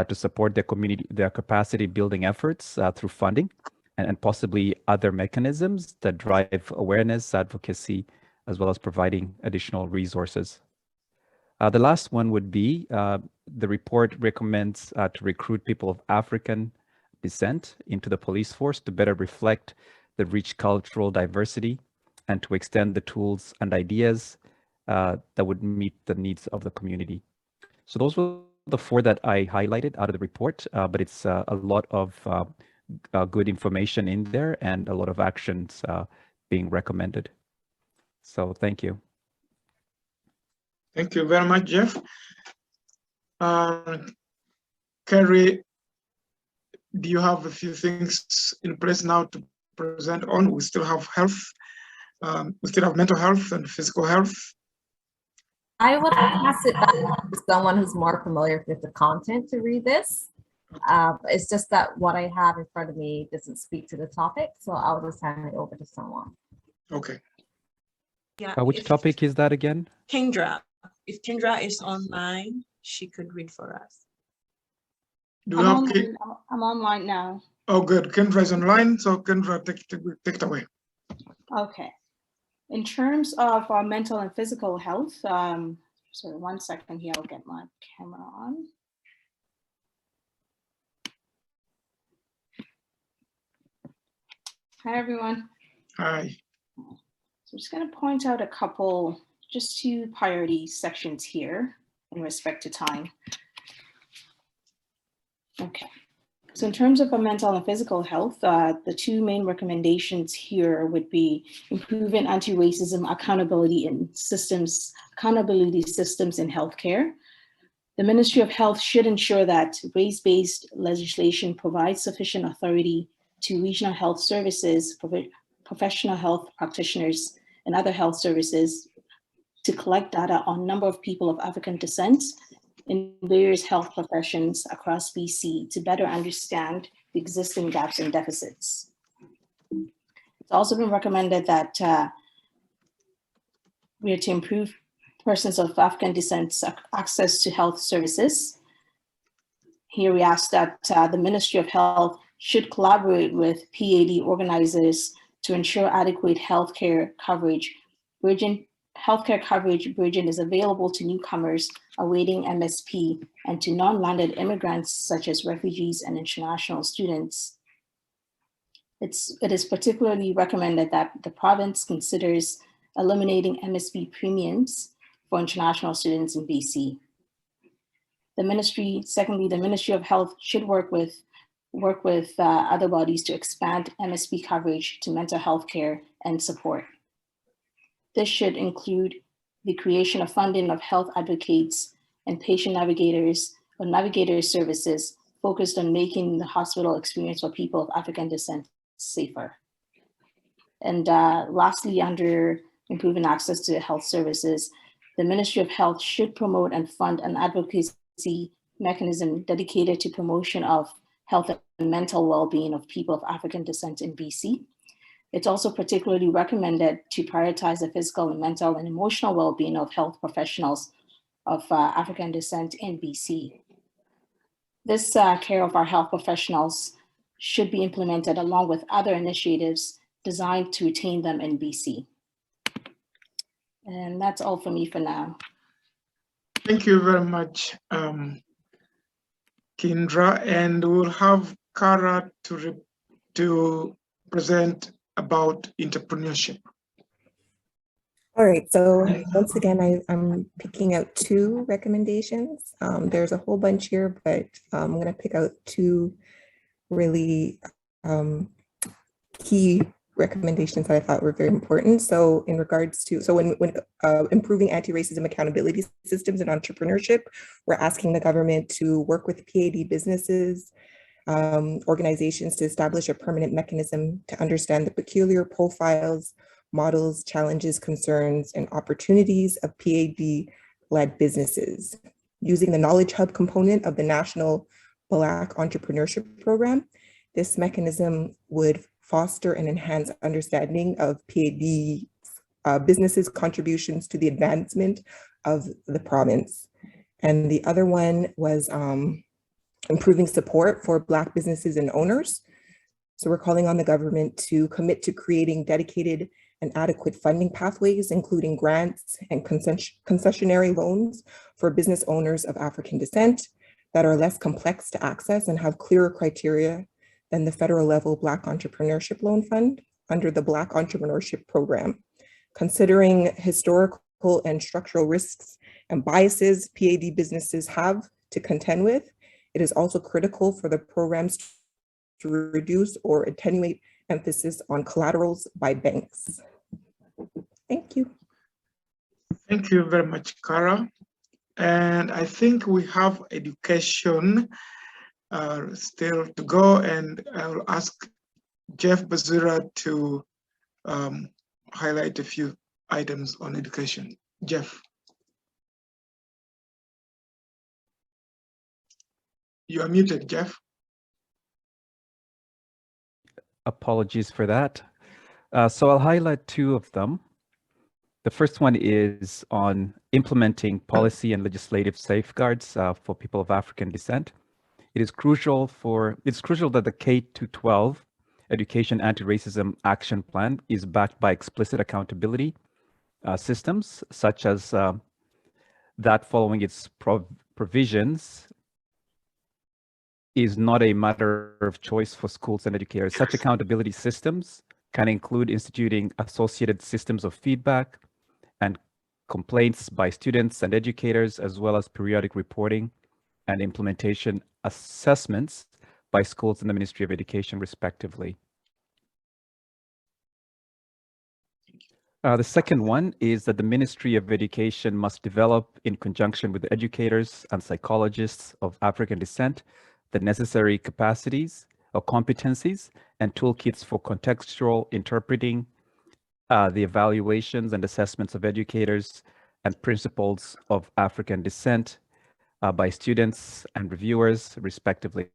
to support their capacity building efforts through funding and possibly other mechanisms that drive awareness, advocacy, as well as providing additional resources. The last one would be the report recommends to recruit people of African descent into the police force to better reflect the rich cultural diversity and to extend the tools and ideas that would meet the needs of the community. So those were the 4 that I highlighted out of the report, but it's a lot of good information in there and a lot of actions being recommended. So thank you. Thank you very much, Jeff. Kerry, do you have a few things in place now to present on? We still have health, we still have mental health and physical health. I will pass it back to someone who's more familiar with the content to read this. It's just that what I have in front of me doesn't speak to the topic, so I'll just hand it over to someone. Okay. Yeah. Which topic is that again? Kendra. If Kendra is online, she could read for us. Do you have I'm online now. Oh, good. Kendra is online, so Kendra, take it away. Okay. In terms of mental and physical health, sorry, 1 second here, I'll get my camera on. Hi, everyone. Hi. So I'm just going to point out a couple, just 2 priority sections here in respect to time. Okay. So in terms of mental and physical health, the 2 main recommendations here would be improving anti-racism accountability systems in healthcare. The Ministry of Health should ensure that race-based legislation provides sufficient authority to regional health services, professional health practitioners, and other health services to collect data on number of people of African descent in various health professions across BC to better understand the existing gaps and deficits. It's also been recommended that we are to improve persons of African descent access to health services. Here we ask that the Ministry of Health should collaborate with PAD organizers to ensure adequate healthcare coverage. Healthcare coverage bridging is available to newcomers awaiting MSP and to non-landed immigrants such as refugees and international students. It is particularly recommended that the province considers eliminating MSP premiums for international students in BC. Secondly, the Ministry of Health should work with other bodies to expand MSP coverage to mental health care and support. This should include the creation of funding of health advocates and patient navigators or navigator services focused on making the hospital experience for people of African descent safer. And lastly, under improving access to health services, the Ministry of Health should promote and fund an advocacy mechanism dedicated to promotion of health and mental well-being of people of African descent in BC. It's also particularly recommended to prioritize the physical and mental and emotional well-being of health professionals of African descent in BC. This care of our health professionals should be implemented along with other initiatives designed to retain them in BC. And that's all for me for now. Thank you very much, Kendra, and we'll have Kara to present about entrepreneurship. All right, so once again, I'm picking out 2 recommendations. There's a whole bunch here, but I'm going to pick out 2 really key recommendations that I thought were very important. So in regards to, when improving anti-racism accountability systems and entrepreneurship, we're asking the government to work with PAD businesses, organizations to establish a permanent mechanism to understand the peculiar profiles, models, challenges, concerns, and opportunities of PAD-led businesses. Using the Knowledge Hub component of the National Black Entrepreneurship Program, this mechanism would foster and enhance understanding of PAD businesses' contributions to the advancement of the province. And the other one was improving support for Black businesses and owners. So we're calling on the government to commit to creating dedicated and adequate funding pathways, including grants and concessionary loans for business owners of African descent that are less complex to access and have clearer criteria than the federal level Black Entrepreneurship Loan Fund under the Black Entrepreneurship Program. Considering historical and structural risks and biases PAD businesses have to contend with, it is also critical for the programs to reduce or attenuate emphasis on collaterals by banks. Thank you. Thank you very much, Kara. And I think we have education still to go, and I will ask Jeff Bazura to highlight a few items on education. Jeff. You are muted, Jeff. Apologies for that. So I'll highlight two of them. The first one is on implementing policy and legislative safeguards for people of African descent. It's crucial that the K-12 Education Anti-Racism Action Plan is backed by explicit accountability systems, such as that following its provisions is not a matter of choice for schools and educators. Such accountability systems can include instituting associated systems of feedback and complaints by students and educators, as well as periodic reporting and implementation assessments by schools and the Ministry of Education, respectively. The second one is that the Ministry of Education must develop, in conjunction with educators and psychologists of African descent, the necessary capacities or competencies and toolkits for contextual interpreting the evaluations and assessments of educators and principals of African descent by students and reviewers, respectively.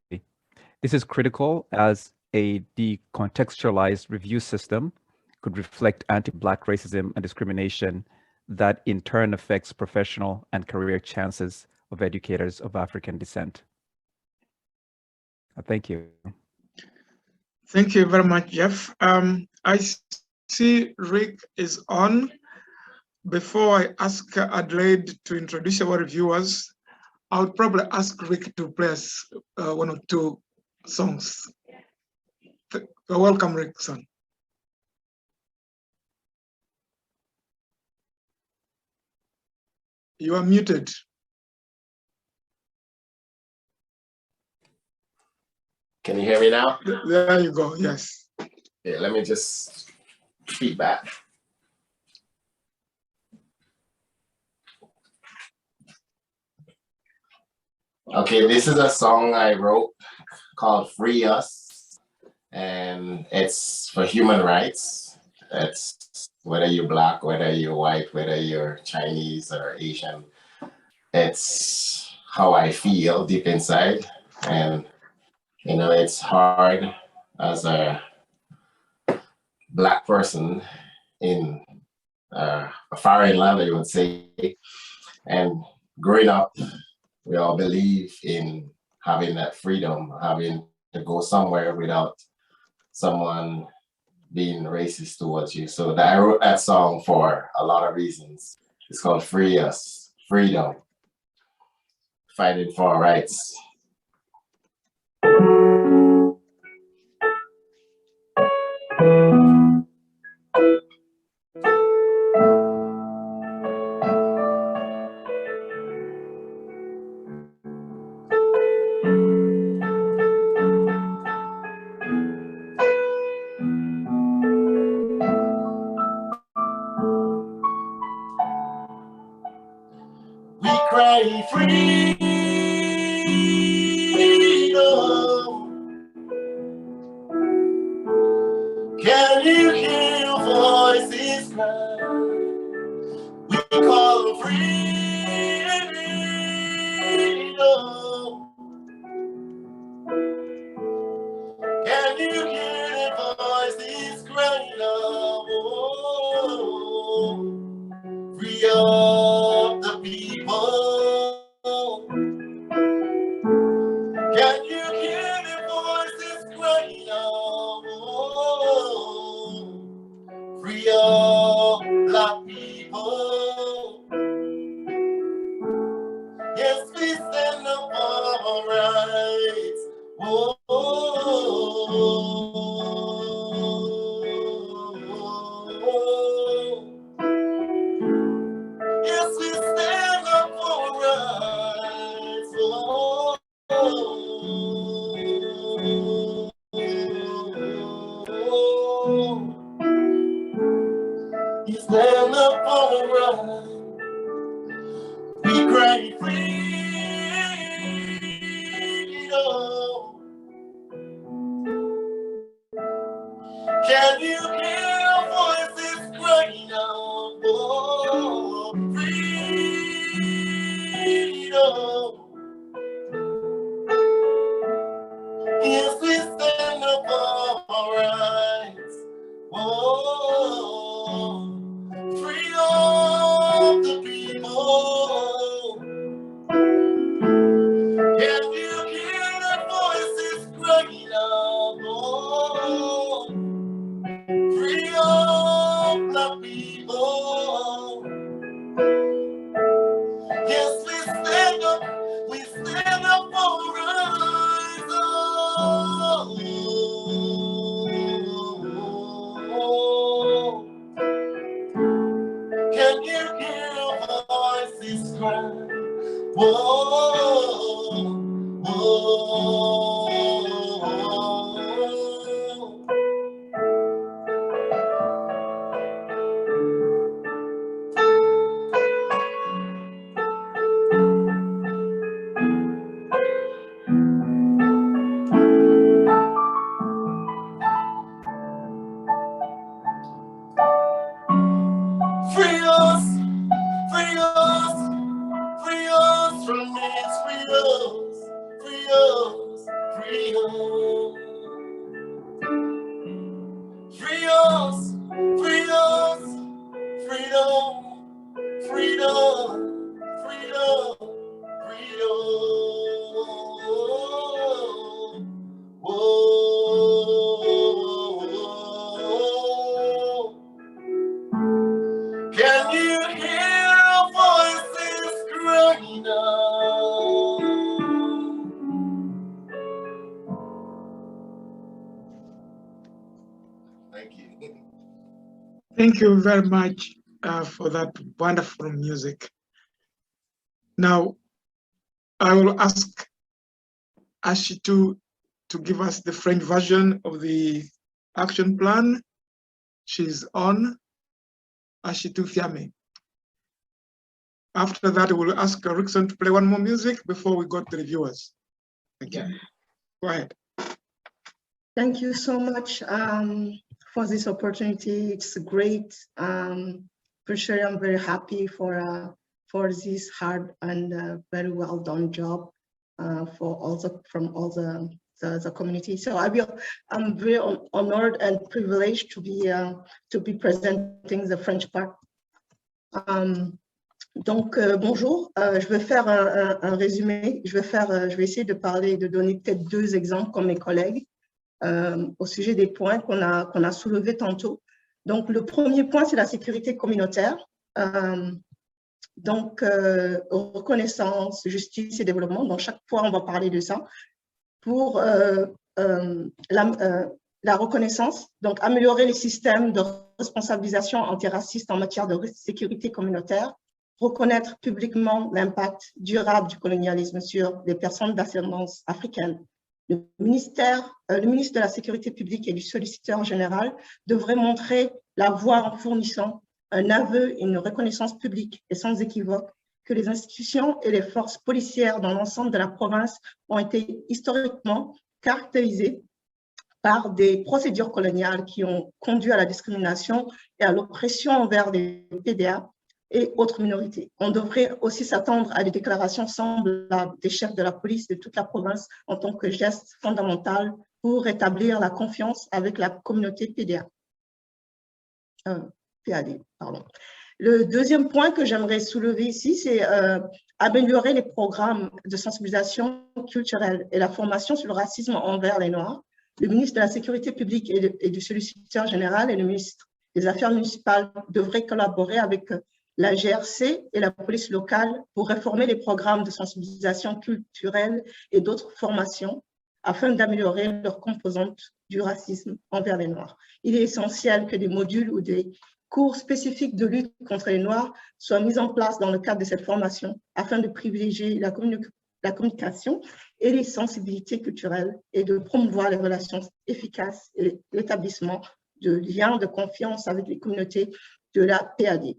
This is critical as a decontextualized review system could reflect anti-Black racism and discrimination that in turn affects professional and career chances of educators of African descent. Thank you. Thank you very much, Jeff. I see Rick is on. Before I ask Adelaide to introduce our reviewers, I would probably ask Rick to play us one or two songs. Welcome, Rick, son. You are muted. Can you hear me now? There you go, yes. Yeah, let me just feedback. Okay, this is a song I wrote called Free Us, and it's for human rights. It's whether you're Black, whether you're white, whether you're Chinese or Asian. It's how I feel deep inside. And, you know, it's hard as a Black person in a foreign land, I would say. And growing up, we all believe in having that freedom, having to go somewhere without someone being racist towards you. So I wrote that song for a lot of reasons. It's called Free Us, Freedom, Fighting for Our Rights. We cry freedom. Can you hear your voices cry? We call freedom. Can you hear the voices crying out? Free up the people. Can you hear the voices crying out? Free up Black people. Yes, we stand up for our rights. Yes, we stand up for rights. You stand up for rights. We cry freedom. Can you hear voices crying out for freedom? Free of the people. Can you hear the voices crying out? Free of the people. Yes, we stand up for us. Can you hear our voices cry? Whoa, whoa. Free us, free us, free us from this, free us, free us, free us. Free us, free us, freedom, freedom, freedom, freedom. Whoa. Can you hear our voices crying out? Thank you. Thank you very much for that wonderful music. Now, I will ask Ashitu to give us the French version of the action plan. She's on. Ashitu Fiame. After that, we'll ask Rickson to play one more music before we go to the reviewers. Thank you. Go ahead. Thank you so much for this opportunity. It's great. For sure, I'm very happy for this hard and very well done job from all the community. So I'm very honored and privileged to be presenting the French part. Donc bonjour, je vais faire un résumé. Je vais essayer de donner peut-être 2 exemples comme mes collègues au sujet des points qu'on a soulevés tantôt. Donc le premier point, c'est la sécurité communautaire. Donc reconnaissance, justice et développement. Donc chaque fois, on va parler de ça. Pour la reconnaissance, donc améliorer les systèmes de responsabilisation antiracistes en matière de sécurité communautaire, reconnaître publiquement l'impact durable du colonialisme sur les personnes d'ascendance africaine. Le ministre de la Sécurité publique et du solliciteur général devrait montrer la voie en fournissant un aveu et une reconnaissance publique et sans équivoque que les institutions et les forces policières dans l'ensemble de la province ont été historiquement caractérisées par des procédures coloniales qui ont conduit à la discrimination et à l'oppression envers les PDA et autres minorités. On devrait aussi s'attendre à des déclarations semblables des chefs de la police de toute la province en tant que geste fondamental pour rétablir la confiance avec la communauté PAD. Le deuxième point que j'aimerais soulever ici, c'est améliorer les programmes de sensibilisation culturelle et la formation sur le racisme envers les Noirs. Le ministre de la Sécurité publique et du solliciteur général et le ministre des Affaires municipales devraient collaborer avec la GRC et la police locale pour réformer les programmes de sensibilisation culturelle et d'autres formations afin d'améliorer leurs composantes du racisme envers les Noirs. Il est essentiel que des modules ou des cours spécifiques de lutte contre les Noirs soient mis en place dans le cadre de cette formation afin de privilégier la communication et les sensibilités culturelles et de promouvoir les relations efficaces et l'établissement de liens de confiance avec les communautés de la PAD.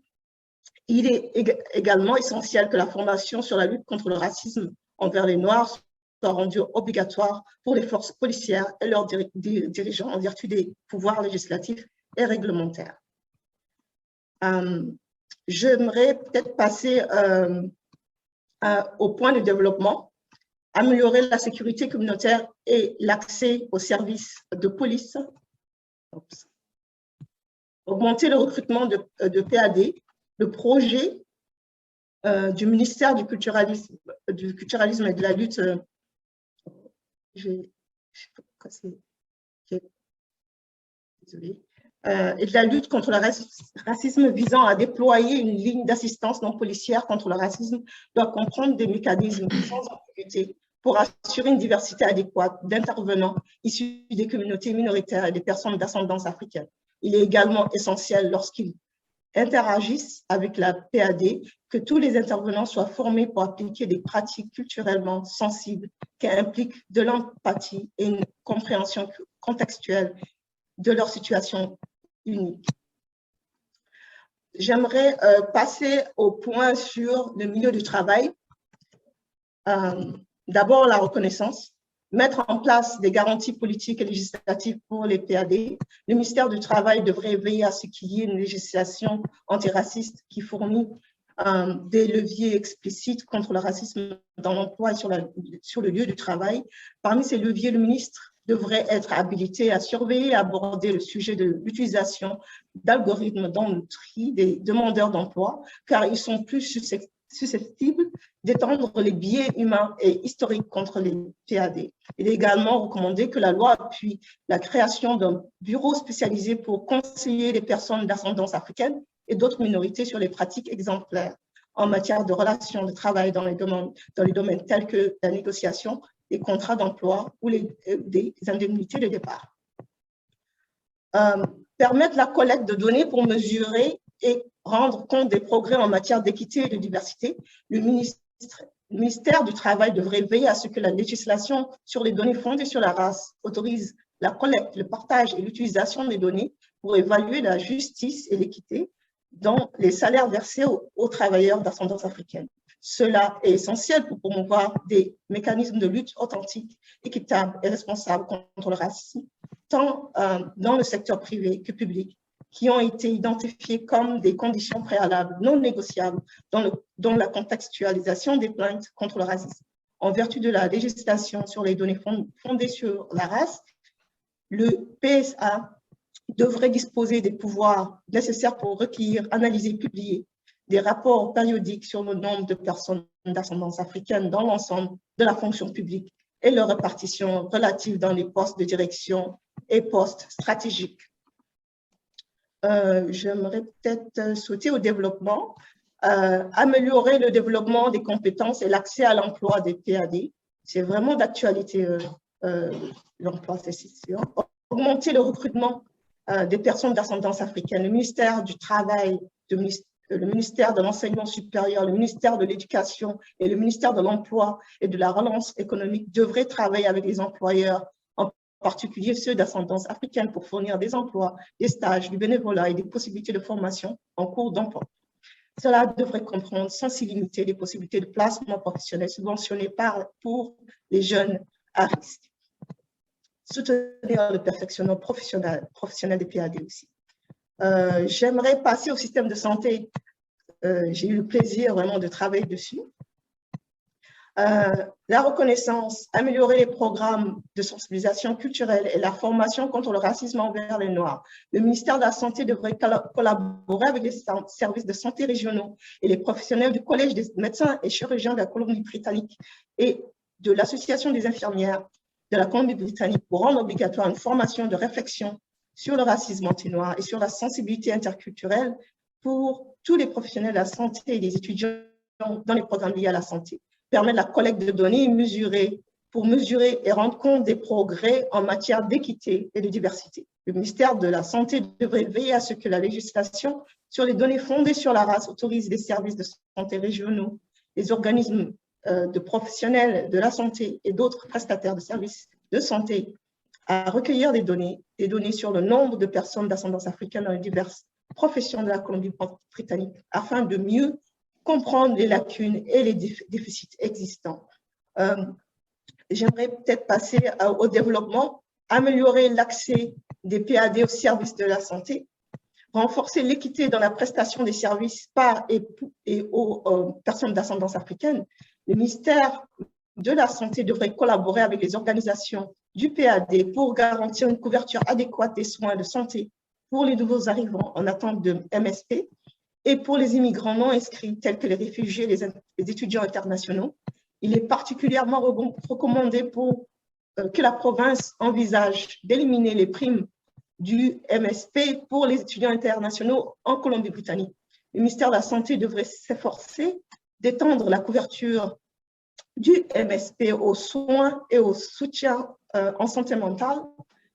Il est également essentiel que la formation sur la lutte contre le racisme envers les Noirs soit rendue obligatoire pour les forces policières et leurs dirigeants en vertu des pouvoirs législatifs et réglementaires. J'aimerais peut-être passer au point de développement, améliorer la sécurité communautaire et l'accès aux services de police. augmenter le recrutement de PAD, le projet du ministère du culturalisme et de la lutte. Et de la lutte contre le racisme visant à déployer une ligne d'assistance non policière contre le racisme doit comprendre des mécanismes sans ambiguïté pour assurer une diversité adéquate d'intervenants issus des communautés minoritaires et des personnes d'ascendance africaine. Il est également essentiel lorsqu'ils interagissent avec la PAD que tous les intervenants soient formés pour appliquer des pratiques culturellement sensibles qui impliquent de l'empathie et une compréhension contextuelle de leur situation unique. J'aimerais passer au point sur le milieu du travail. D'abord, la reconnaissance. Mettre en place des garanties politiques et législatives pour les PAD. Le ministère du Travail devrait veiller à ce qu'il y ait une législation antiraciste qui fournit des leviers explicites contre le racisme dans l'emploi et sur le lieu du travail. Parmi ces leviers, le ministre devrait être habilité à surveiller et aborder le sujet de l'utilisation d'algorithmes dans le tri des demandeurs d'emploi, car ils sont plus susceptibles d'étendre les biais humains et historiques contre les PAD. Il est également recommandé que la loi appuie la création d'un bureau spécialisé pour conseiller les personnes d'ascendance africaine et d'autres minorités sur les pratiques exemplaires en matière de relations de travail dans les domaines tels que la négociation des contrats d'emploi ou des indemnités de départ. Permettre la collecte de données pour mesurer et rendre compte des progrès en matière d'équité et de diversité. Le ministère du Travail devrait veiller à ce que la législation sur les données fondées sur la race autorise la collecte, le partage et l'utilisation des données pour évaluer la justice et l'équité dans les salaires versés aux travailleurs d'ascendance africaine. Cela est essentiel pour promouvoir des mécanismes de lutte authentiques, équitables et responsables contre le racisme, tant dans le secteur privé que public, qui ont été identifiés comme des conditions préalables non négociables dans la contextualisation des plaintes contre le racisme. En vertu de la législation sur les données fondées sur la race, le PSA devrait disposer des pouvoirs nécessaires pour recueillir, analyser et publier des rapports périodiques sur le nombre de personnes d'ascendance africaine dans l'ensemble de la fonction publique et leur répartition relative dans les postes de direction et postes stratégiques. J'aimerais peut-être sauter au développement, améliorer le développement des compétences et l'accès à l'emploi des PAD. C'est vraiment d'actualité, l'emploi, c'est sûr. Augmenter le recrutement des personnes d'ascendance africaine. Le ministère du Travail, le ministère de l'Enseignement supérieur, le ministère de l'Éducation et le ministère de l'Emploi et de la Relance économique devraient travailler avec les employeurs, en particulier ceux d'ascendance africaine, pour fournir des emplois, des stages, du bénévolat et des possibilités de formation en cours d'emploi. Cela devrait comprendre sans illimiter les possibilités de placement professionnel subventionnées pour les jeunes à risque. Soutenir le perfectionnement professionnel des PAD aussi. J'aimerais passer au système de santé. J'ai eu le plaisir vraiment de travailler dessus. La reconnaissance, améliorer les programmes de sensibilisation culturelle et la formation contre le racisme envers les Noirs. Le ministère de la Santé devrait collaborer avec les services de santé régionaux et les professionnels du Collège des médecins et chirurgiens de la Colombie-Britannique et de l'Association des infirmières de la Colombie-Britannique pour rendre obligatoire une formation de réflexion sur le racisme anti-noir et sur la sensibilité interculturelle pour tous les professionnels de la santé et les étudiants dans les programmes liés à la santé. Permettre la collecte de données pour mesurer et rendre compte des progrès en matière d'équité et de diversité. Le ministère de la Santé devrait veiller à ce que la législation sur les données fondées sur la race autorise les services de santé régionaux, les organismes de professionnels de la santé et d'autres prestataires de services de santé à recueillir des données sur le nombre de personnes d'ascendance africaine dans les diverses professions de la Colombie-Britannique afin de mieux comprendre les lacunes et les déficits existants. J'aimerais peut-être passer au développement, améliorer l'accès des PAD aux services de la santé, renforcer l'équité dans la prestation des services par et aux personnes d'ascendance africaine. Le ministère de la Santé devrait collaborer avec les organisations du PAD pour garantir une couverture adéquate des soins de santé pour les nouveaux arrivants en attente de MSP et pour les immigrants non inscrits tels que les réfugiés et les étudiants internationaux. Il est particulièrement recommandé que la province envisage d'éliminer les primes du MSP pour les étudiants internationaux en Colombie-Britannique. Le ministère de la Santé devrait s'efforcer d'étendre la couverture du MSP aux soins et au soutien en santé mentale.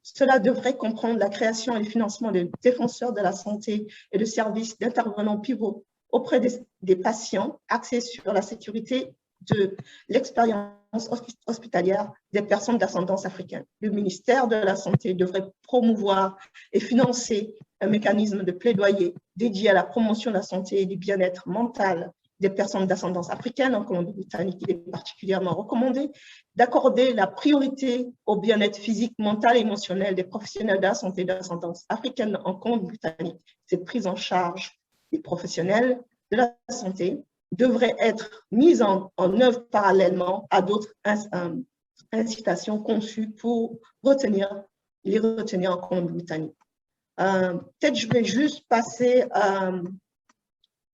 Cela devrait comprendre la création et le financement des défenseurs de la santé et de services d'intervenants pivots auprès des patients, axés sur la sécurité de l'expérience hospitalière des personnes d'ascendance africaine. Le ministère de la Santé devrait promouvoir et financer un mécanisme de plaidoyer dédié à la promotion de la santé et du bien-être mental des personnes d'ascendance africaine en Colombie-Britannique. Il est particulièrement recommandé d'accorder la priorité au bien-être physique, mental et émotionnel des professionnels de la santé d'ascendance africaine en Colombie-Britannique. Cette prise en charge des professionnels de la santé devrait être mise en œuvre parallèlement à d'autres incitations conçues pour les retenir en Colombie-Britannique. Peut-être je vais juste passer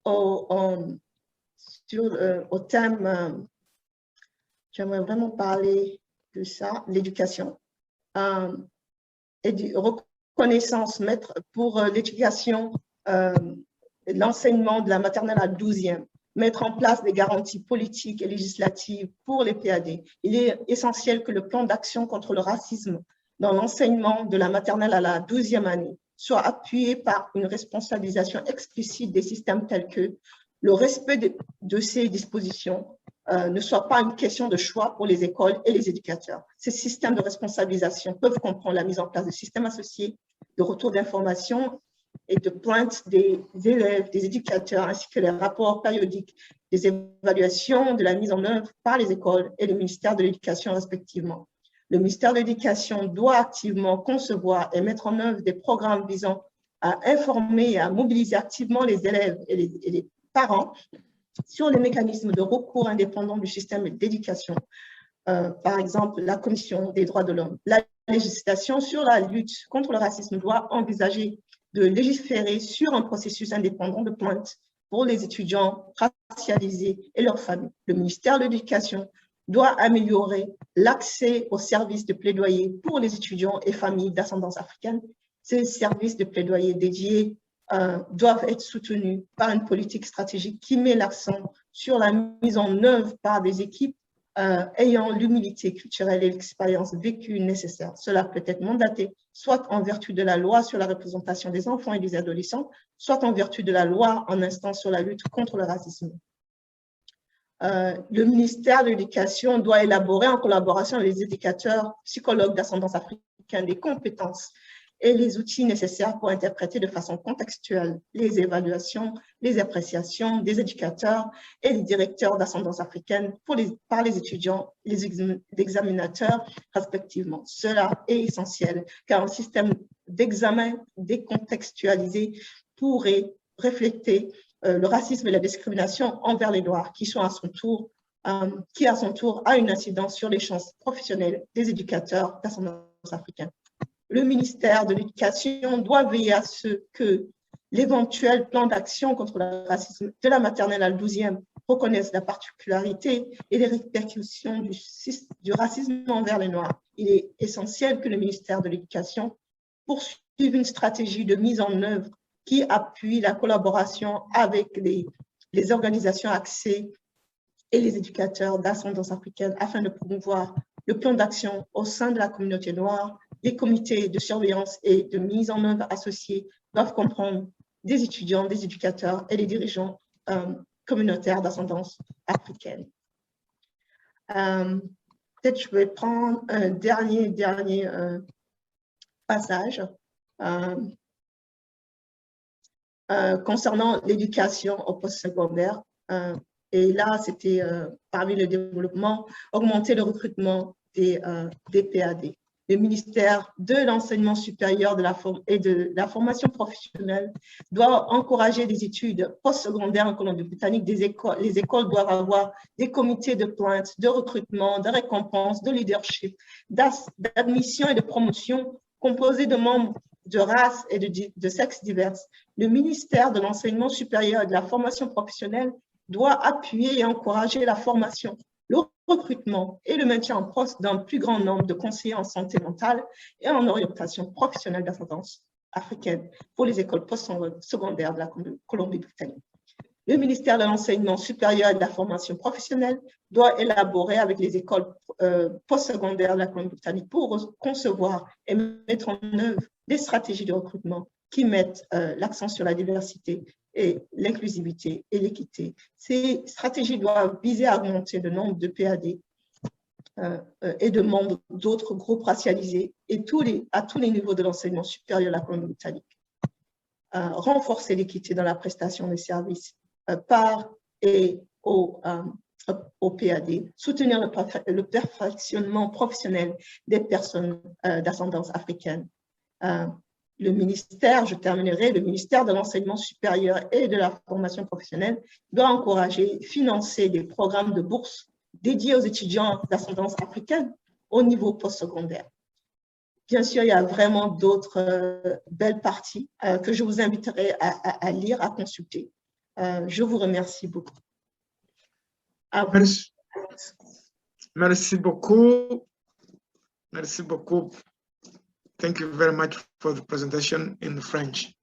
au thème, j'aimerais vraiment parler de ça, l'éducation et de reconnaissance pour l'éducation, l'enseignement de la maternelle à 12e, mettre en place des garanties politiques et législatives pour les PAD. Il est essentiel que le plan d'action contre le racisme dans l'enseignement de la maternelle à la 12e année soit appuyé par une responsabilisation explicite des systèmes tels que le respect de ces dispositions ne soit pas une question de choix pour les écoles et les éducateurs. Ces systèmes de responsabilisation peuvent comprendre la mise en place de systèmes associés, de retour d'informations et de plaintes des élèves, des éducateurs, ainsi que les rapports périodiques des évaluations de la mise en œuvre par les écoles et le ministère de l'Éducation respectivement. Le ministère de l'Éducation doit activement concevoir et mettre en œuvre des programmes visant à informer et à mobiliser activement les élèves et les parents sur les mécanismes de recours indépendants du système d'éducation. Par exemple, la Commission des droits de l'homme. La législation sur la lutte contre le racisme doit envisager de légiférer sur un processus indépendant de plainte pour les étudiants racialisés et leurs familles. Le ministère de l'Éducation doit améliorer l'accès aux services de plaidoyer pour les étudiants et familles d'ascendance africaine. Ces services de plaidoyer dédiés doivent être soutenus par une politique stratégique qui met l'accent sur la mise en œuvre par des équipes ayant l'humilité culturelle et l'expérience vécue nécessaire. Cela peut être mandaté soit en vertu de la loi sur la représentation des enfants et des adolescents, soit en vertu de la loi en instance sur la lutte contre le racisme. Le ministère de l'Éducation doit élaborer en collaboration avec les éducateurs, psychologues d'ascendance africaine des compétences et les outils nécessaires pour interpréter de façon contextuelle les évaluations, les appréciations des éducateurs et des directeurs d'ascendance africaine par les étudiants et les examinateurs respectivement. Cela est essentiel car un système d'examen décontextualisé pourrait refléter le racisme et la discrimination envers les Noirs qui à son tour a une incidence sur les chances professionnelles des éducateurs d'ascendance africaine. Le ministère de l'Éducation doit veiller à ce que l'éventuel plan d'action contre le racisme de la maternelle à la 12e reconnaisse la particularité et les répercussions du racisme envers les Noirs. Il est essentiel que le ministère de l'Éducation poursuive une stratégie de mise en œuvre qui appuie la collaboration avec les organisations axées et les éducateurs d'ascendance africaine afin de promouvoir le plan d'action au sein de la communauté noire. Les comités de surveillance et de mise en œuvre associés doivent comprendre des étudiants, des éducateurs et des dirigeants communautaires d'ascendance africaine. Peut-être je vais prendre un dernier passage concernant l'éducation au post-secondaire. Et là, c'était parmi le développement, augmenter le recrutement des PAD. Le ministère de l'enseignement supérieur et de la formation professionnelle doit encourager des études postsecondaires en Colombie-Britannique. Les écoles doivent avoir des comités de plainte, de recrutement, de récompense, de leadership, d'admission et de promotion composés de membres de races et de sexes divers, le ministère de l'Enseignement supérieur et de la formation professionnelle doit appuyer et encourager la formation, le recrutement et le maintien en poste d'un plus grand nombre de conseillers en santé mentale et en orientation professionnelle d'ascendance africaine pour les écoles postsecondaires de la Colombie-Britannique. Le ministère de l'Enseignement supérieur et de la formation professionnelle doit élaborer avec les écoles postsecondaires de la Colombie-Britannique pour concevoir et mettre en œuvre des stratégies de recrutement qui mettent l'accent sur la diversité et l'inclusivité et l'équité. Ces stratégies doivent viser à augmenter le nombre de PAD et de membres d'autres groupes racialisés et à tous les niveaux de l'enseignement supérieur de la Colombie-Britannique. Renforcer l'équité dans la prestation des services par et au PAD, soutenir le perfectionnement professionnel des personnes d'ascendance africaine. Le ministère, je terminerai, le ministère de l'Enseignement supérieur et de la formation professionnelle doit encourager, financer des programmes de bourse dédiés aux étudiants d'ascendance africaine au niveau postsecondaire. Bien sûr, il y a vraiment d'autres belles parties que je vous inviterai à lire, à consulter. Je vous remercie beaucoup. Merci beaucoup. Merci beaucoup. Thank you very much for the presentation in French.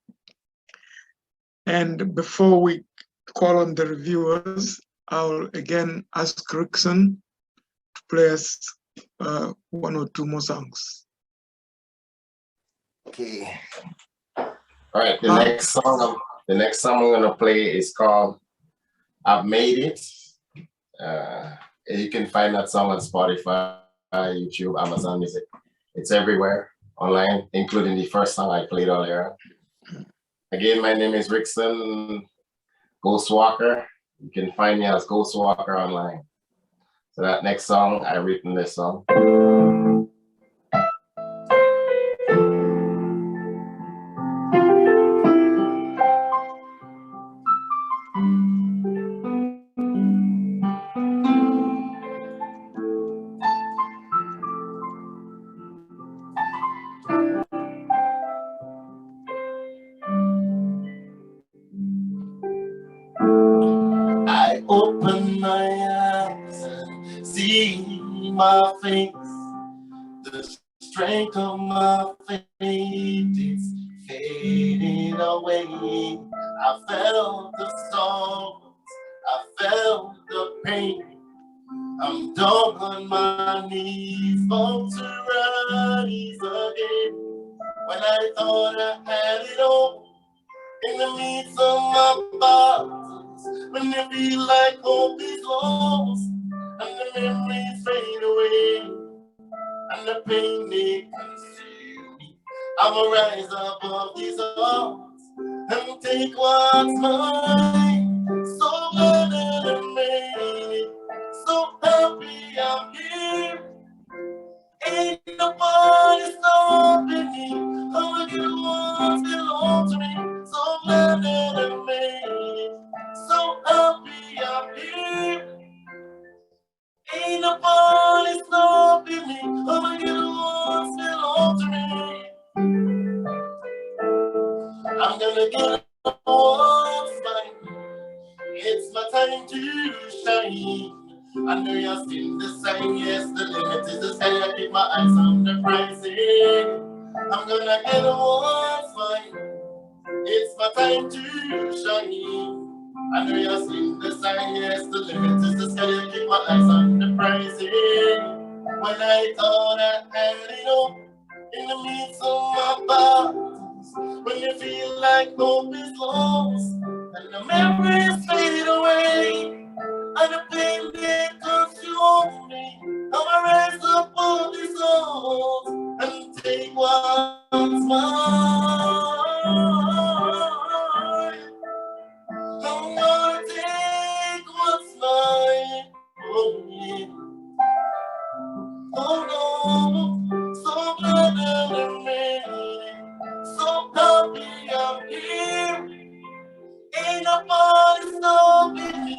And before we call on the reviewers, I'll again ask Rickson to play us one or two more songs. Okay. All right, the next song I'm gonna play is called "I've Made It." You can find that song on Spotify, YouTube, Amazon Music. It's everywhere online, including the first song I played earlier. Again, my name is Rickson Ghostwalker. You can find me as Ghostwalker online. So that next song, I've written this song. I open my eyes and see my face. The strength of my faith is fading away. I felt the storms, I felt the pain. I'm down on my knees, about to rise again. When I thought I had it all, in the midst of my battles, when you feel like hope is lost, and the memories fade away, and the pain they consume me, I will rise above these odds and take what's mine. So glad that I made it, so happy I'm here. Ain't nobody stopping me. All the good ones belong to me. So glad that I made it, so happy I'm here. Ain't nobody stopping me. All the good ones belong to me. I'm gonna get what's mine. It's my time to shine. I know you've seen the sign, yes, the limit is the sky. I keep my eyes on the pricing. I'm gonna get what's mine. It's my time to shine. I know you've seen the sign, yes, the limit is the sky. I keep my eyes on the pricing. When I thought I had it all, in the midst of my battles, when you feel like hope is lost, and the memories fade away, and the pain they consume me, I'ma rise up all these souls and take what's mine. I'm gonna take what's mine. Oh, yeah. Oh no, so glad that I made it, so happy I'm here. Ain't nobody stopping me.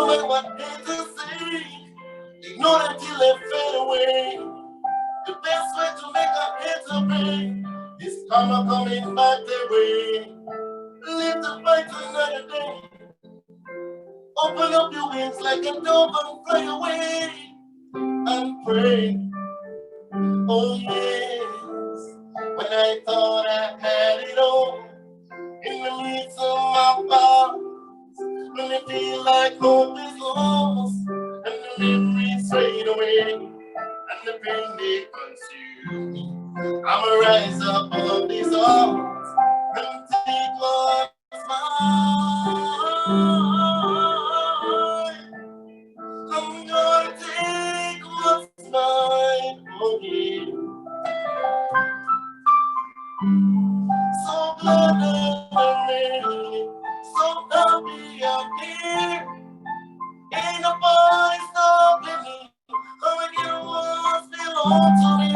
matter what haters say, ignore them till they fade away. The best way to make a hater pay is karma coming back their way. Live the fight another day. Open up your wings like a dove and fly away and pray. Oh yes, when I thought I had it all, in the midst of my past, when it feel like hope is lost, and the memories fade away, and the pain they consume me, I'ma rise up above these odds and take what's mine. I'm gonna take what's mine, oh yeah. So glad that I made it, so happy I'm here. Ain't nobody stopping me, gonna get what belongs to me.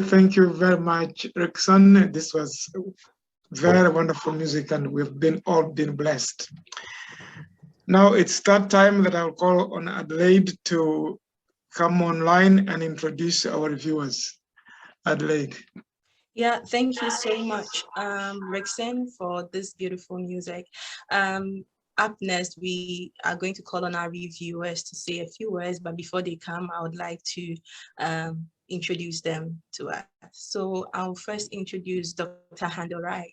Thank you very much, Rickson. This was very wonderful music, and we've all been blessed. Now it's that time that I'll call on Adelaide to come online and introduce our viewers. Adelaide. Yeah, thank you so much, Rickson, for this beautiful music. Up next, we are going to call on our reviewers to say a few words, but before they come, I would like to introduce them to us. So I'll first introduce Dr. Handel Wright.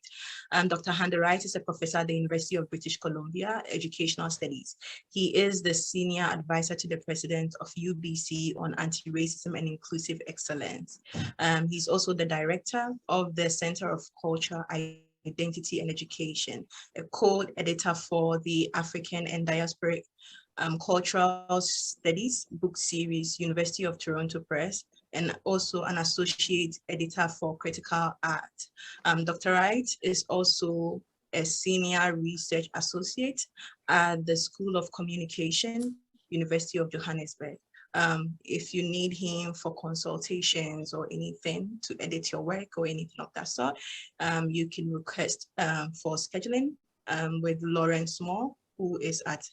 Dr. Handel Wright is a professor at the University of British Columbia, Educational Studies. He is the senior advisor to the president of UBC on anti-racism and inclusive excellence. He's also the director of the Center of Culture, Identity and Education, a co-editor for the African and Diasporic Cultural Studies book series, University of Toronto Press, and also an associate editor for critical art. Dr. Wright is also a senior research associate at the School of Communication, University of Johannesburg. If you need him for consultations or anything to edit your work or anything of that sort, you can request for scheduling with Lawrence Moore, who is at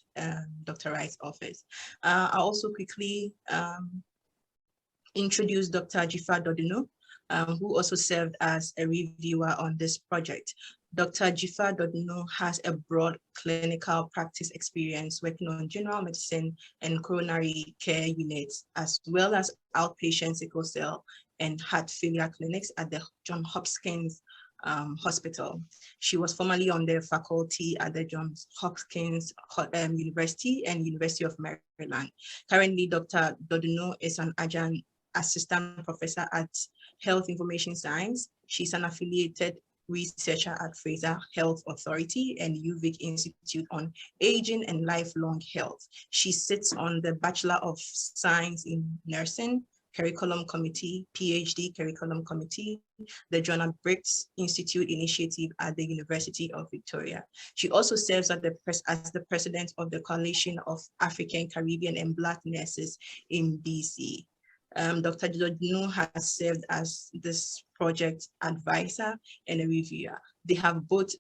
Dr. Wright's office. I'll also quickly introduce Dr. Jifa Dodino, who also served as a reviewer on this project. Dr. Jifa Dodino has a broad clinical practice experience working on general medicine and coronary care units, as well as outpatient sickle cell and heart failure clinics at the Johns Hopkins Hospital. She was formerly on the faculty at the Johns Hopkins University and University of Maryland. Currently, Dr. Dodino is an adjunct assistant professor at Health Information Science. She's an affiliated researcher at Fraser Health Authority and UVic Institute on Aging and Lifelong Health. She sits on the Bachelor of Science in Nursing Curriculum Committee, PhD Curriculum Committee, the Jonah Briggs Institute Initiative at the University of Victoria. She also serves as the president of the Coalition of African, Caribbean, and Black Nurses in BC. Dr. Dodino has served as this project advisor and a reviewer. They have both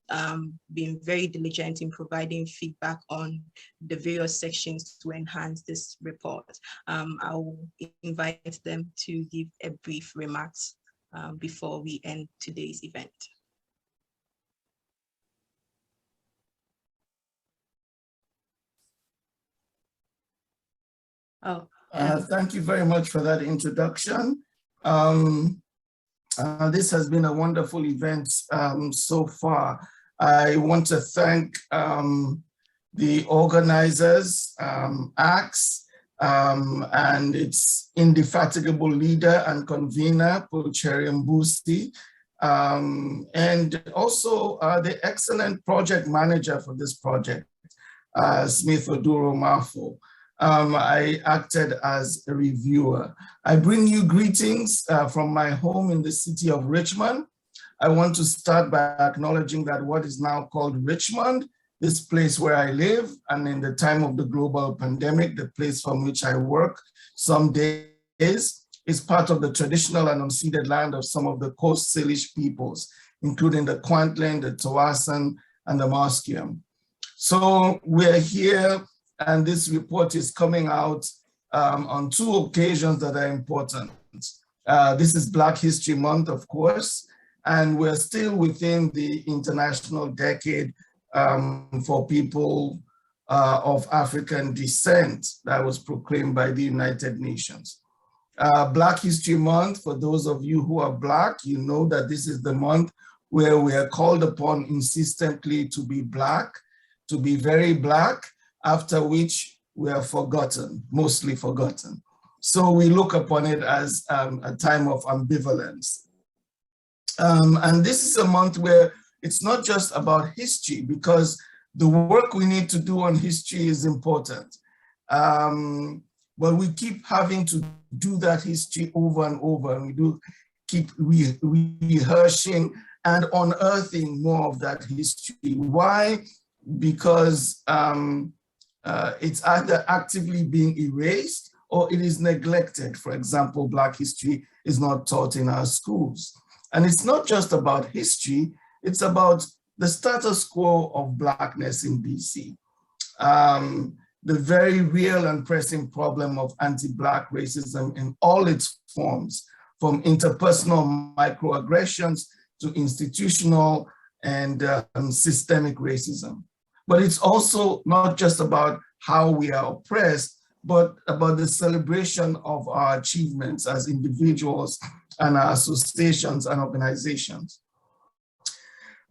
been very diligent in providing feedback on the various sections to enhance this report. I will invite them to give a brief remarks before we end today's event. Thank you very much for that introduction. This has been a wonderful event so far. I want to thank the organizers, ACTS, and its indefatigable leader and convener, Pulcheri Mbusi, and also the excellent project manager for this project, Smith Oduro Mafo. I acted as a reviewer. I bring you greetings from my home in the city of Richmond. I want to start by acknowledging that what is now called Richmond, this place where I live, and in the time of the global pandemic, the place from which I work some days, is part of the traditional and unceded land of some of the Coast Salish peoples, including the Kwantlen, the Tawasan, and the Musqueam. So we're here, and this report is coming out on two occasions that are important. This is Black History Month, of course, and we're still within the International Decade for People of African Descent that was proclaimed by the United Nations. Black History Month, for those of you who are Black, you know that this is the month where we are called upon insistently to be Black, to be very Black, after which we are forgotten, mostly forgotten. So we look upon it as a time of ambivalence. And this is a month where it's not just about history, because the work we need to do on history is important. But we keep having to do that history over and over, and we do keep rehearsing and unearthing more of that history. Why? Because it's either actively being erased or it is neglected. For example, Black history is not taught in our schools. And it's not just about history, it's about the status quo of Blackness in BC. The very real and pressing problem of anti-Black racism in all its forms, from interpersonal microaggressions to institutional and systemic racism. But it's also not just about how we are oppressed, but about the celebration of our achievements as individuals and our associations and organizations.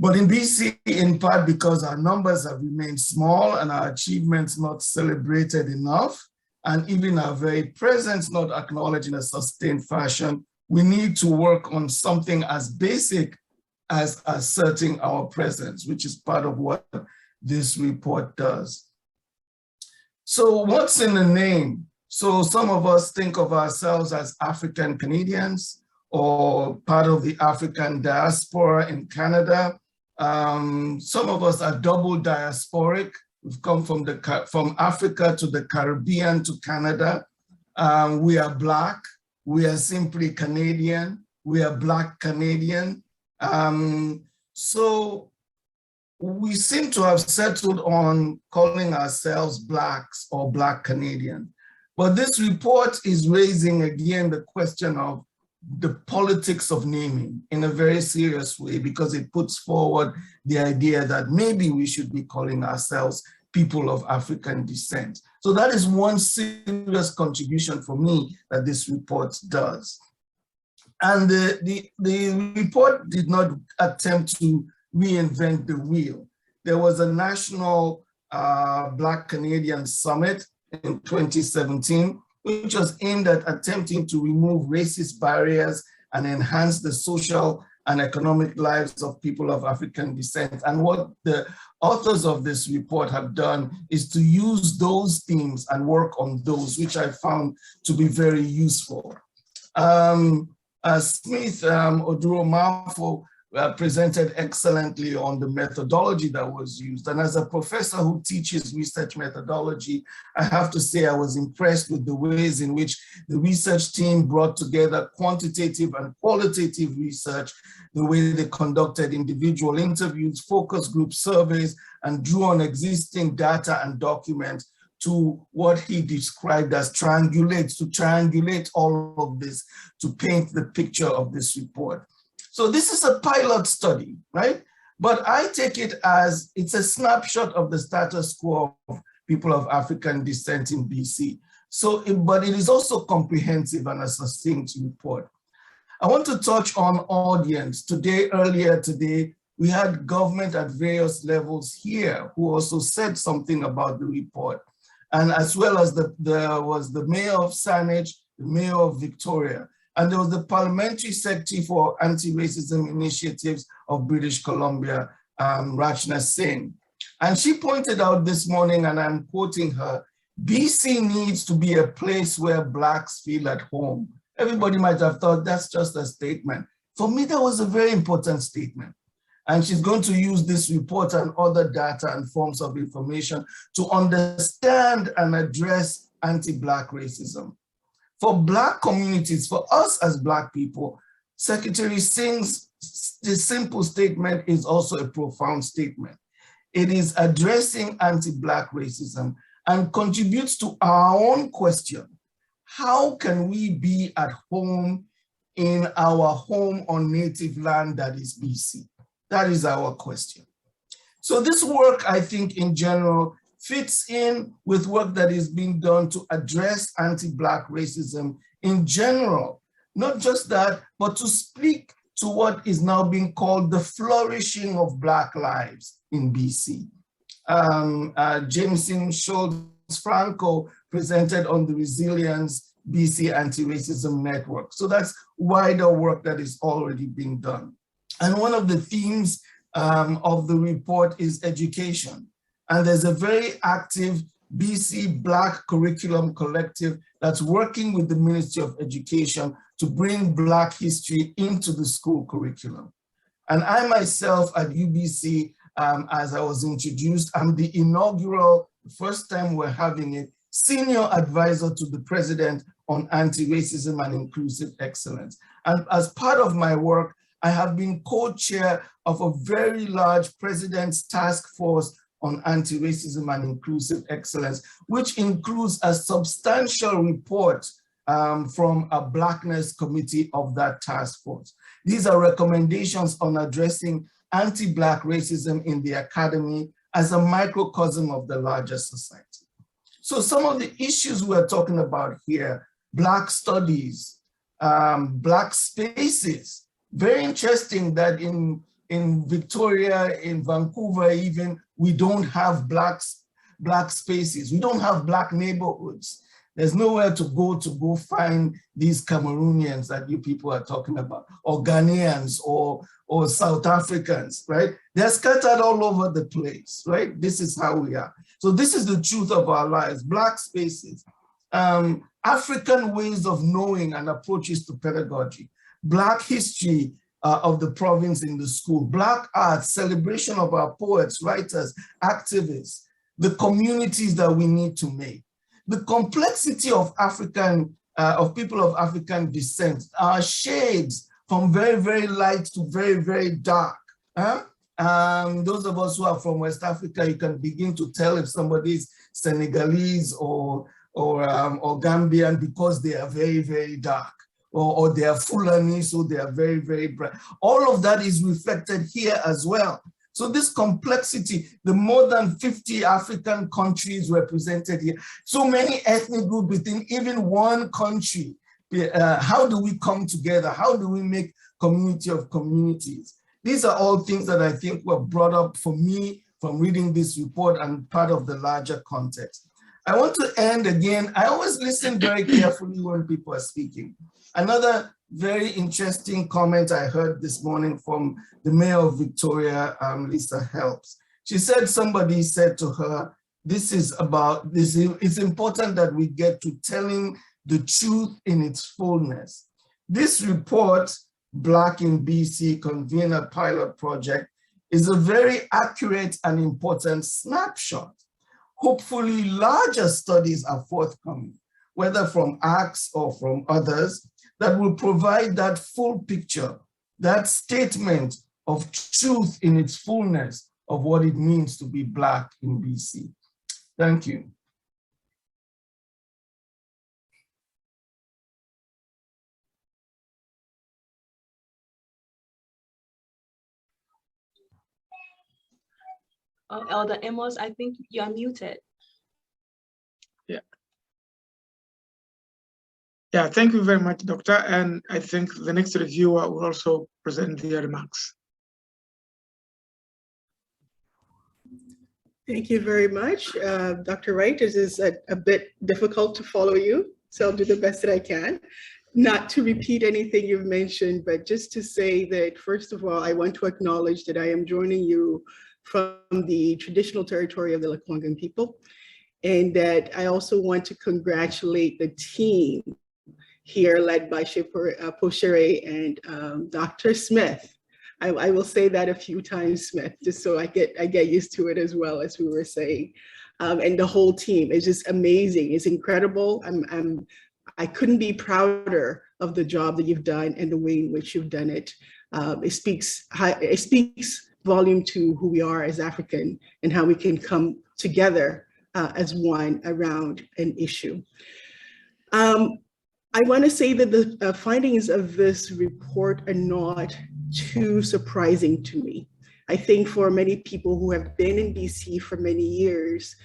But in BC, in part because our numbers have remained small and our achievements not celebrated enough, and even our very presence not acknowledged in a sustained fashion, we need to work on something as basic as asserting our presence, which is part of what this report does. So what's in the name? So some of us think of ourselves as African Canadians or part of the African diaspora in Canada. Some of us are double diasporic. We've come from Africa to the Caribbean to Canada. We are Black. We are simply Canadian. We are Black Canadian. So we seem to have settled on calling ourselves Blacks or Black Canadian. But this report is raising again the question of the politics of naming in a very serious way, because it puts forward the idea that maybe we should be calling ourselves people of African descent. So that is one serious contribution for me that this report does. And the report did not attempt to reinvent the wheel. There was a national Black Canadian Summit in 2017, which was aimed at attempting to remove racist barriers and enhance the social and economic lives of people of African descent. And what the authors of this report have done is to use those themes and work on those, which I found to be very useful. Smith Oduro Mafo presented excellently on the methodology that was used. And as a professor who teaches research methodology, I have to say I was impressed with the ways in which the research team brought together quantitative and qualitative research, the way they conducted individual interviews, focus group surveys, and drew on existing data and documents to what he described as triangulate, to triangulate all of this to paint the picture of this report. So this is a pilot study, right? But I take it as it's a snapshot of the status quo of people of African descent in BC. So, but it is also comprehensive and a succinct report. I want to touch on audience. Earlier today, we had government at various levels here who also said something about the report. And as well as there was the mayor of Saanich, the mayor of Victoria, and there was the Parliamentary Secretary for Anti-Racism Initiatives of British Columbia, richness. And she pointed out this morning, and I'm quoting her, BC needs to be a place where Blacks feel at home. Everybody might have thought that's just a statement. For me, that was a very important statement. And she's going to use this report and other data and forms of information to understand and address anti-Black racism. For Black communities, for us as Black people, Secretary Singh's simple statement is also a profound statement. It is addressing anti-Black racism and contributes to our own question. How can we be at home in our home on native land that is BC? That is our question. So this work, I think in general, fits in with work that is being done to address anti-Black racism in general. Not just that, but to speak to what is now being called the flourishing of Black lives in BC. Jameson Schultz-Franco presented on the Resilience BC Anti-Racism Network. So that's wider work that is already being done. And one of the themes of the report is education. And there's a very active BC Black Curriculum Collective that's working with the Ministry of Education to bring Black history into the school curriculum. And I myself at UBC, as I was introduced, I'm the inaugural, first time we're having it, senior advisor to the president on anti-racism and inclusive excellence. And as part of my work, I have been co-chair of a very large president's task force on anti-racism and inclusive excellence, which includes a substantial report from a Blackness committee of that task force. These are recommendations on addressing anti-Black racism in the academy as a microcosm of the larger society. So some of the issues we're talking about here, Black studies, Black spaces. Very interesting that in Victoria, in Vancouver even, we don't have Black spaces. We don't have Black neighborhoods. There's nowhere to go find these Cameroonians that you people are talking about, or Ghanaians, or South Africans, right? They're scattered all over the place, right? This is how we are. So this is the truth of our lives, Black spaces. African ways of knowing and approaches to pedagogy, Black history of the province in the school, Black art, celebration of our poets, writers, activists, the communities that we need to make. The complexity of people of African descent, our shades from very, very light to very, very dark. Those of us who are from West Africa, you can begin to tell if somebody's Senegalese or Gambian because they are very, very dark, or they are Fulani, so they are very, very bright. All of that is reflected here as well. So this complexity, the more than 50 African countries represented here, so many ethnic groups within even one country. How do we come together? How do we make community of communities? These are all things that I think were brought up for me from reading this report and part of the larger context. I want to end again. I always listen very carefully when people are speaking. Another very interesting comment I heard this morning from the Mayor of Victoria, Lisa Helps. She said, somebody said to her, it's important that we get to telling the truth in its fullness. This report, Black in BC Convener Pilot Project, is a very accurate and important snapshot. Hopefully larger studies are forthcoming, whether from ACTS or from others, that will provide that full picture, that statement of truth in its fullness of what it means to be Black in BC. Thank you. Elder Amos, I think you are muted. Yeah, thank you very much, Doctor. And I think the next reviewer will also present their remarks. Thank you very much. Dr. Wright, this is a bit difficult to follow you, so I'll do the best that I can. Not to repeat anything you've mentioned, but just to say that, first of all, I want to acknowledge that I am joining you from the traditional territory of the Lekwungen people. And that I also want to congratulate the team here led by Poshere and Dr. Smith. I will say that a few times, Smith, just so I get used to it as well, as we were saying. And the whole team is just amazing. It's incredible. I couldn't be prouder of the job that you've done and the way in which you've done it. It speaks volume to who we are as African and how we can come together as one around an issue. I want to say that the findings of this report are not too surprising to me. I think for many people who have been in BC for many years,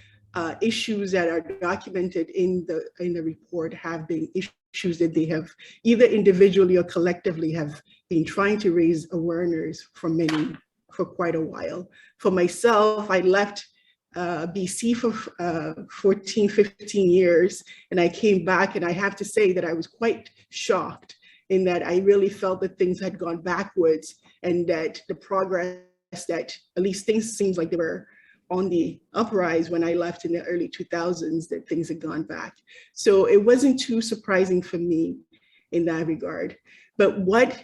issues that are documented in the report have been issues that they have either individually or collectively have been trying to raise awareness for quite a while. For myself, I left BC for 14, 15 years, and I came back, and I have to say that I was quite shocked in that I really felt that things had gone backwards and that the progress that at least things seems like they were on the uprise when I left in the early 2000s, that things had gone back. So it wasn't too surprising for me in that regard. But what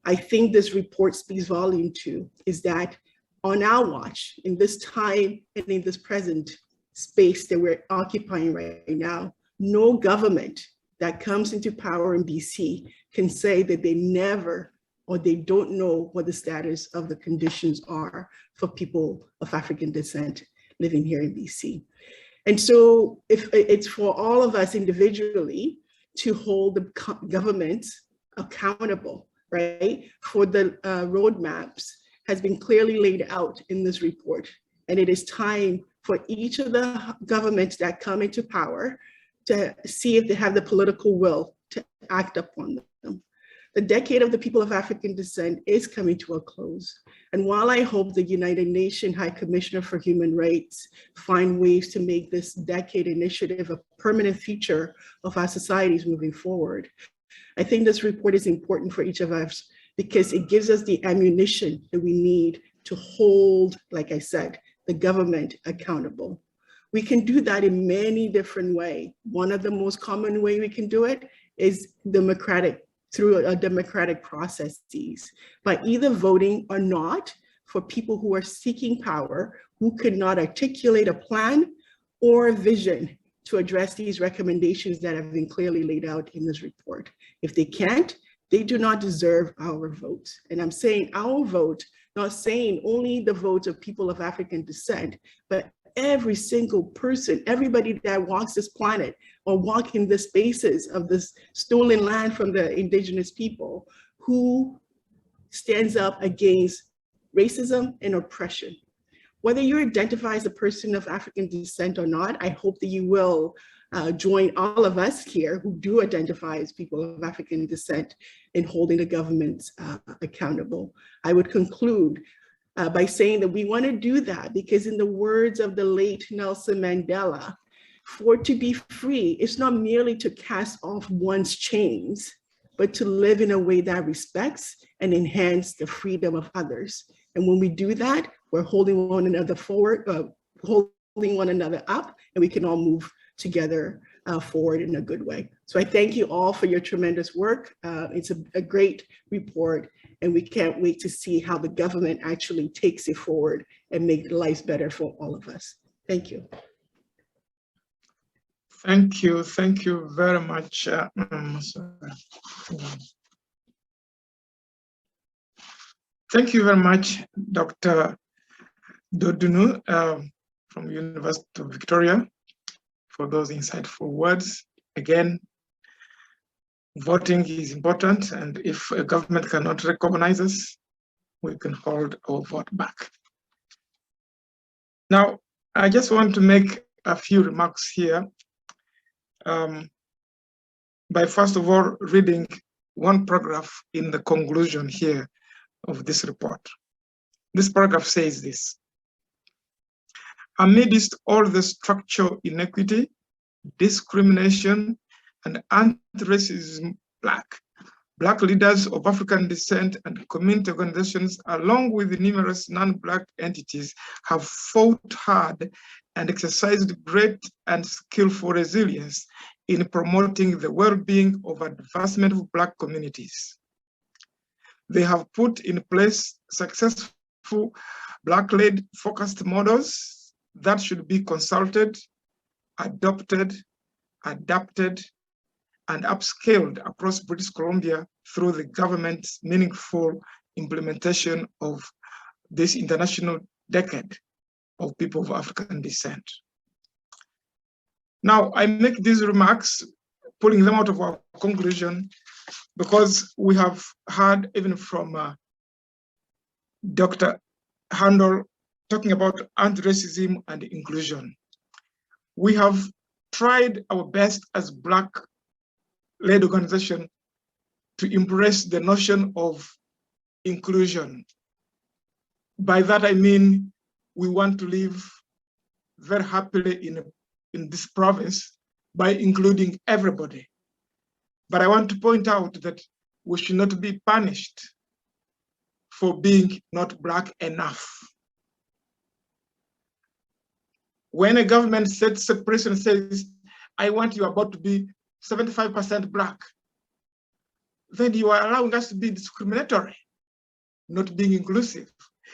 I think this report speaks volume to is that on our watch, in this time and in this present space that we're occupying right now, no government that comes into power in BC can say that they never or they don't know what the status of the conditions are for people of African descent living here in BC. And so if it's for all of us individually to hold the governments accountable, right, for the roadmaps has been clearly laid out in this report. And it is time for each of the governments that come into power to see if they have the political will to act upon them. The decade of the people of African descent is coming to a close. And while I hope the United Nations High Commissioner for Human Rights find ways to make this decade initiative a permanent feature of our societies moving forward, I think this report is important for each of us because it gives us the ammunition that we need to hold, like I said, the government accountable. We can do that in many different ways. One of the most common way we can do it is through a democratic processes, by either voting or not for people who are seeking power, who could not articulate a plan or a vision to address these recommendations that have been clearly laid out in this report. If they can't, they do not deserve our vote. And I'm saying our vote, not saying only the votes of people of African descent, but every single person, everybody that walks this planet or walk in the spaces of this stolen land from the indigenous people who stands up against racism and oppression. Whether you identify as a person of African descent or not, I hope that you will join all of us here who do identify as people of African descent in holding the governments accountable. I would conclude by saying that we want to do that because in the words of the late Nelson Mandela, for to be free, it's not merely to cast off one's chains, but to live in a way that respects and enhance the freedom of others. And when we do that, we're holding one another forward, holding one another up, and we can all move together forward in a good way. So I thank you all for your tremendous work. It's a great report, and we can't wait to see how the government actually takes it forward and make life better for all of us. Thank you. Thank you very much. Thank you very much, Dr. Dodunu from University of Victoria, for those insightful words. Again, voting is important, and if a government cannot recognize us, we can hold our vote back. Now, I just want to make a few remarks here by first of all reading one paragraph in the conclusion here of this report. This paragraph says this: amidst all the structural inequity, discrimination, and anti-racism plaque Black leaders of African descent and community organizations, along with numerous non-Black entities, have fought hard and exercised great and skillful resilience in promoting the well-being of advancement of Black communities. They have put in place successful Black-led focused models that should be consulted, adopted, adapted, and upscaled across British Columbia through the government's meaningful implementation of this international decade of people of African descent. Now, I make these remarks, pulling them out of our conclusion, because we have heard even from Dr. Handel talking about anti-racism and inclusion. We have tried our best as Black-led organization to embrace the notion of inclusion. By that I mean we want to live very happily in this province by including everybody. But I want to point out that we should not be punished for being not Black enough. When a government sets a precedent and says, I want you about to be 75% Black, then you are allowing us to be discriminatory, not being inclusive.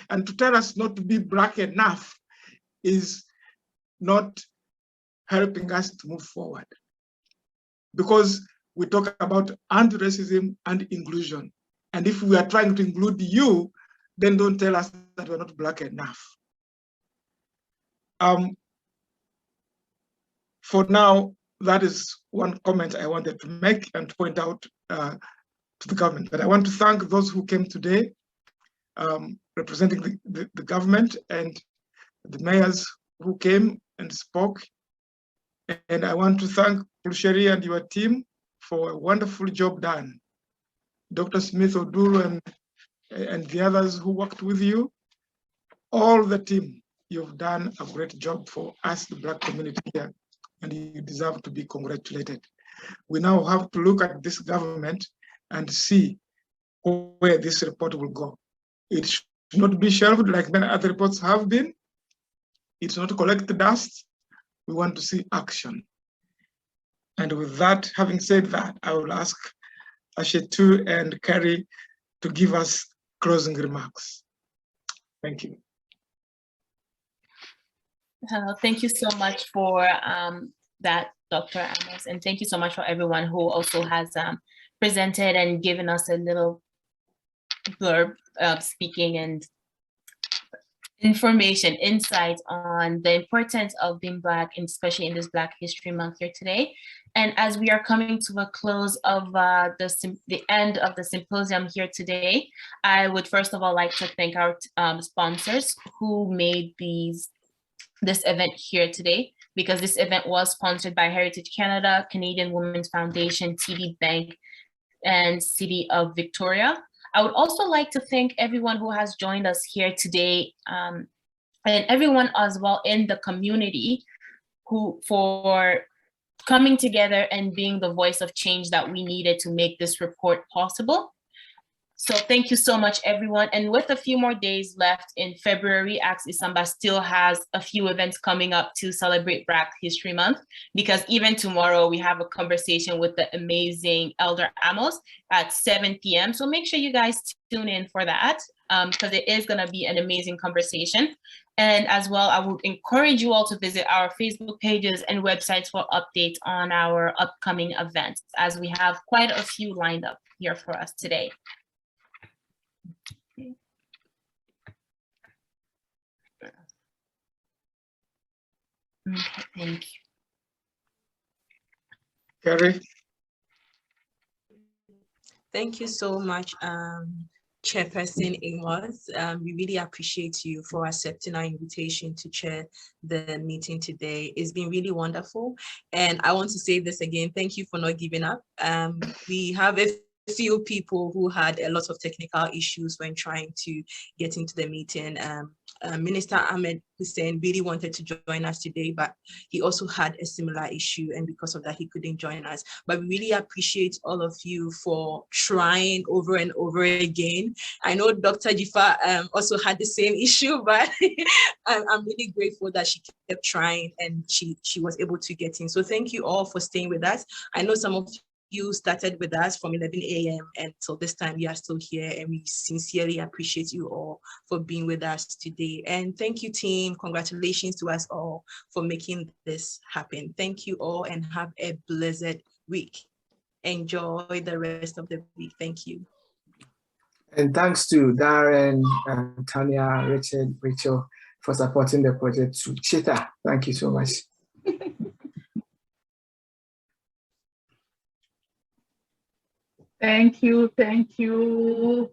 And to tell us not to be Black enough is not helping us to move forward. Because we talk about anti-racism and inclusion. And if we are trying to include you, then don't tell us that we're not Black enough. For now, that is one comment I wanted to make and to point out to the government. But I want to thank those who came today, representing the government and the mayors who came and spoke. And I want to thank Flourishing and your team for a wonderful job done. Dr. Smith Oduru and the others who worked with you, all the team, you've done a great job for us, the Black community here, and you deserve to be congratulated. We now have to look at this government and see where this report will go. It should not be shelved like many other reports have been. It's not to collect the dust. We want to see action. And with that, having said that, I will ask Ashetu and Carrie to give us closing remarks. Thank you. Thank you so much for that, Dr. Amos, and thank you so much for everyone who also has presented and given us a little blurb speaking and information, insight on the importance of being Black, and especially in this Black History Month here today. And as we are coming to a close of the end of the symposium here today, I would first of all like to thank our sponsors who made this event here today, because this event was sponsored by Heritage Canada, Canadian Women's Foundation, TD Bank, and City of Victoria. I would also like to thank everyone who has joined us here today, and everyone as well in the community for coming together and being the voice of change that we needed to make this report possible. So thank you so much, everyone. And with a few more days left in February, Ask Issamba still has a few events coming up to celebrate Black History Month, because even tomorrow we have a conversation with the amazing Elder Amos at 7 p.m. So make sure you guys tune in for that, because it is going to be an amazing conversation. And as well, I would encourage you all to visit our Facebook pages and websites for updates on our upcoming events, as we have quite a few lined up here for us today. Okay, thank you. Carrie? Thank you so much, Chairperson Amos. We really appreciate you for accepting our invitation to chair the meeting today. It's been really wonderful. And I want to say this again, thank you for not giving up. We have a few people who had a lot of technical issues when trying to get into the meeting. Minister Ahmed Hussein really wanted to join us today, but he also had a similar issue, and because of that, he couldn't join us. But we really appreciate all of you for trying over and over again. I know Dr. Jifa also had the same issue, but I'm really grateful that she kept trying and she was able to get in. So thank you all for staying with us. I know some of you started with us from 11 a.m. until this time. You are still here, and we sincerely appreciate you all for being with us today. And thank you, team. Congratulations to us all for making this happen. Thank you all, and have a blessed week. Enjoy the rest of the week. Thank you. And thanks to Darren, Tanya, Richard, Rachel for supporting the project. To Chita, thank you so much. Thank you, thank you.